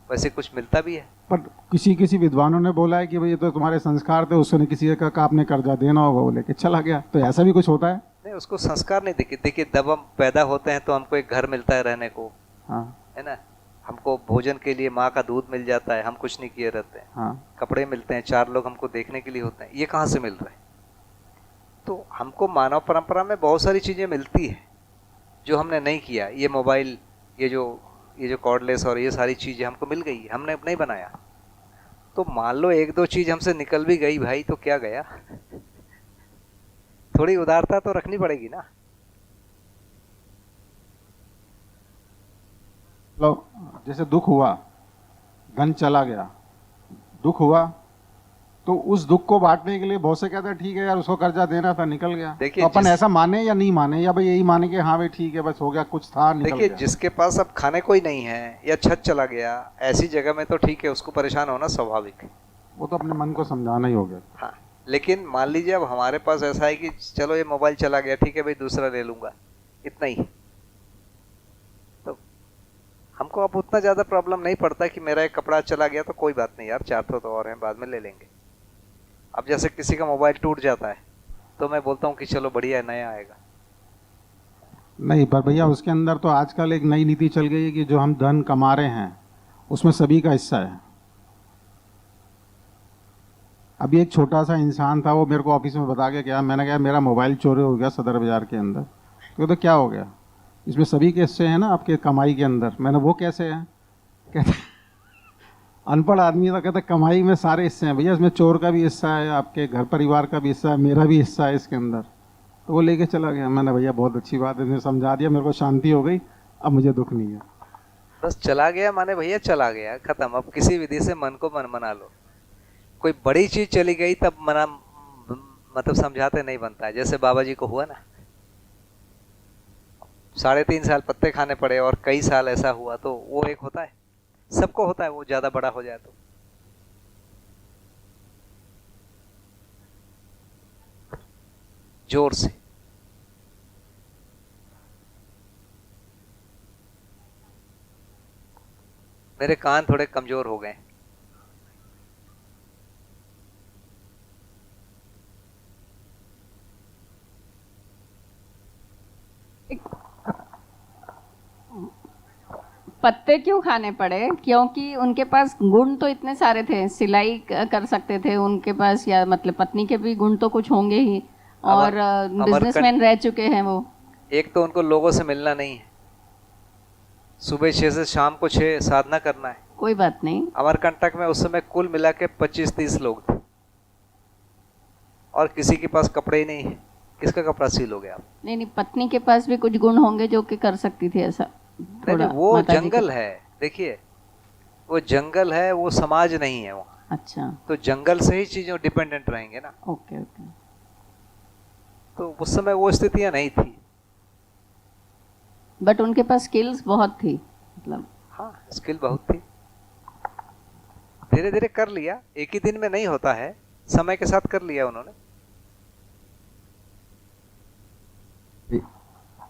वैसे कुछ मिलता भी है।
पर किसी विद्वानों ने बोला है कि भाई ये तो तुम्हारे संस्कार थे, उसने किसी का आपने कर्जा देना होगा, वो लेके चला गया, तो ऐसा भी कुछ होता है?
नहीं, उसको संस्कार नहीं देखिए। देखिए, जब हम पैदा होते हैं तो हमको एक घर मिलता है रहने को,
हाँ,
है ना, हमको भोजन के लिए माँ का दूध मिल जाता है, हम कुछ नहीं किए रहते हैं,
हाँ,
कपड़े मिलते हैं, 4 लोग हमको देखने के लिए होते हैं, ये कहाँ से मिल रहा है? तो हमको मानव परंपरा में बहुत सारी चीजें मिलती है जो हमने नहीं किया। ये मोबाइल, ये जो कॉर्डलेस और ये सारी चीजें हमको मिल गई, हमने नहीं बनाया। तो मान लो 1-2 चीज हमसे निकल भी गई भाई, तो क्या गया? थोड़ी उदारता तो रखनी पड़ेगी ना।
लो, जैसे दुख हुआ, धन चला गया, दुख हुआ, तो उस दुख को बांटने के लिए बहुत से कहते हैं ठीक है यार, उसको कर्जा देना था, निकल गया।
देखिए,
तो अपन ऐसा माने या नहीं माने, या भाई यही माने कि हाँ भाई ठीक है, बस हो गया, कुछ था, निकल
देखिए,
गया।
जिसके पास अब खाने कोई नहीं है या छत चला गया, ऐसी जगह में तो ठीक है, उसको परेशान होना स्वाभाविक है।
वो तो अपने मन को समझाना ही हो गया।
हाँ, लेकिन मान लीजिए अब हमारे पास ऐसा है कि चलो ये मोबाइल चला गया, ठीक है भाई, दूसरा ले लूंगा, इतना ही, तो हमको अब उतना ज्यादा प्रॉब्लम नहीं पड़ता कि मेरा एक कपड़ा चला गया तो कोई बात नहीं यार, 4 तो और हैं, बाद में ले लेंगे। अब जैसे किसी का मोबाइल टूट जाता है तो मैं बोलता हूँ कि चलो बढ़िया है, नया आएगा।
नहीं, पर भैया उसके अंदर तो आजकल एक नई नीति चल गई है कि जो हम धन कमा रहे हैं उसमें सभी का हिस्सा है। अभी एक छोटा सा इंसान था, वो मेरे को ऑफिस में बता के गया, मैंने कहा मेरा मोबाइल चोरी हो गया सदर बाजार के अंदर। तो क्या हो गया? इसमें सभी के हिस्से हैं ना आपके कमाई के अंदर। मैंने वो कैसे हैं? कहते अनपढ़ आदमी तो कहता कमाई में सारे हिस्से हैं भैया, इसमें चोर का भी हिस्सा है, आपके घर परिवार का भी हिस्सा है, मेरा भी हिस्सा है इसके अंदर। तो वो लेके चला गया। मैंने भैया बहुत अच्छी बात है, इसने समझा दिया, मेरे को शांति हो गई, अब मुझे दुख नहीं है।
बस चला गया माने भैया चला गया, खत्म। अब किसी विधि से मन को मन मना लो। कोई बड़ी चीज चली गई तब मना, मतलब समझाते नहीं बनता है। जैसे बाबा जी को हुआ ना, 3.5 साल पत्ते खाने पड़े और कई साल ऐसा हुआ, तो वो एक होता है, सबको होता है, वो ज्यादा बड़ा हो जाए तो। जोर से मेरे कान थोड़े कमजोर हो गए।
पत्ते क्यों खाने पड़े? क्योंकि उनके पास गुण तो इतने सारे थे, सिलाई कर सकते थे उनके पास, या मतलब पत्नी के भी गुण तो कुछ होंगे ही, और बिजनेसमैन रह चुके हैं वो।
एक तो उनको लोगों से मिलना नहीं है, सुबह 6 से शाम को 6 साधना करना है।
कोई बात नहीं।
अमरकंटक में उस समय कुल मिला के 25-30 लोग थे और किसी के पास कपड़े ही नहीं है। किसका कपड़ा सील हो गया?
नहीं, पत्नी के पास भी कुछ गुण होंगे जो कि कर सकती थी ऐसा।
नहीं, वो जंगल है, देखिए वो जंगल है, वो समाज नहीं है वहाँ।
अच्छा,
तो जंगल से ही चीजें डिपेंडेंट रहेंगे ना।
Okay okay.
तो उस समय वो स्थितियां नहीं थी,
बट उनके पास स्किल्स बहुत थी, मतलब
हाँ स्किल बहुत थी। धीरे धीरे कर लिया, एक ही दिन में नहीं होता है, समय के साथ कर लिया उन्होंने।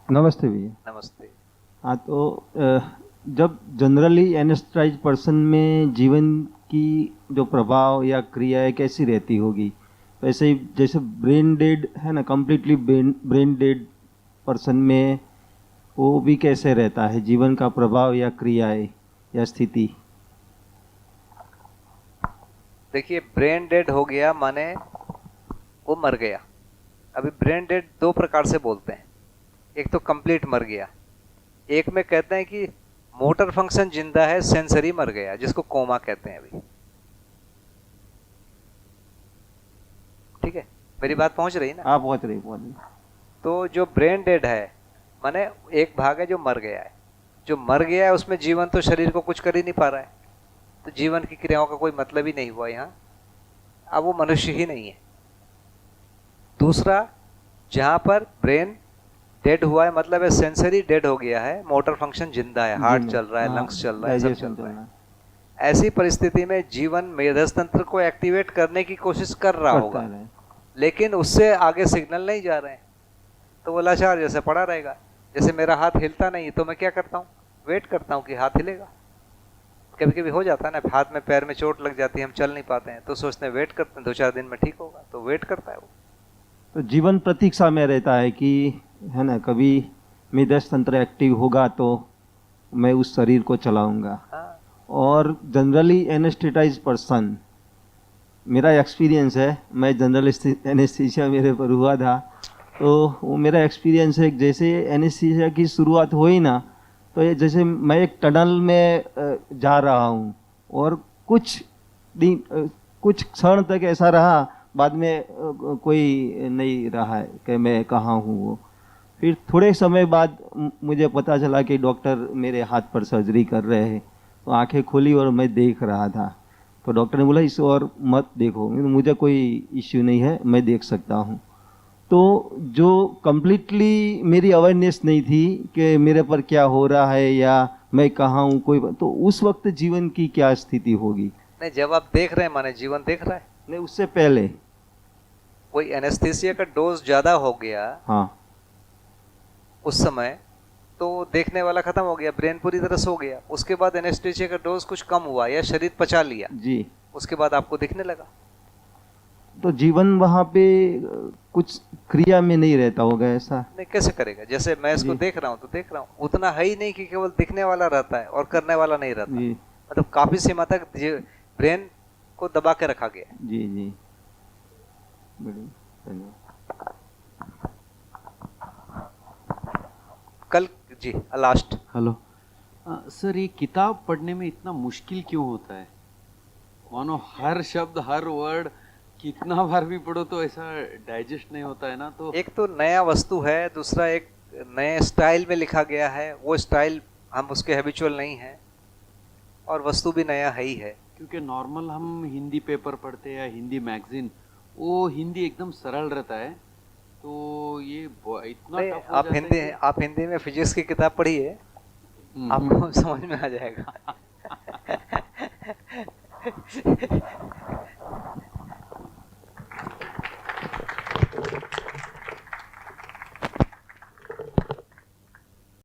नमस्ते भैया।
नमस्ते।
हाँ, तो जब जनरली एनेस्थेटाइज पर्सन में जीवन की जो प्रभाव या क्रियाएं कैसी रहती होगी, वैसे ही जैसे ब्रेन डेड है ना, कम्प्लीटली ब्रेन डेड पर्सन में वो भी कैसे रहता है, जीवन का प्रभाव या क्रियाएं या स्थिति?
देखिए ब्रेन डेड हो गया माने वो मर गया। अभी ब्रेन डेड 2 प्रकार से बोलते हैं, एक तो कंप्लीट मर गया, एक में कहते हैं कि मोटर फंक्शन जिंदा है, सेंसरी मर गया, जिसको कोमा कहते हैं अभी। ठीक है, मेरी बात पहुंच रही ना?
आप पहुंच रही।
तो जो ब्रेन डेड है माने एक भाग है जो मर गया है। जो मर गया है उसमें जीवन तो शरीर को कुछ कर ही नहीं पा रहा है, तो जीवन की क्रियाओं का कोई मतलब ही नहीं हुआ यहाँ, अब वो मनुष्य ही नहीं है। दूसरा, जहां पर ब्रेन डेड हुआ है मतलब है सेंसरी डेड हो गया है, मोटर फंक्शन जिंदा है, हार्ट चल रहा है, लंग्स चल रहा है, सब चल रहा है। ऐसी परिस्थिति में जीवन मेधस तंत्र को एक्टिवेट करने की कोशिश कर रहा होगा, लेकिन उससे आगे सिग्नल नहीं जा रहे हैं, तो वो लाचार जैसे पड़ा रहेगा। जैसे मेरा हाथ हिलता नहीं तो मैं क्या करता हूँ, वेट करता हूँ कि हाथ हिलेगा। कभी कभी हो जाता है ना, हाथ में पैर में चोट लग जाती है, हम चल नहीं पाते हैं, तो सोचते हैं वेट करते हैं 2-4 दिन में ठीक होगा, तो वेट करता है वो।
तो जीवन प्रतीक्षा में रहता है कि है ना, कभी मेधस तंत्र एक्टिव होगा तो मैं उस शरीर को चलाऊंगा। और जनरली एनेस्थेटाइज पर्सन, मेरा एक्सपीरियंस है, मैं जनरल एनेस्थीसिया मेरे पर हुआ था, तो वो मेरा एक्सपीरियंस है, जैसे एनेस्थीसिया की शुरुआत हुई ना, तो ये जैसे मैं एक टनल में जा रहा हूँ और कुछ क्षण तक ऐसा रहा, बाद में कोई नहीं रहा है कि मैं कहाँ हूँ। वो फिर थोड़े समय बाद मुझे पता चला कि डॉक्टर मेरे हाथ पर सर्जरी कर रहे हैं, तो आंखें खोली और मैं देख रहा था, तो डॉक्टर ने बोला इस और मत देखो, मुझे कोई इश्यू नहीं है, मैं देख सकता हूँ। तो जो कम्प्लीटली मेरी अवेयरनेस नहीं थी कि मेरे पर क्या हो रहा है या मैं कहाँ हूँ, कोई, तो उस वक्त जीवन की क्या स्थिति होगी?
नहीं, जब आप देख रहे हैं माने जीवन देख रहा है।
नहीं, उससे पहले
कोई एनेस्थीसिया का डोज ज्यादा हो गया,
हाँ,
उस समय तो देखने वाला खत्म हो गया, ब्रेन पूरी तरह सो गया। उसके बाद एनेस्थीसिया का डोज कुछ कम हुआ या शरीर पचा लिया
जी,
उसके बाद आपको दिखने लगा।
तो जीवन वहाँ पे कुछ क्रिया में नहीं रहता होगा ऐसा?
नहीं, कैसे करेगा? जैसे मैं इसको देख रहा हूँ तो देख रहा हूँ, उतना है ही नहीं कि केवल दिखने वाला रहता है और करने वाला नहीं रहता। मतलब काफी सीमा तक ब्रेन को दबा के रखा गया।
जी जी, धन्यवाद।
कल जी लास्ट।
हेलो सर, ये किताब पढ़ने में इतना मुश्किल क्यों होता है? मानो हर शब्द हर वर्ड कितना बार भी पढ़ो तो ऐसा डाइजेस्ट नहीं होता है ना। तो
एक तो नया वस्तु है, दूसरा एक नए स्टाइल में लिखा गया है, वो स्टाइल हम उसके हैबिचुअल नहीं है, और वस्तु भी नया है ही है।
क्योंकि नॉर्मल हम हिंदी पेपर पढ़ते हैं या हिंदी मैगजीन, वो हिंदी एकदम सरल रहता है, तो ये इतना टफ हो जाता है।
आप हिंदी में फिजिक्स की किताब पढ़िए, आपको समझ में आ जाएगा।